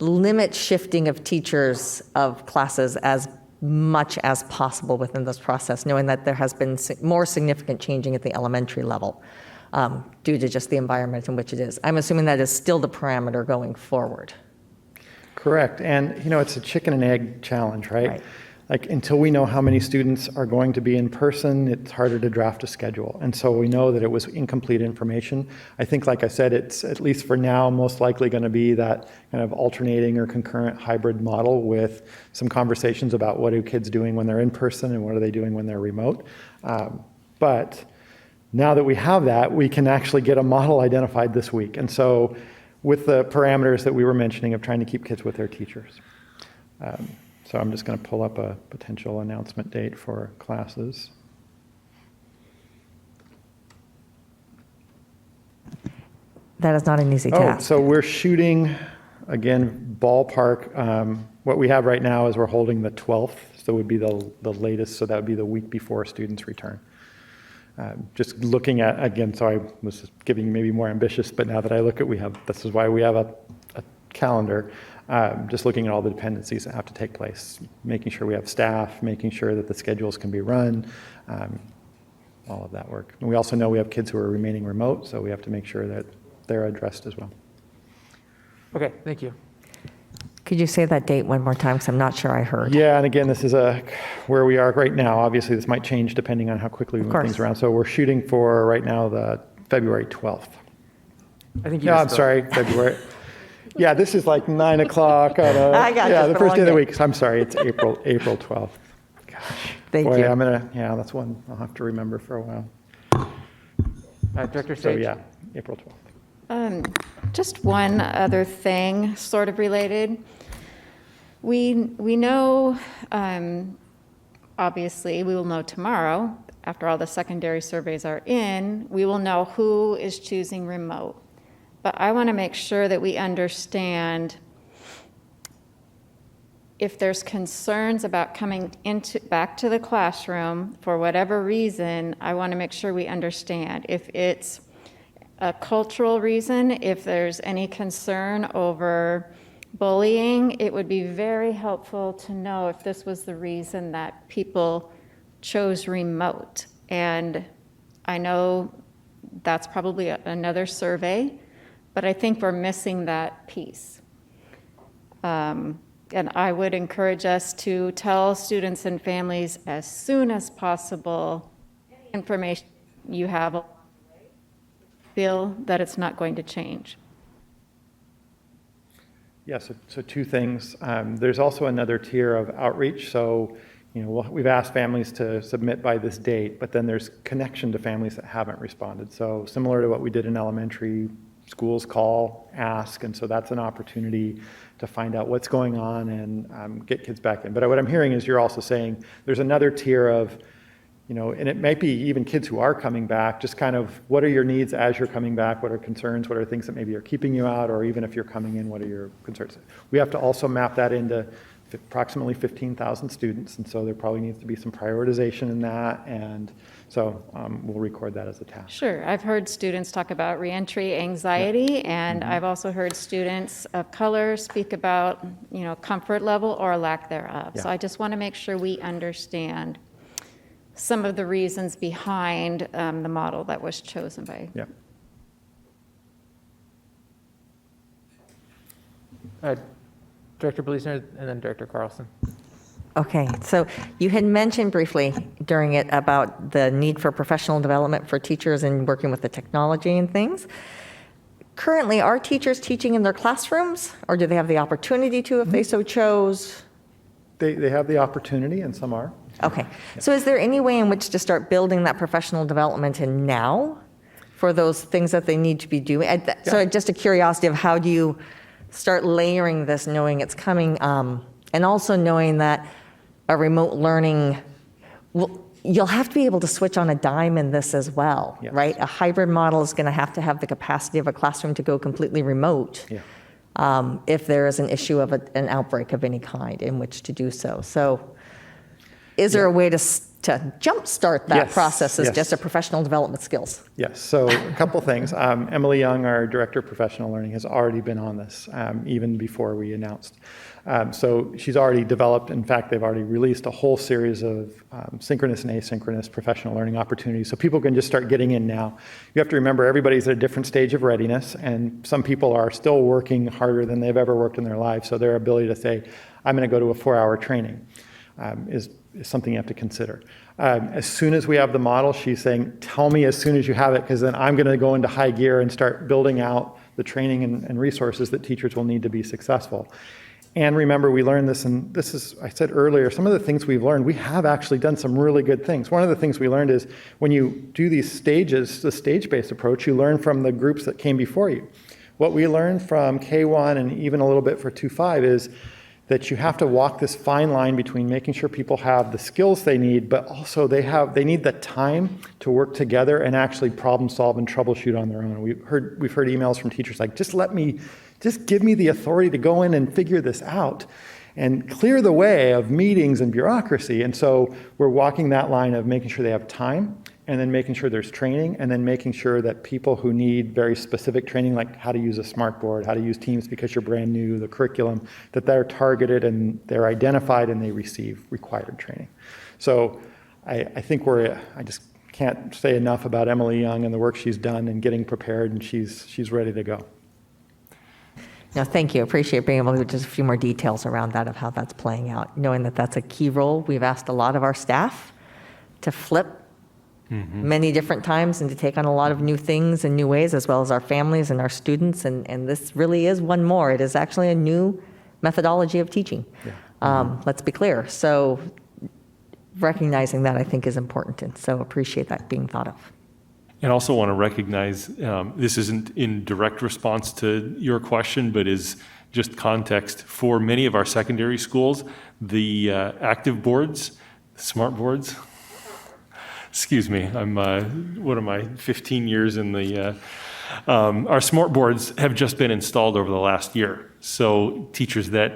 limit shifting of teachers of classes as much as possible within this process, knowing that there has been more significant changing at the elementary level due to just the environment in which it is. I'm assuming that is still the parameter going forward. Correct. And, it's a chicken and egg challenge, right? Like, until we know how many students are going to be in person, it's harder to draft a schedule. And so we know that it was incomplete information. I think, like I said, it's, at least for now, most likely going to be that kind of alternating or concurrent hybrid model with some conversations about what are kids doing when they're in person and what are they doing when they're remote. But now that we have that, we can actually get a model identified this week. And so with the parameters that we were mentioning of trying to keep kids with their teachers. So I'm just going to pull up a potential announcement date for classes. That is not an easy task. So we're shooting, again, ballpark. What we have right now is we're holding the 12th, so it would be the latest, so that would be the week before students return. Just looking at, again, so I was giving maybe more ambitious, but now that I look at, this is why we have a calendar, just looking at all the dependencies that have to take place, making sure we have staff, making sure that the schedules can be run, all of that work. And we also know we have kids who are remaining remote, so we have to make sure that they're addressed as well. Okay, thank you. Could you say that date one more time? Because I'm not sure I heard. Yeah, and again, this is where we are right now. Obviously, this might change depending on how quickly we move things around. So we're shooting for right now the February 12th. I think you No, I'm misspoke. sorry, February. Yeah, this is like 9 o'clock on I got yeah, you, the for first a day of the long day. week. So I'm sorry, it's April 12th. Thank Boy, you. yeah, that's one I'll have to remember for a while. Director So Sage? yeah, April 12th. Just one other thing, sort of related. We know, obviously, we will know tomorrow, after all the secondary surveys are in, we will know who is choosing remote. But I want to make sure that we understand if there's concerns about coming back to the classroom for whatever reason, I want to make sure we understand. If it's a cultural reason, if there's any concern over bullying, it would be very helpful to know if this was the reason that people chose remote. And I know that's probably another survey, but I think we're missing that piece. And I would encourage us to tell students and families as soon as possible any information you have, feel that it's not going to change. Yeah, so two things. There's also another tier of outreach. So, we've asked families to submit by this date, but then there's connection to families that haven't responded. So similar to what we did in elementary, schools call, ask, and so that's an opportunity to find out what's going on and get kids back in. But what I'm hearing is you're also saying there's another tier of, and it might be even kids who are coming back, just kind of what are your needs as you're coming back? What are concerns? What are things that maybe are keeping you out? Or even if you're coming in, what are your concerns? We have to also map that into approximately 15,000 students. And so there probably needs to be some prioritization in that. And so we'll record that as a task. Sure. I've heard students talk about reentry anxiety, and I've also heard students of color speak about, comfort level or lack thereof. So I just want to make sure we understand some of the reasons behind the model that was chosen by. Yeah. Director Bleasner and then Director Carlson. Okay, so you had mentioned briefly during it about the need for professional development for teachers and working with the technology and things. Currently, are teachers teaching in their classrooms, or do they have the opportunity to if they so chose? They have the opportunity, and some are. Okay, so is there any way in which to start building that professional development in now for those things that they need to be doing? So just a curiosity of how do you start layering this, knowing it's coming, and also knowing that a remote learning, you'll have to be able to switch on a dime in this as well, right? A hybrid model is going to have the capacity of a classroom to go completely remote if there is an issue of an outbreak of any kind in which to do so. So is there a way to jumpstart that process as just a professional development skills? Yes, so a couple things. Emily Young, our Director of Professional Learning, has already been on this even before we announced. So she's already developed, in fact, they've already released a whole series of synchronous and asynchronous professional learning opportunities. So people can just start getting in now. You have to remember everybody's at a different stage of readiness, and some people are still working harder than they've ever worked in their lives. So their ability to say, I'm going to go to a 4-hour training is something you have to consider. As soon as we have the model, she's saying, tell me as soon as you have it, because then I'm going to go into high gear and start building out the training and resources that teachers will need to be successful. And remember, we learned this, and this is, I said earlier, some of the things we've learned, we have actually done some really good things. One of the things we learned is when you do these stages, the stage-based approach, you learn from the groups that came before you. What we learned from K1 and even a little bit for 2.5 is that you have to walk this fine line between making sure people have the skills they need, but also they need the time to work together and actually problem solve and troubleshoot on their own. We've heard emails from teachers like, just give me the authority to go in and figure this out and clear the way of meetings and bureaucracy. And so we're walking that line of making sure they have time and then making sure there's training, and then making sure that people who need very specific training, like how to use a smartboard, how to use Teams because you're brand new, the curriculum, that they're targeted and they're identified and they receive required training. So I think I just can't say enough about Emily Young and the work she's done and getting prepared, and she's ready to go. No, thank you. Appreciate being able to just a few more details around that of how that's playing out. Knowing that that's a key role, we've asked a lot of our staff to flip many different times and to take on a lot of new things and new ways, as well as our families and our students. And this really is one more. It is actually a new methodology of teaching. Let's be clear. So recognizing that, I think, is important. And so appreciate that being thought of. And also want to recognize, this isn't in direct response to your question, but is just context. For many of our secondary schools, the active boards, smart boards, excuse me, I'm, what am I, 15 years in the, our smart boards have just been installed over the last year. So teachers that,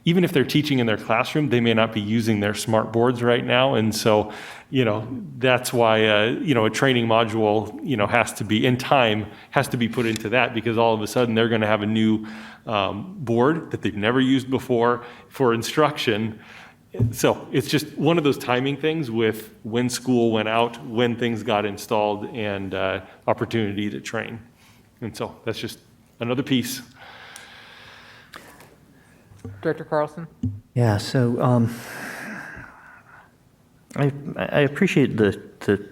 even if they're teaching in their classroom, they may not be using their smart boards right now. And so, that's why, a training module, has to be, in time, has to be put into that, because all of a sudden they're going to have a new board that they've never used before for instruction. So it's just one of those timing things with when school went out, when things got installed, and opportunity to train. And so that's just another piece. Director Carlson? Yeah, so I appreciate the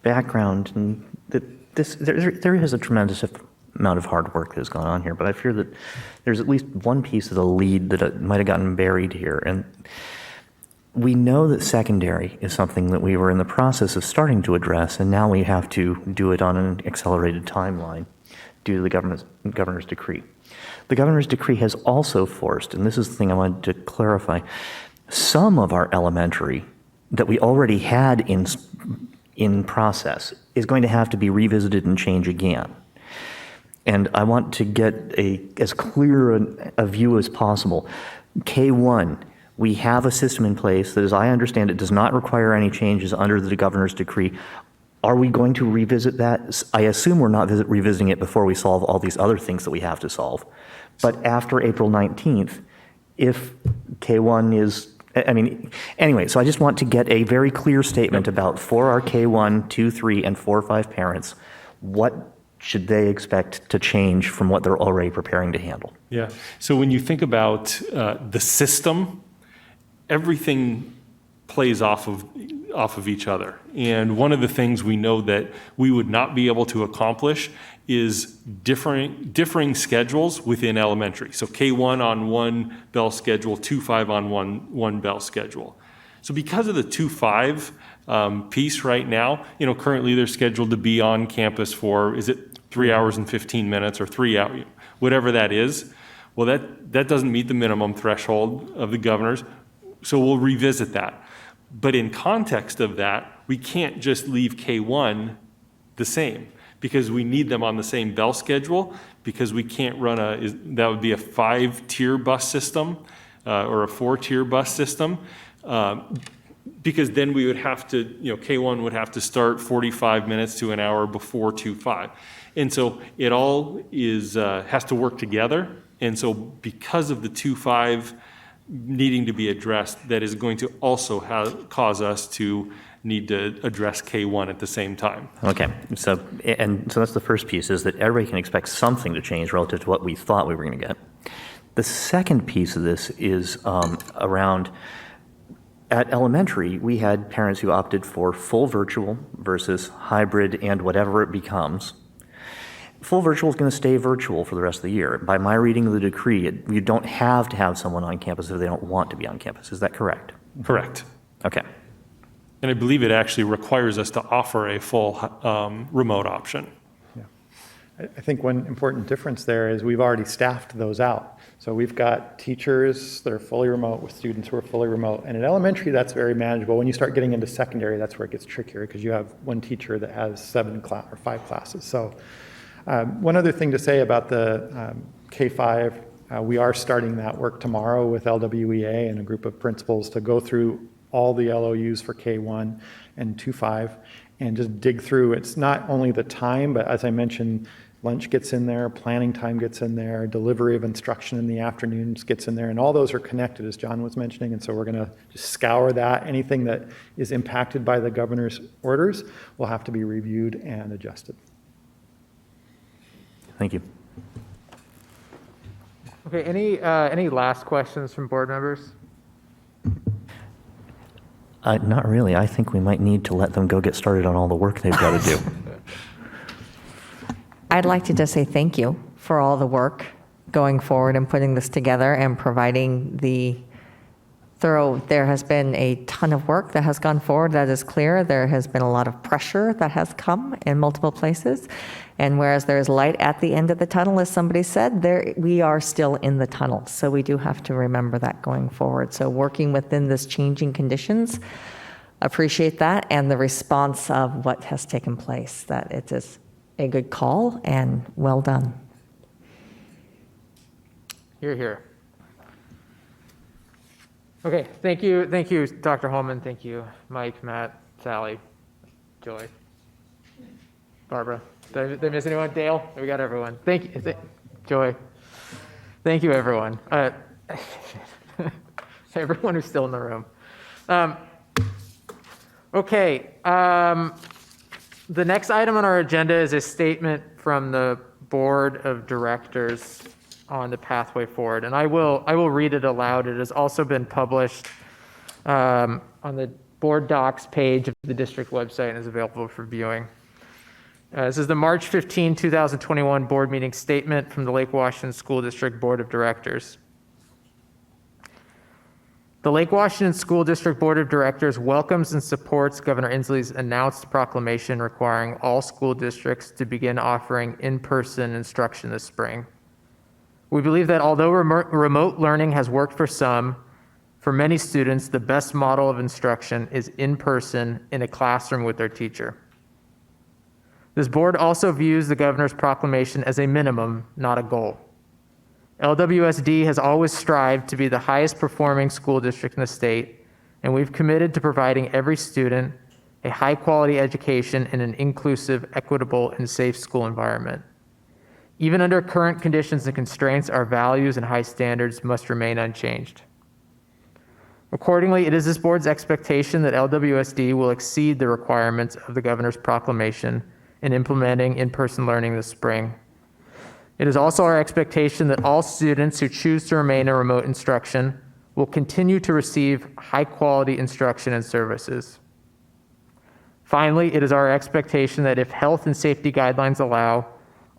background, and that there is a tremendous amount of hard work that has gone on here, but I fear that there's at least one piece of the lead that might have gotten buried here. And we know that secondary is something that we were in the process of starting to address, and now we have to do it on an accelerated timeline due to the governor's decree. The governor's decree has also forced, and this is the thing I wanted to clarify, some of our elementary that we already had in process is going to have to be revisited and change again. And I want to get as clear a view as possible. K1, we have a system in place that, as I understand it, does not require any changes under the governor's decree. Are we going to revisit that? I assume we're not revisiting it before we solve all these other things that we have to solve. But after April 19th, if K1 is, anyway, so I just want to get a very clear statement about, for our K1, 2, 3, and 4, 5 parents, what should they expect to change from what they're already preparing to handle? Yeah. So when you think about the system, everything plays off of each other. And one of the things we know that we would not be able to accomplish is differing schedules within elementary. So K1 on one bell schedule, 2-5 on one bell schedule. So because of the 2-5 piece right now, currently they're scheduled to be on campus for, is it 3 hours and 15 minutes or 3 hours, whatever that is. Well, that doesn't meet the minimum threshold of the governor's, so we'll revisit that. But in context of that, we can't just leave K1 the same, because we need them on the same bell schedule, because we can't run that would be a 5-tier bus system or a 4-tier bus system. Because then we would have to, K1 would have to start 45 minutes to an hour before 2-5. And so it all has to work together. And so because of the 2-5 needing to be addressed, that is going to also cause us to need to address K1 at the same time. Okay, so that's the first piece, is that everybody can expect something to change relative to what we thought we were going to get. The second piece of this is around, at elementary, we had parents who opted for full virtual versus hybrid and whatever it becomes. Full virtual is going to stay virtual for the rest of the year. By my reading of the decree, you don't have to have someone on campus if they don't want to be on campus. Is that correct? Correct. Okay. And I believe it actually requires us to offer a full remote option. Yeah. I think one important difference there is we've already staffed those out. So we've got teachers that are fully remote with students who are fully remote. And in elementary, that's very manageable. When you start getting into secondary, that's where it gets trickier, because you have one teacher that has 5 classes. So one other thing to say about the K5, we are starting that work tomorrow with LWEA and a group of principals to go through all the LOUs for K1 and 2.5 and just dig through. It's not only the time, but as I mentioned, lunch gets in there, planning time gets in there, delivery of instruction in the afternoons gets in there, and all those are connected, as John was mentioning, and so we're going to just scour that. Anything that is impacted by the governor's orders will have to be reviewed and adjusted. Thank you. Okay, any last questions from board members? Not really. I think we might need to let them go get started on all the work they've got to do. I'd like to just say thank you for all the work going forward and putting this together and providing the thorough. There has been a ton of work that has gone forward, that is clear. There has been a lot of pressure that has come in multiple places. And whereas there is light at the end of the tunnel, as somebody said, we are still in the tunnel. So we do have to remember that going forward. So working within this changing conditions, appreciate that, and the response of what has taken place, that it is a good call and well done. Hear, hear. Okay, thank you, Dr. Holman. Thank you, Mike, Matt, Sally, Joy, Barbara. Did I miss anyone? Dale? We got everyone. Thank you, Joy. Thank you, everyone. Everyone who's still in the room. Okay. The next item on our agenda is a statement from the Board of Directors on the pathway forward, and I will read it aloud. It has also been published on the board docs page of the district website and is available for viewing. This is the March 15, 2021 board meeting statement from the Lake Washington School District Board of Directors. The Lake Washington School District Board of Directors welcomes and supports Governor Inslee's announced proclamation requiring all school districts to begin offering in-person instruction this spring. We believe that although remote learning has worked for some, for many students, the best model of instruction is in person in a classroom with their teacher. This board also views the governor's proclamation as a minimum, not a goal. LWSD has always strived to be the highest performing school district in the state, and we've committed to providing every student a high quality education in an inclusive, equitable, and safe school environment. Even under current conditions and constraints, our values and high standards must remain unchanged. Accordingly, it is this board's expectation that LWSD will exceed the requirements of the governor's proclamation in implementing in-person learning this spring. It is also our expectation that all students who choose to remain in remote instruction will continue to receive high-quality instruction and services. Finally, it is our expectation that if health and safety guidelines allow,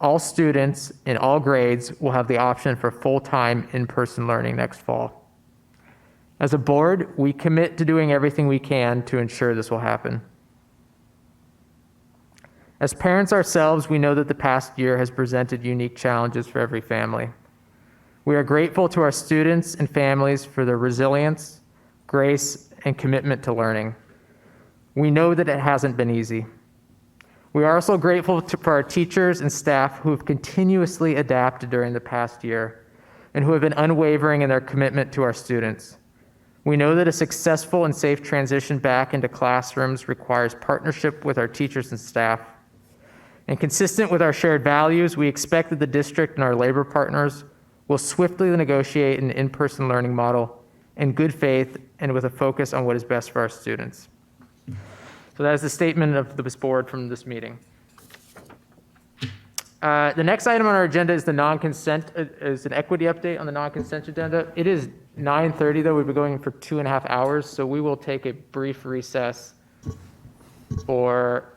all students in all grades will have the option for full-time in-person learning next fall. As a board, we commit to doing everything we can to ensure this will happen. As parents ourselves, we know that the past year has presented unique challenges for every family. We are grateful to our students and families for their resilience, grace, and commitment to learning. We know that it hasn't been easy. We are also grateful for our teachers and staff who have continuously adapted during the past year and who have been unwavering in their commitment to our students. We know that a successful and safe transition back into classrooms requires partnership with our teachers and staff. And consistent with our shared values, we expect that the district and our labor partners will swiftly negotiate an in-person learning model in good faith and with a focus on what is best for our students. So that is the statement of this board from this meeting. The next item on our agenda is the non-consent, is an equity update on the non-consent agenda. It is 9:30 though, we've been going for 2.5 hours, so we will take a brief recess for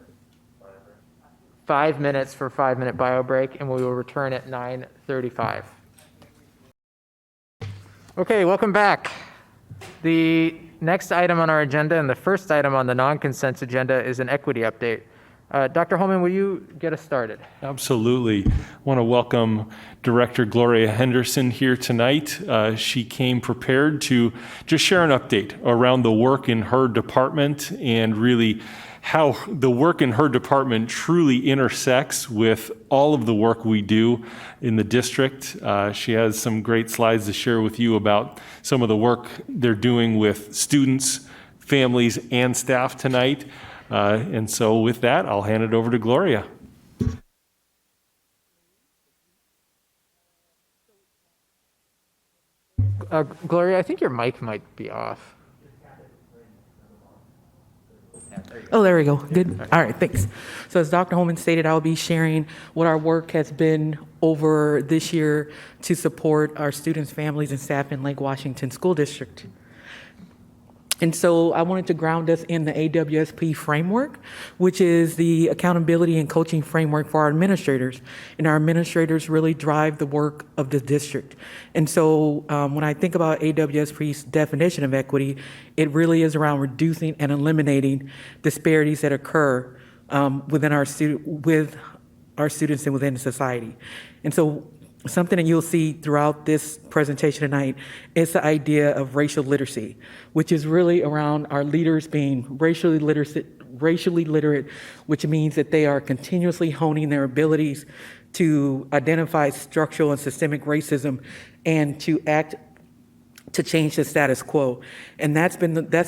5 minutes for a 5-minute bio break, and we will return at 9:35. Okay, welcome back. The next item on our agenda and the first item on the non-consent agenda is an equity update. Dr. Holman, will you get us started? Absolutely. I want to welcome Director Gloria Henderson here tonight. She came prepared to just share an update around the work in her department and really how the work in her department truly intersects with all of the work we do in the district. She has some great slides to share with you about some of the work they're doing with students, families and staff tonight. And so with that, I'll hand it over to Gloria. Gloria, I think your mic might be off. Oh, there we go. Good. All right, thanks. So as Dr. Holman stated, I'll be sharing what our work has been over this year to support our students, families, and staff in Lake Washington School District. And so I wanted to ground us in the AWSP framework, which is the accountability and coaching framework for our administrators. And our administrators really drive the work of the district. And so when I think about AWSP's definition of equity, it really is around reducing and eliminating disparities that occur within with our students and within society. And so something that you'll see throughout this presentation tonight is the idea of racial literacy, which is really around our leaders being racially literate, which means that they are continuously honing their abilities to identify structural and systemic racism and to act to change the status quo. And that's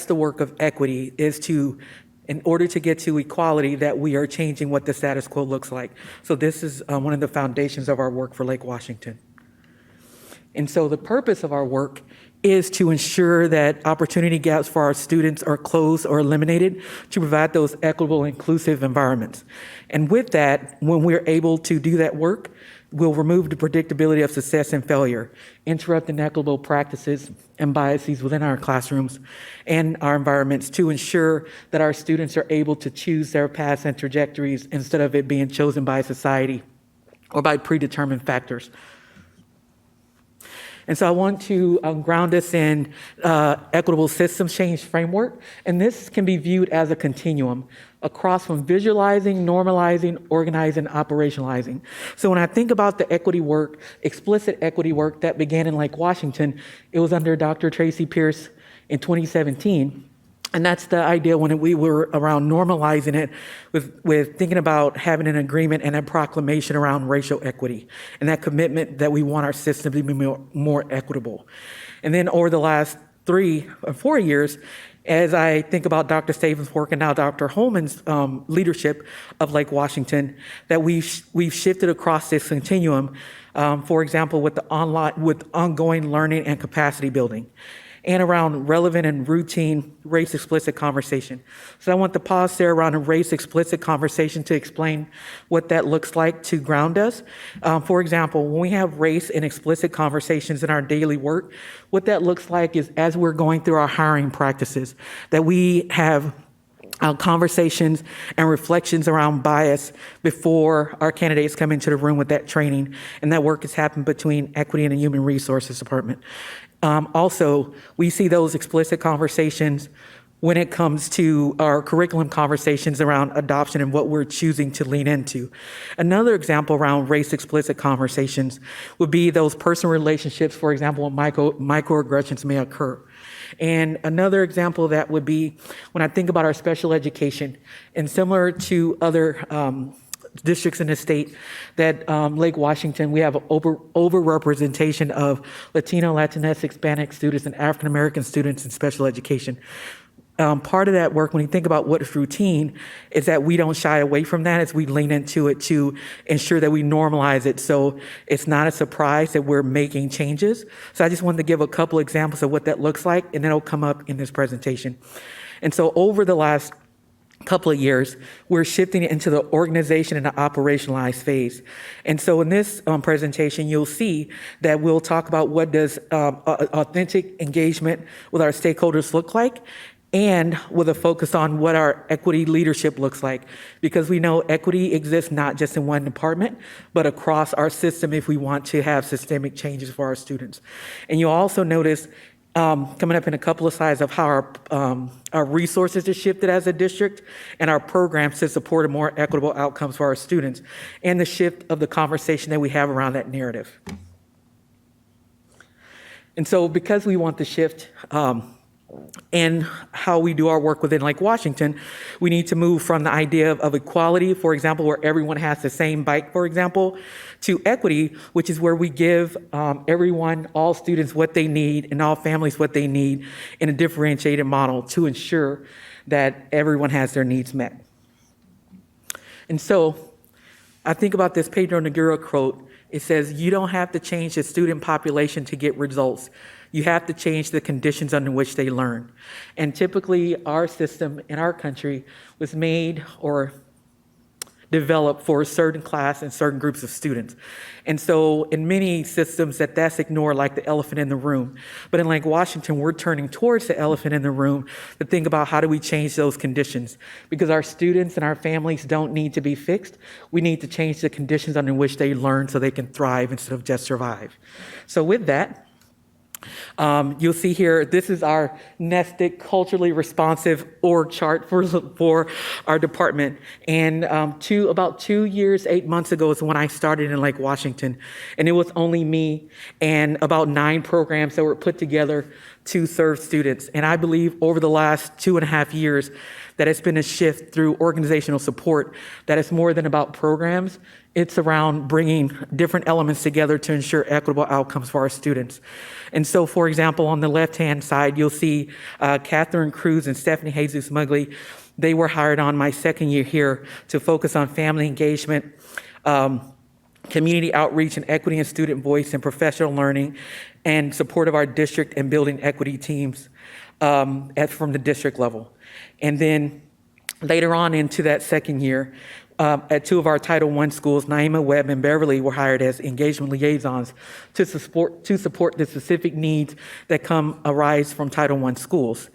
the work of equity, is to, in order to get to equality, that we are changing what the status quo looks like. So this is one of the foundations of our work for Lake Washington. And so the purpose of our work is to ensure that opportunity gaps for our students are closed or eliminated, to provide those equitable, inclusive environments. And with that, when we're able to do that work, we'll remove the predictability of success and failure, interrupt inequitable practices and biases within our classrooms and our environments to ensure that our students are able to choose their paths and trajectories instead of it being chosen by society or by predetermined factors. And so I want to ground us in equitable systems change framework. And this can be viewed as a continuum across from visualizing, normalizing, organizing, operationalizing. So when I think about the equity work, explicit equity work that began in Lake Washington, it was under Dr. Tracy Pierce in 2017. And that's the idea when we were around normalizing it with thinking about having an agreement and a proclamation around racial equity and that commitment that we want our system to be more equitable. And then over the last 3 or 4 years, as I think about Dr. Stavins' work and now Dr. Holman's leadership of Lake Washington, that we've shifted across this continuum, for example, with ongoing learning and capacity building, and around relevant and routine race-explicit conversation. So I want to pause there around a race-explicit conversation to explain what that looks like to ground us. For example, when we have race and explicit conversations in our daily work, what that looks like is as we're going through our hiring practices, that we have conversations and reflections around bias before our candidates come into the room with that training, and that work has happened between Equity and the Human Resources Department. Also, we see those explicit conversations when it comes to our curriculum conversations around adoption and what we're choosing to lean into. Another example around race-explicit conversations would be those personal relationships, for example, when microaggressions may occur. And another example of that would be when I think about our special education, and similar to other districts in the state, that Lake Washington, we have an overrepresentation of Latino, Latinx, Hispanic students, and African American students in special education. Part of that work, when you think about what is routine, is that we don't shy away from that as we lean into it to ensure that we normalize it so it's not a surprise that we're making changes. So I just wanted to give a couple examples of what that looks like, and that'll come up in this presentation. And so over the last couple of years, we're shifting into the organization and the operationalized phase. And so in this presentation, you'll see that we'll talk about what does authentic engagement with our stakeholders look like, and with a focus on what our equity leadership looks like, because we know equity exists not just in one department, but across our system if we want to have systemic changes for our students. And you'll also notice coming up in a couple of slides of how our resources are shifted as a district and our programs to support a more equitable outcomes for our students, and the shift of the conversation that we have around that narrative. And so because we want to shift in how we do our work within Lake Washington, we need to move from the idea of equality, for example, where everyone has the same bike, for example, to equity, which is where we give everyone, all students, what they need and all families what they need in a differentiated model to ensure that everyone has their needs met. And so I think about this Pedro Negura quote. It says, "You don't have to change the student population to get results. You have to change the conditions under which they learn." And typically, our system in our country was made or developed for a certain class and certain groups of students. And so in many systems that's ignored, like the elephant in the room. But in Lake Washington, we're turning towards the elephant in the room to think about how do we change those conditions? Because our students and our families don't need to be fixed. We need to change the conditions under which they learn so they can thrive instead of just survive. So with that, you'll see here, this is our nested, culturally responsive org chart for our department. And about 2 years, 8 months ago is when I started in Lake Washington. And it was only me and about 9 programs that were put together to serve students. And I believe over the last 2.5 years that it's been a shift through organizational support, that it's more than about programs. It's around bringing different elements together to ensure equitable outcomes for our students. And so, for example, on the left-hand side, you'll see Catherine Cruz and Stephanie Jesus Mugley. They were hired on my second year here to focus on family engagement, community outreach and equity and student voice and professional learning, and support of our district and building equity teams from the district level. And then later on into that second year, at 2 of our Title I schools, Naima Webb and Beverly, were hired as engagement liaisons to support the specific needs that arise from Title I schools.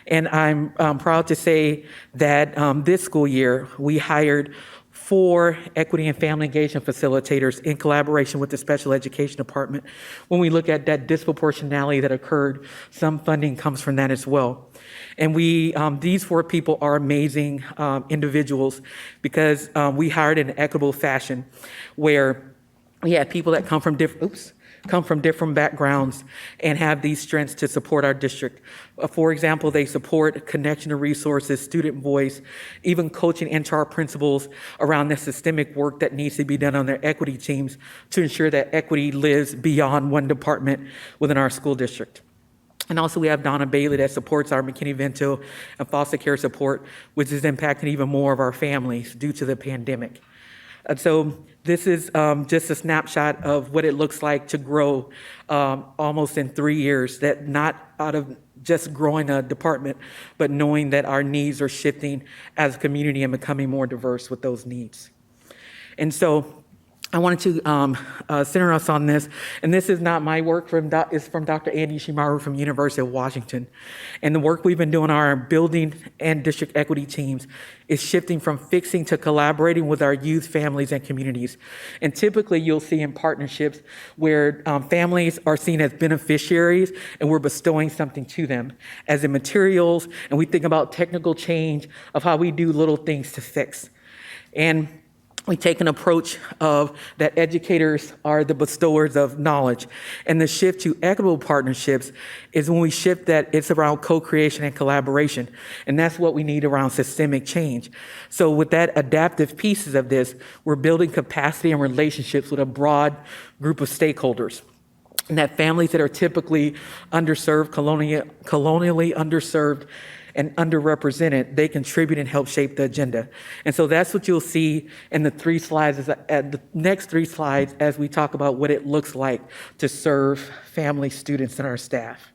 And I'm proud to say that this school year, we hired 4 equity and family engagement facilitators in collaboration with the special education department. When we look at that disproportionality that occurred, some funding comes from that as well. And these 4 people are amazing individuals because we hired in an equitable fashion where we had people that come from different backgrounds and have these strengths to support our district. For example, they support connection to resources, student voice, even coaching HR principals around the systemic work that needs to be done on their equity teams to ensure that equity lives beyond one department within our school district. And also we have Donna Bailey that supports our McKinney-Vento and foster care support, which is impacting even more of our families due to the pandemic. And so this is just a snapshot of what it looks like to grow almost in 3 years, that not out of just growing a department, but knowing that our needs are shifting as a community and becoming more diverse with those needs. And so I wanted to center us on this, and this is not my work, it's from Dr. Andy Shimaru from University of Washington. And the work we've been doing on our building and district equity teams is shifting from fixing to collaborating with our youth, families, and communities. And typically you'll see in partnerships where families are seen as beneficiaries and we're bestowing something to them as in materials, and we think about technical change of how we do little things to fix. And we take an approach of that educators are the bestowers of knowledge. And the shift to equitable partnerships is when we shift that it's around co-creation and collaboration. And that's what we need around systemic change. So with that adaptive pieces of this, we're building capacity and relationships with a broad group of stakeholders. And that families that are typically underserved, colonially underserved, and underrepresented, they contribute and help shape the agenda. And so that's what you'll see in the 3 slides, at the next 3 slides, as we talk about what it looks like to serve family, students, and our staff.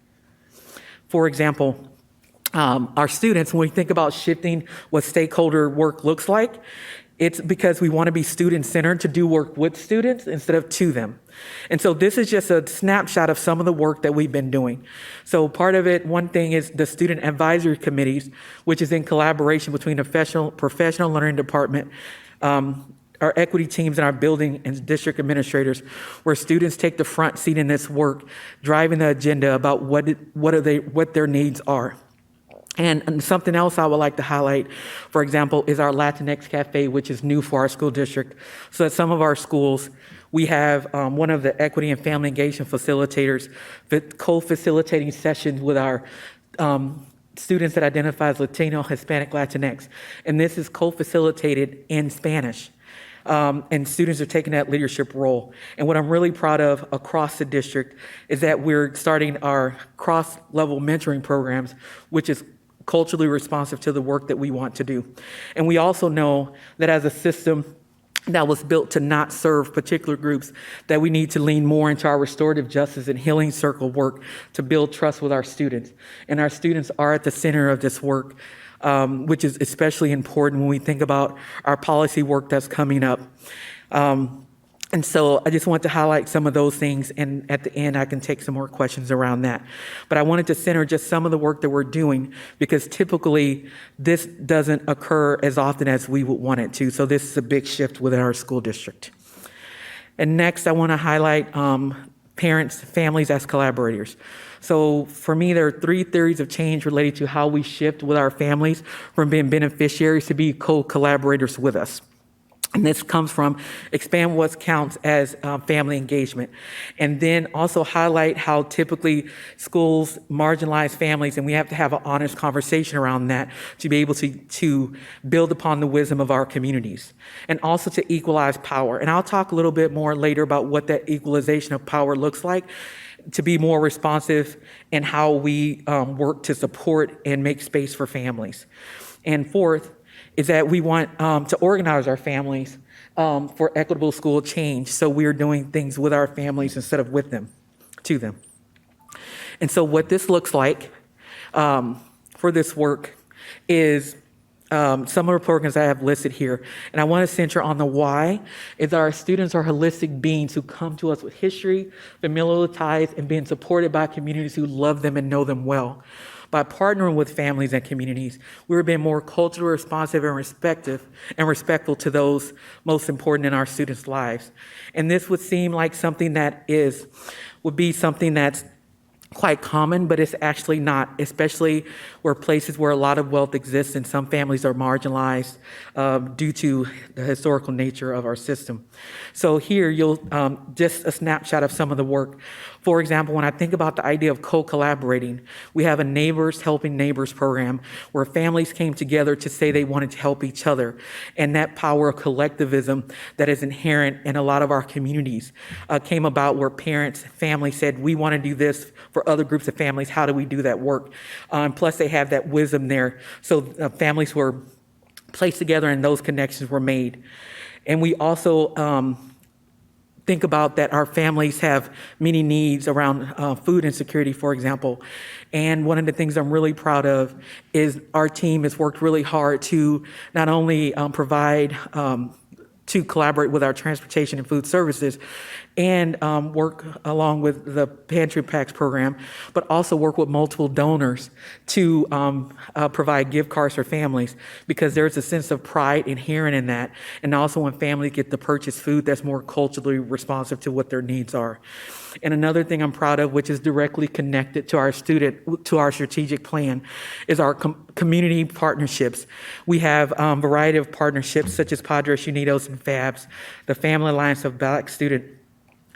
For example, our students, when we think about shifting what stakeholder work looks like, it's because we want to be student-centered, to do work with students instead of to them. And so this is just a snapshot of some of the work that we've been doing. So part of it, one thing is the student advisory committees, which is in collaboration between the professional learning department, our equity teams, and our building and district administrators, where students take the front seat in this work, driving the agenda about what their needs are. And something else I would like to highlight, for example, is our Latinx Cafe, which is new for our school district. So at some of our schools, we have one of the equity and family engagement facilitators co-facilitating sessions with our students that identify as Latino, Hispanic, Latinx. And this is co-facilitated in Spanish. And students are taking that leadership role. And what I'm really proud of across the district is that we're starting our cross-level mentoring programs, which is culturally responsive to the work that we want to do. And we also know that as a system that was built to not serve particular groups, that we need to lean more into our restorative justice and healing circle work to build trust with our students. And our students are at the center of this work, which is especially important when we think about our policy work that's coming up. And so I just want to highlight some of those things, and at the end I can take some more questions around that. But I wanted to center just some of the work that we're doing, because typically this doesn't occur as often as we would want it to. So this is a big shift within our school district. And next I want to highlight parents, families as collaborators. So for me, there are 3 theories of change related to how we shift with our families from being beneficiaries to be co-collaborators with us. And this comes from expand what counts as family engagement. And then also highlight how typically schools marginalize families, and we have to have an honest conversation around that to be able to build upon the wisdom of our communities. And also to equalize power. And I'll talk a little bit more later about what that equalization of power looks like, to be more responsive in how we work to support and make space for families. And fourth, is that we want to organize our families for equitable school change. So we are doing things with our families instead of with them, to them. And so what this looks like for this work is some of the programs I have listed here. And I want to center on the why, is that our students are holistic beings who come to us with history, familial ties, and being supported by communities who love them and know them well. By partnering with families and communities, we're being more culturally responsive and respectful to those most important in our students' lives. And this would seem like something that would be something that's quite common, but it's actually not, especially where places where a lot of wealth exists and some families are marginalized due to the historical nature of our system. So here you'll just a snapshot of some of the work. For example, when I think about the idea of co-collaborating, we have a Neighbors Helping Neighbors program where families came together to say they wanted to help each other. And that power of collectivism that is inherent in a lot of our communities came about where parents, families said, we want to do this for other groups of families. How do we do that work? Plus they have that wisdom there. So families were placed together and those connections were made. And we also think about that our families have many needs around food insecurity, for example. And one of the things I'm really proud of is our team has worked really hard to not only provide to collaborate with our transportation and food services and work along with the Pantry Packs program, but also work with multiple donors to provide gift cards for families, because there's a sense of pride inherent in that. And also when families get to purchase food that's more culturally responsive to what their needs are. And another thing I'm proud of, which is directly connected to our strategic plan, is our community partnerships. We have a variety of partnerships such as Padres Unidos and FABS, the Family Alliance of Black Student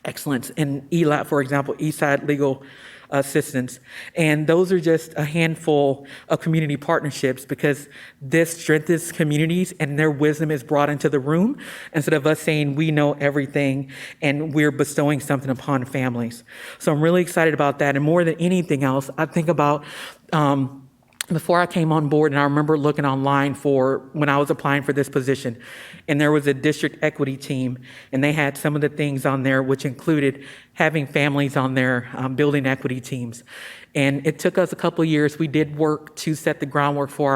Excellence, and ELAP, for example, Eastside Legal Assistance. And those are just a handful of community partnerships, because this strengthens communities and their wisdom is brought into the room instead of us saying we know everything and we're bestowing something upon families. So I'm really excited about that. And more than anything else, I think about before I came on board, and I remember looking online for when I was applying for this position, and there was a district equity team, and they had some of the things on there, which included having families on there, building equity teams. And it took us a couple of years. We did work to set the groundwork for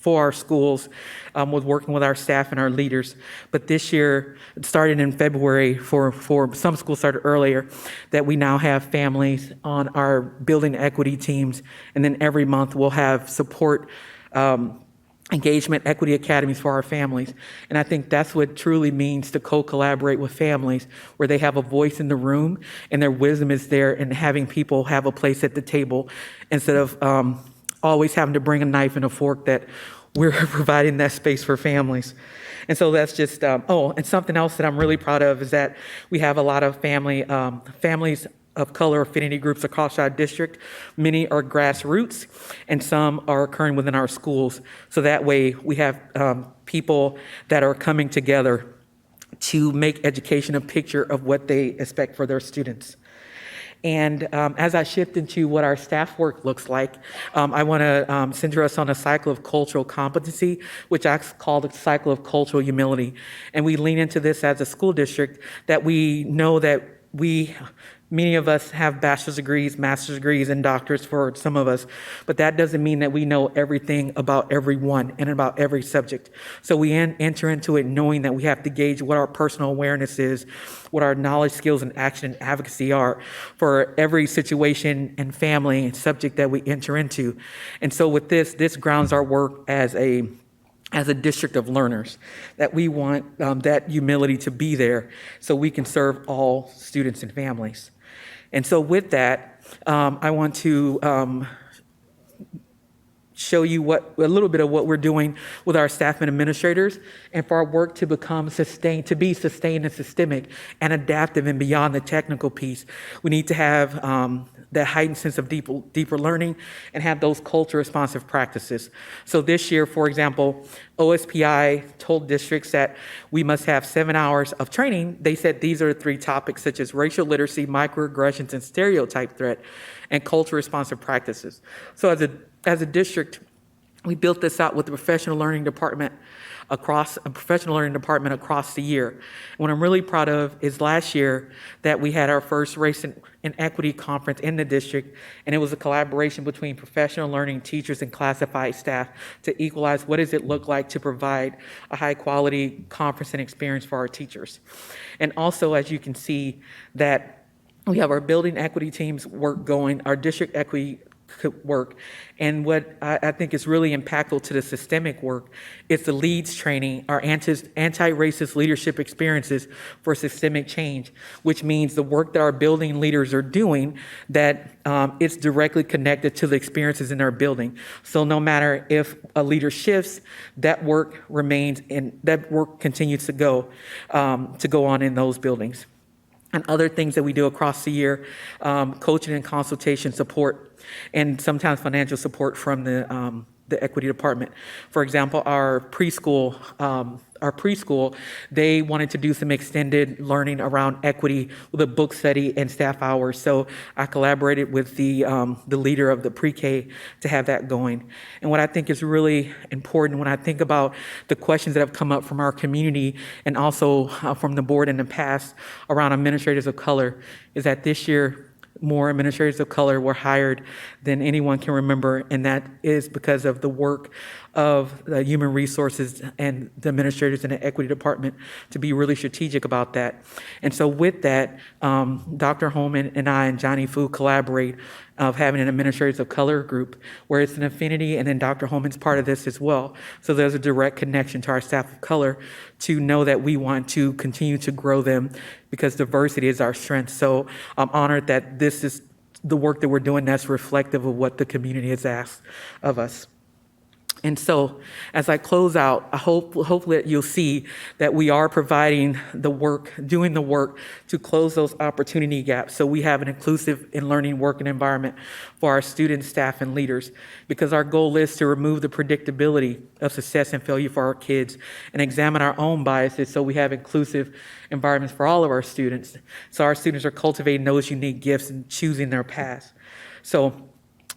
our schools, with working with our staff and our leaders. But this year, it started in February for some schools started earlier, that we now have families on our building equity teams. And then every month we'll have support engagement equity academies for our families. And I think that's what truly means to co-collaborate with families, where they have a voice in the room and their wisdom is there, and having people have a place at the table instead of always having to bring a knife and a fork, that we're providing that space for families. And so that's just, and something else that I'm really proud of is that we have a lot of families of color affinity groups across our district. Many are grassroots, and some are occurring within our schools. So that way, we have people that are coming together to make education a picture of what they expect for their students. And as I shift into what our staff work looks like, I want to center us on a cycle of cultural competency, which I call the cycle of cultural humility. And we lean into this as a school district, that we know that many of us have bachelor's degrees, master's degrees, and doctorates for some of us, but that doesn't mean that we know everything about everyone and about every subject. So we enter into it knowing that we have to gauge what our personal awareness is, what our knowledge, skills, and action and advocacy are for every situation and family and subject that we enter into. And so with this grounds our work as a district of learners, that we want that humility to be there so we can serve all students and families. And so with that, I want to show you a little bit of what we're doing with our staff and administrators, and for our work to be sustained and systemic and adaptive and beyond the technical piece. We need to have that heightened sense of deeper learning and have those culture responsive practices. So this year, for example, OSPI told districts that we must have 7 hours of training. They said these are the 3 topics, such as racial literacy, microaggressions, and stereotype threat, and culture responsive practices. So as a district, we built this out with the professional learning department across the year. And what I'm really proud of is last year that we had our first race and equity conference in the district, and it was a collaboration between professional learning teachers and classified staff to equalize what does it look like to provide a high quality conference and experience for our teachers. And also, as you can see, that we have our building equity teams work going, our district equity work, and what I think is really impactful to the systemic work is the LEADS training, our anti-racist leadership experiences for systemic change, which means the work that our building leaders are doing, that it's directly connected to the experiences in our building. So no matter if a leader shifts, that work remains and that work continues to go on in those buildings. And other things that we do across the year, coaching and consultation support, and sometimes financial support from the equity department. For example, our preschool, they wanted to do some extended learning around equity with a book study and staff hours. So I collaborated with the leader of the pre-K to have that going. And what I think is really important when I think about the questions that have come up from our community and also from the board in the past around administrators of color is that this year, more administrators of color were hired than anyone can remember, and that is because of the work of the human resources and the administrators in the equity department to be really strategic about that. And so with that, Dr. Holman and I and Johnny Fu collaborate of having an administrators of color group where it's an affinity, and then Dr. Holman's part of this as well. So there's a direct connection to our staff of color to know that we want to continue to grow them because diversity is our strength. So I'm honored that this is the work that we're doing that's reflective of what the community has asked of us. And so as I close out, I hopefully that you'll see that we are providing the work, doing the work to close those opportunity gaps so we have an inclusive and learning working environment for our students, staff, and leaders, because our goal is to remove the predictability of success and failure for our kids and examine our own biases so we have inclusive environments for all of our students. So our students are cultivating those unique gifts and choosing their paths. So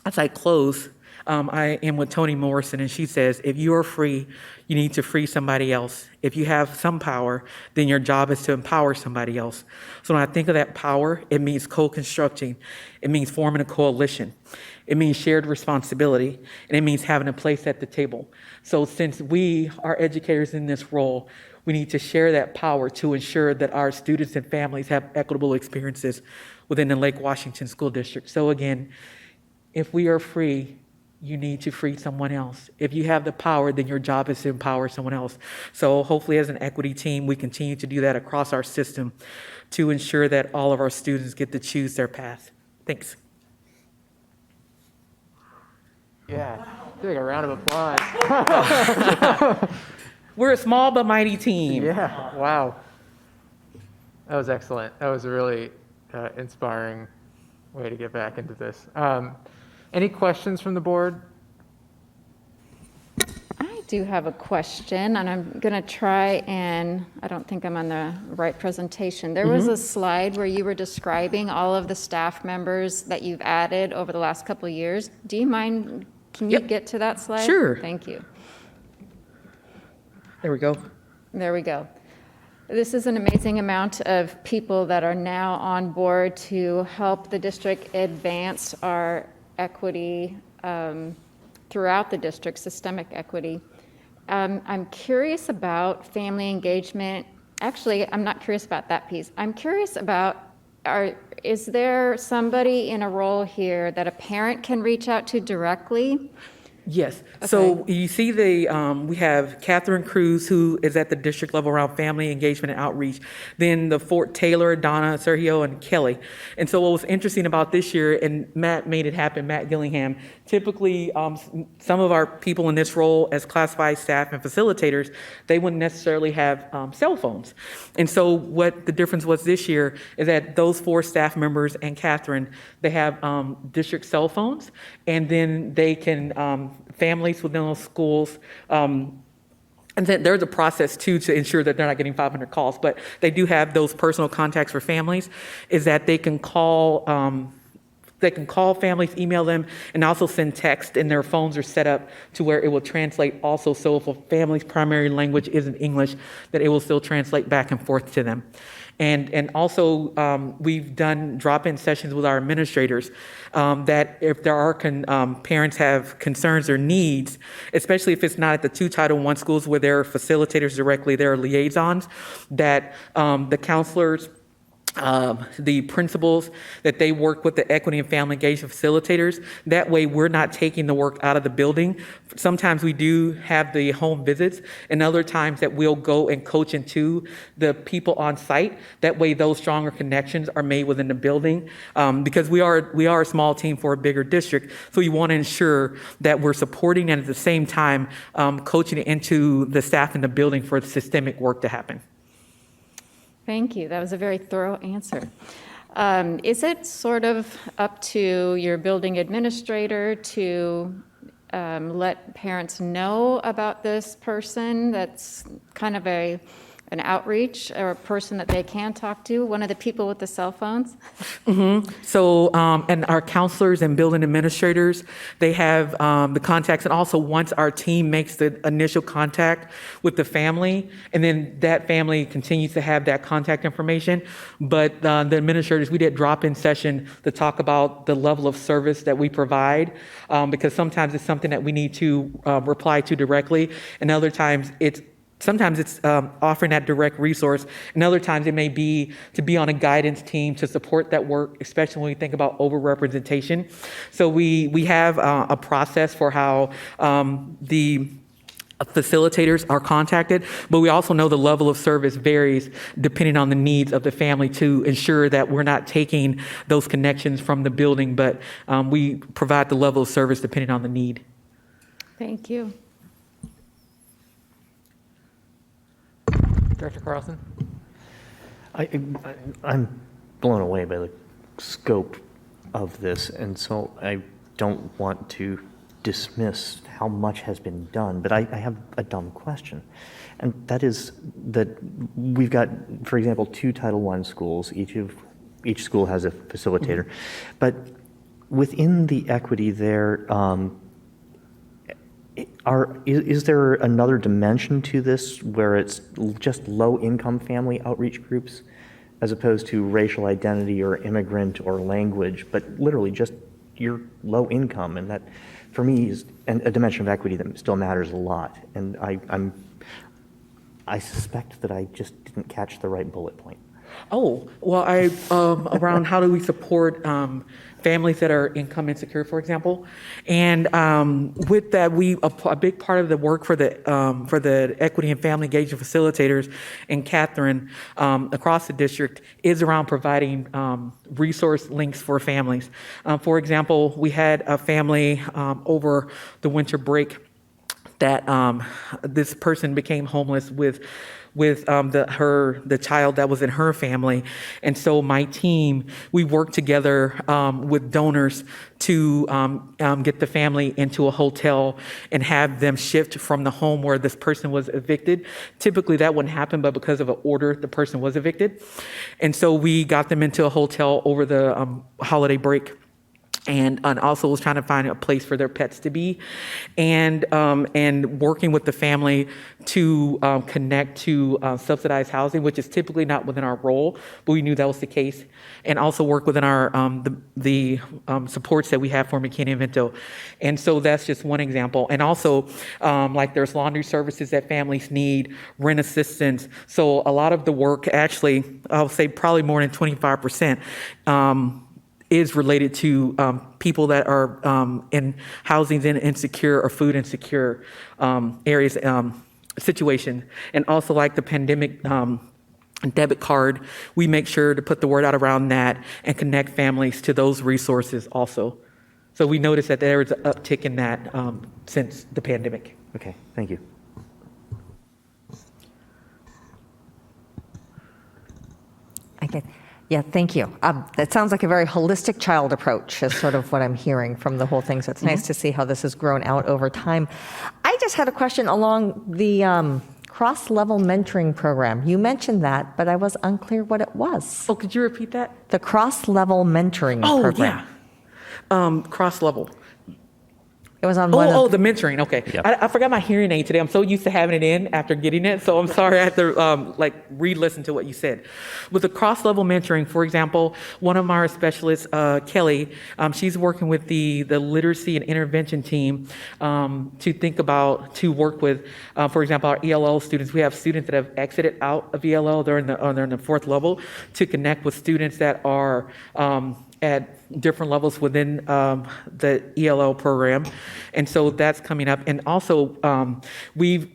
as I close, I am with Toni Morrison, and she says, if you are free, you need to free somebody else. If you have some power, then your job is to empower somebody else. So when I think of that power, it means co-constructing. It means forming a coalition. It means shared responsibility, and it means having a place at the table. So since we are educators in this role, we need to share that power to ensure that our students and families have equitable experiences within the Lake Washington School District. So again, if we are free, you need to free someone else. If you have the power, then your job is to empower someone else. So hopefully as an equity team, we continue to do that across our system to ensure that all of our students get to choose their path. Thanks. Yeah, give a round of applause. We're a small but mighty team. Yeah, wow. That was excellent. That was a really inspiring way to get back into this. Any questions from the board? I do have a question, and I'm going to try and, I don't think I'm on the right presentation. There was a slide where you were describing all of the staff members that you've added over the last couple of years. Do you mind, can you get to that slide? Sure. Thank you. There we go. There we go. This is an amazing amount of people that are now on board to help the district advance our equity throughout the district, systemic equity. I'm curious about family engagement. Actually, I'm not curious about that piece. I'm curious about, is there somebody in a role here that a parent can reach out to directly? Yes. So you see we have Catherine Cruz, who is at the district level around family engagement and outreach. Then the Fort Taylor, Donna, Sergio, and Kelly. And so what was interesting about this year, and Matt made it happen, Matt Gillingham, typically some of our people in this role as classified staff and facilitators, they wouldn't necessarily have cell phones. And so what the difference was this year is that those 4 staff members and Catherine, they have district cell phones, and then they can, families within those schools, and then there's a process too to ensure that they're not getting 500 calls, but they do have those personal contacts for families, is that they can call families, email them, and also send text, and their phones are set up to where it will translate also. So if a family's primary language isn't English, that it will still translate back and forth to them. And also, we've done drop-in sessions with our administrators that if there are parents have concerns or needs, especially if it's not at the 2 Title I schools where there are facilitators directly, there are liaisons, that the counselors, the principals, that they work with the equity and family engagement facilitators. That way we're not taking the work out of the building. Sometimes we do have the home visits, and other times that we'll go and coach into the people on site. That way those stronger connections are made within the building, because we are a small team for a bigger district. So you want to ensure that we're supporting and at the same time coaching into the staff in the building for the systemic work to happen. Thank you. That was a very thorough answer. Is it sort of up to your building administrator to let parents know about this person that's kind of an outreach or a person that they can talk to, one of the people with the cell phones? So, and our counselors and building administrators, they have the contacts, and also once our team makes the initial contact with the family, and then that family continues to have that contact information. But the administrators, we did drop-in session to talk about the level of service that we provide, because sometimes it's something that we need to reply to directly, and other times sometimes it's offering that direct resource, and other times it may be to be on a guidance team to support that work, especially when we think about overrepresentation. So we have a process for how the facilitators are contacted, but we also know the level of service varies depending on the needs of the family to ensure that we're not taking those connections from the building, but we provide the level of service depending on the need. Thank you. Director Carlson? I'm blown away by the scope of this, and so I don't want to dismiss how much has been done, but I have a dumb question. And that is that we've got, for example, 2 Title I schools. Each school has a facilitator. But within the equity there, is there another dimension to this where it's just low-income family outreach groups as opposed to racial identity or immigrant or language, but literally just your low income? And that, for me, is a dimension of equity that still matters a lot. And I suspect that I just didn't catch the right bullet point. Oh, well, around how do we support families that are income insecure, for example. And with that, a big part of the work for the equity and family engagement facilitators and Catherine across the district is around providing resource links for families. For example, we had a family over the winter break that this person became homeless with with the child that was in her family. And so my team, we worked together with donors to get the family into a hotel and have them shift from the home where this person was evicted. Typically that wouldn't happen, but because of an order, the person was evicted. And so we got them into a hotel over the holiday break. And also was trying to find a place for their pets to be, and working with the family to connect to subsidized housing, which is typically not within our role, but we knew that was the case, and also work within our the supports that we have for McKinney and Vento. And so that's just one example. And also, like there's laundry services that families need, rent assistance. So a lot of the work, actually, I'll say probably more than 25%. Is related to people that are in housing insecure or food insecure areas, situation. And also like the pandemic debit card, we make sure to put the word out around that and connect families to those resources also. So we noticed that there is an uptick in that since the pandemic. Okay, thank you. Okay. Yeah, thank you. That sounds like a very holistic child approach is sort of what I'm hearing from the whole thing. So it's nice to see how this has grown out over time. I just had a question along the cross-level mentoring program. You mentioned that, but I was unclear what it was. Oh, could you repeat that? The cross-level mentoring program. Yeah. Cross-level. It was on one of the mentoring. Okay. Yep. I forgot my hearing aid today. I'm so used to having it in after getting it. So I'm sorry I had to re-listen to what you said. With the cross-level mentoring, for example, one of our specialists, Kelly, she's working with the literacy and intervention team to work with, for example, our ELL students. We have students that have exited out of ELL. They're in the fourth level to connect with students that are at different levels within the ELL program. And so that's coming up. And also, we've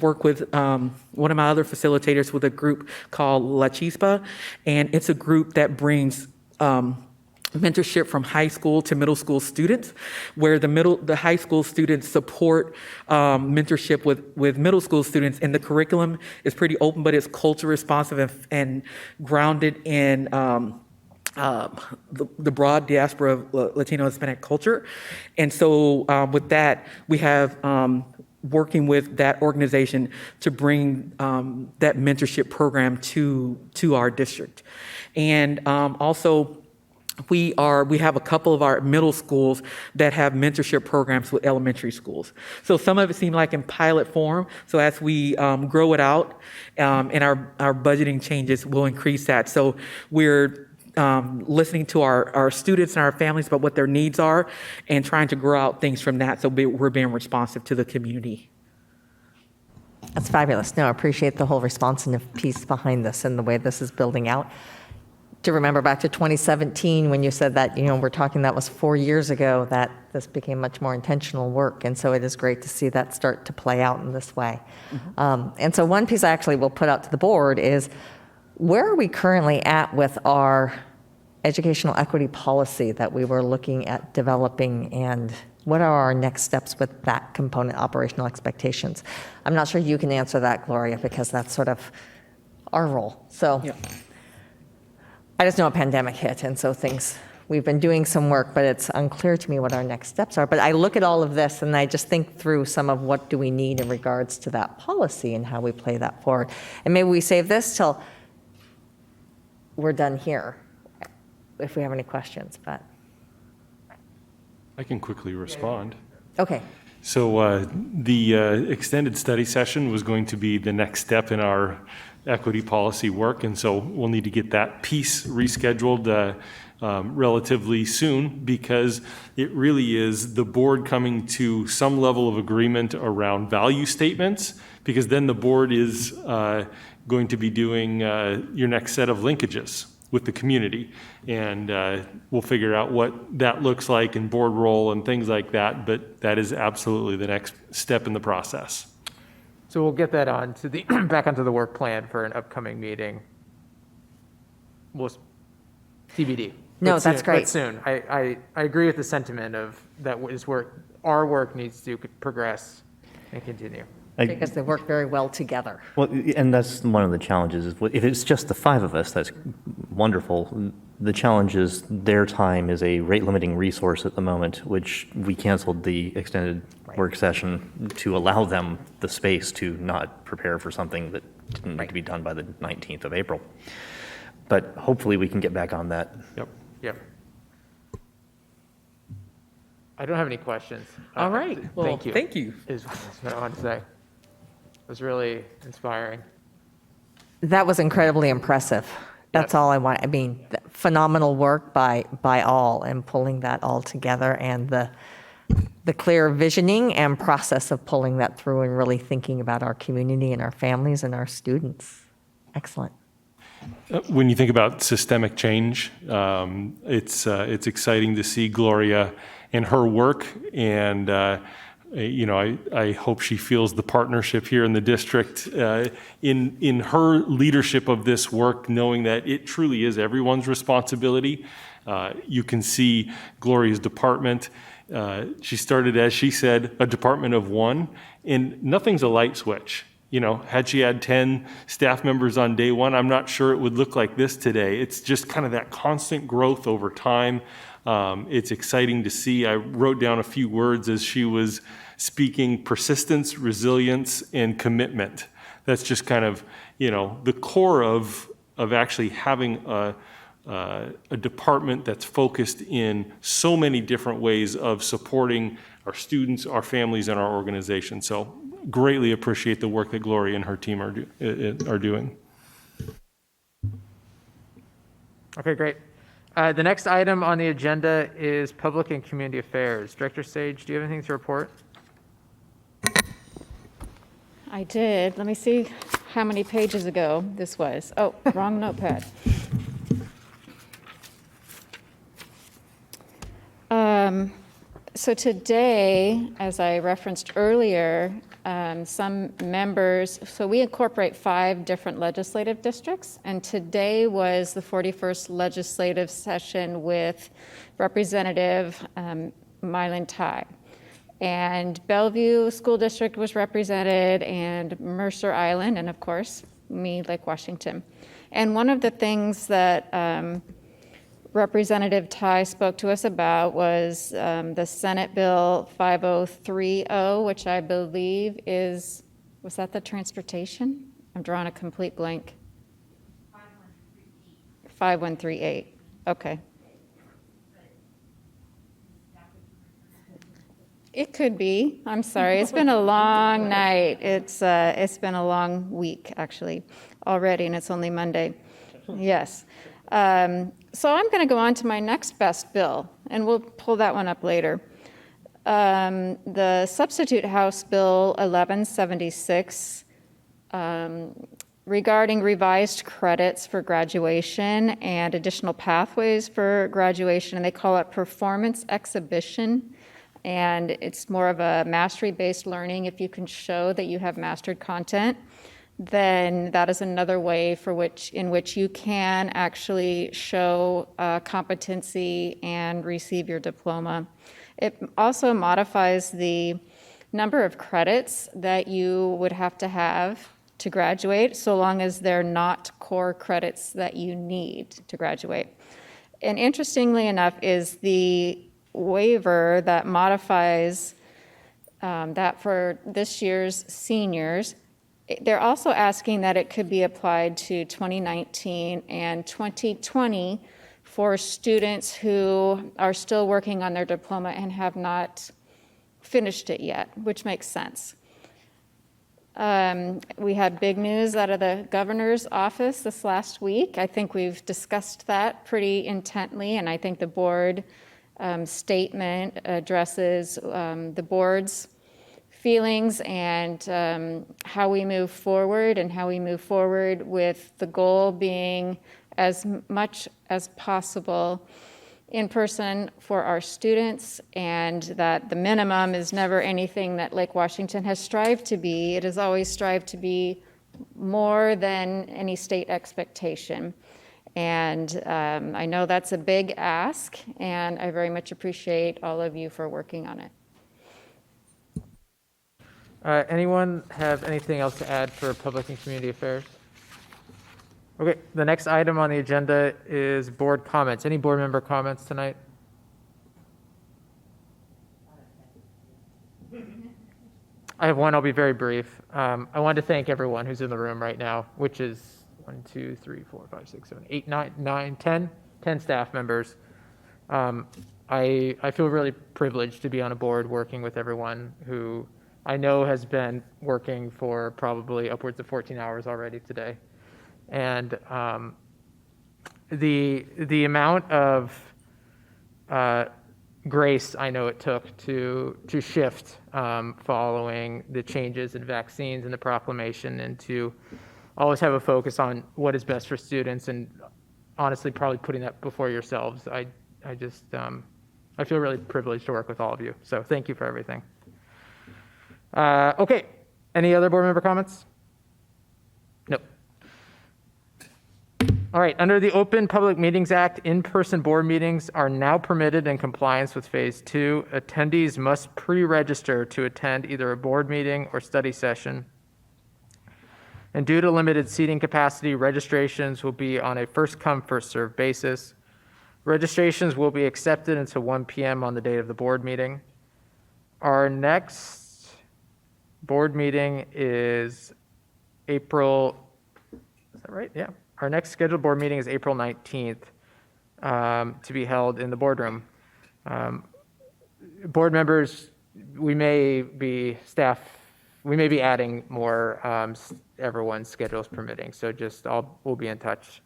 worked with one of my other facilitators with a group called La Chispa. And it's a group that brings mentorship from high school to middle school students, where the high school students support mentorship with middle school students. And the curriculum is pretty open, but it's culture responsive and grounded in the broad diaspora of Latino Hispanic culture. And so with that, we have working with that organization to bring that mentorship program to our district. And also, we have a couple of our middle schools that have mentorship programs with elementary schools. So some of it seemed like in pilot form. So as we grow it out and our budgeting changes, we'll increase that. So we're listening to our students and our families about what their needs are and trying to grow out things from that. So we're being responsive to the community. That's fabulous. No, I appreciate the whole responsive piece behind this and the way this is building out. To remember back to 2017 when you said that, we're talking, that was 4 years ago that this became much more intentional work. And so it is great to see that start to play out in this way. Mm-hmm. And so one piece I actually will put out to the board is, where are we currently at with our educational equity policy that we were looking at developing, and what are our next steps with that component, operational expectations? I'm not sure you can answer that, Gloria, because that's sort of our role. So yeah. I just know a pandemic hit, and so we've been doing some work, but it's unclear to me what our next steps are. But I look at all of this and I just think through some of what do we need in regards to that policy and how we play that forward. And maybe we save this till we're done here, if we have any questions, but. I can quickly respond. Okay. So the extended study session was going to be the next step in our equity policy work, and so we'll need to get that piece rescheduled relatively soon, because it really is the board coming to some level of agreement around value statements, because then the board is going to be doing your next set of linkages with the community, and we'll figure out what that looks like and board role and things like that, but that is absolutely the next step in the process. So we'll get that on to back onto the work plan for an upcoming meeting. TBD. No, that's great. But soon. I agree with the sentiment of that is where our work needs to progress and continue. Because they work very well together. Well, and that's one of the challenges. Is if it's just the five of us, that's wonderful. The challenge is their time is a rate-limiting resource at the moment, which we canceled the extended work session to allow them the space to not prepare for something that didn't need to be done by the 19th of April. But hopefully we can get back on that. Yep. I don't have any questions. All right. Well, Thank you. thank you. Is what I want to say. It was really inspiring. That was incredibly impressive. That's all I want. I mean, phenomenal work by all and pulling that all together, and the clear visioning and process of pulling that through and really thinking about our community and our families and our students. Excellent. When you think about systemic change, it's exciting to see Gloria and her work, and I hope she feels the partnership here in the district in her leadership of this work, knowing that it truly is everyone's responsibility. You can see Gloria's department. She started, as she said, a department of one, and nothing's a light switch. Had she had 10 staff members on day one, I'm not sure it would look like this today. It's just kind of that constant growth over time. It's exciting to see. I wrote down a few words as she was speaking: persistence, resilience, and commitment. That's just kind of, the core of actually having a department that's focused in so many different ways of supporting our students, our families, and our organization. So greatly appreciate the work that Gloria and her team are doing. Okay, great. The next item on the agenda is Public and Community Affairs. Director Sage, do you have anything to report? I did. Let me see how many pages ago this was. Oh, wrong notepad. So today, as I referenced earlier, some members, so we incorporate 5 different legislative districts, and today was the 41st legislative session with Representative Mylan Tai. And Bellevue School District was represented, and Mercer Island, and of course, me, Lake Washington. And one of the things that Representative Tai spoke to us about was the Senate Bill 5030, which I believe was that the transportation? I'm drawing a complete blank. 5138. Okay. It could be. I'm sorry. It's been a long night. It's been a long week, actually, already, and it's only Monday. Yes. So I'm going to go on to my next best bill, and we'll pull that one up later. The Substitute House Bill 1176 regarding revised credits for graduation and additional pathways for graduation, and they call it performance exhibition. And it's more of a mastery-based learning. If you can show that you have mastered content, then that is another way in which you can actually show competency and receive your diploma. It also modifies the number of credits that you would have to graduate, so long as they're not core credits that you need to graduate. And interestingly enough is the waiver that modifies that for this year's seniors. They're also asking that it could be applied to 2019 and 2020 for students who are still working on their diploma and have not finished it yet, which makes sense. We had big news out of the governor's office this last week. I think we've discussed that pretty intently, and I think the board statement addresses the board's feelings and how we move forward, and how we move forward with the goal being as much as possible in person for our students, and that the minimum is never anything that Lake Washington has strived to be. It has always strived to be more than any state expectation. And I know that's a big ask, and I very much appreciate all of you for working on it. Anyone have anything else to add for public and community affairs? Okay, the next item on the agenda is board comments. Any board member comments tonight? I have one, I'll be very brief. I want to thank everyone who's in the room right now, which is 1, 2, 3, 4, 5, 6, 7, 8, 9, 10 staff members. I feel really privileged to be on a board working with everyone who I know has been working for probably upwards of 14 hours already today. And the amount of grace I know it took to shift following the changes in vaccines and the proclamation, and to always have a focus on what is best for students, and honestly probably putting that before yourselves. I just I feel really privileged to work with all of you, so thank you for everything. Okay, any other board member comments? Nope. All right, under the Open Public Meetings Act, in-person board meetings are now permitted in compliance with Phase 2. Attendees must pre-register to attend either a board meeting or study session. And due to limited seating capacity, registrations will be on a first-come, first-served basis. Registrations will be accepted until 1 p.m. on the date of the board meeting. Our next board meeting is April, is that right? Yeah. Our next scheduled board meeting is April 19th to be held in the boardroom. Board members, we may be adding more, everyone's schedules permitting, so we'll be in touch.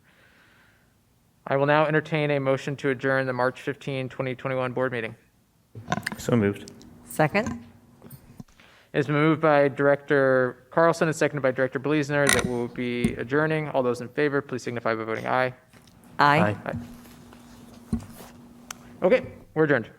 I will now entertain a motion to adjourn the March 15, 2021 board meeting. So moved. Second? It's been moved by Director Carlson and seconded by Director Bleasner that we'll be adjourning. All those in favor, please signify by voting aye. Aye. Okay, we're adjourned.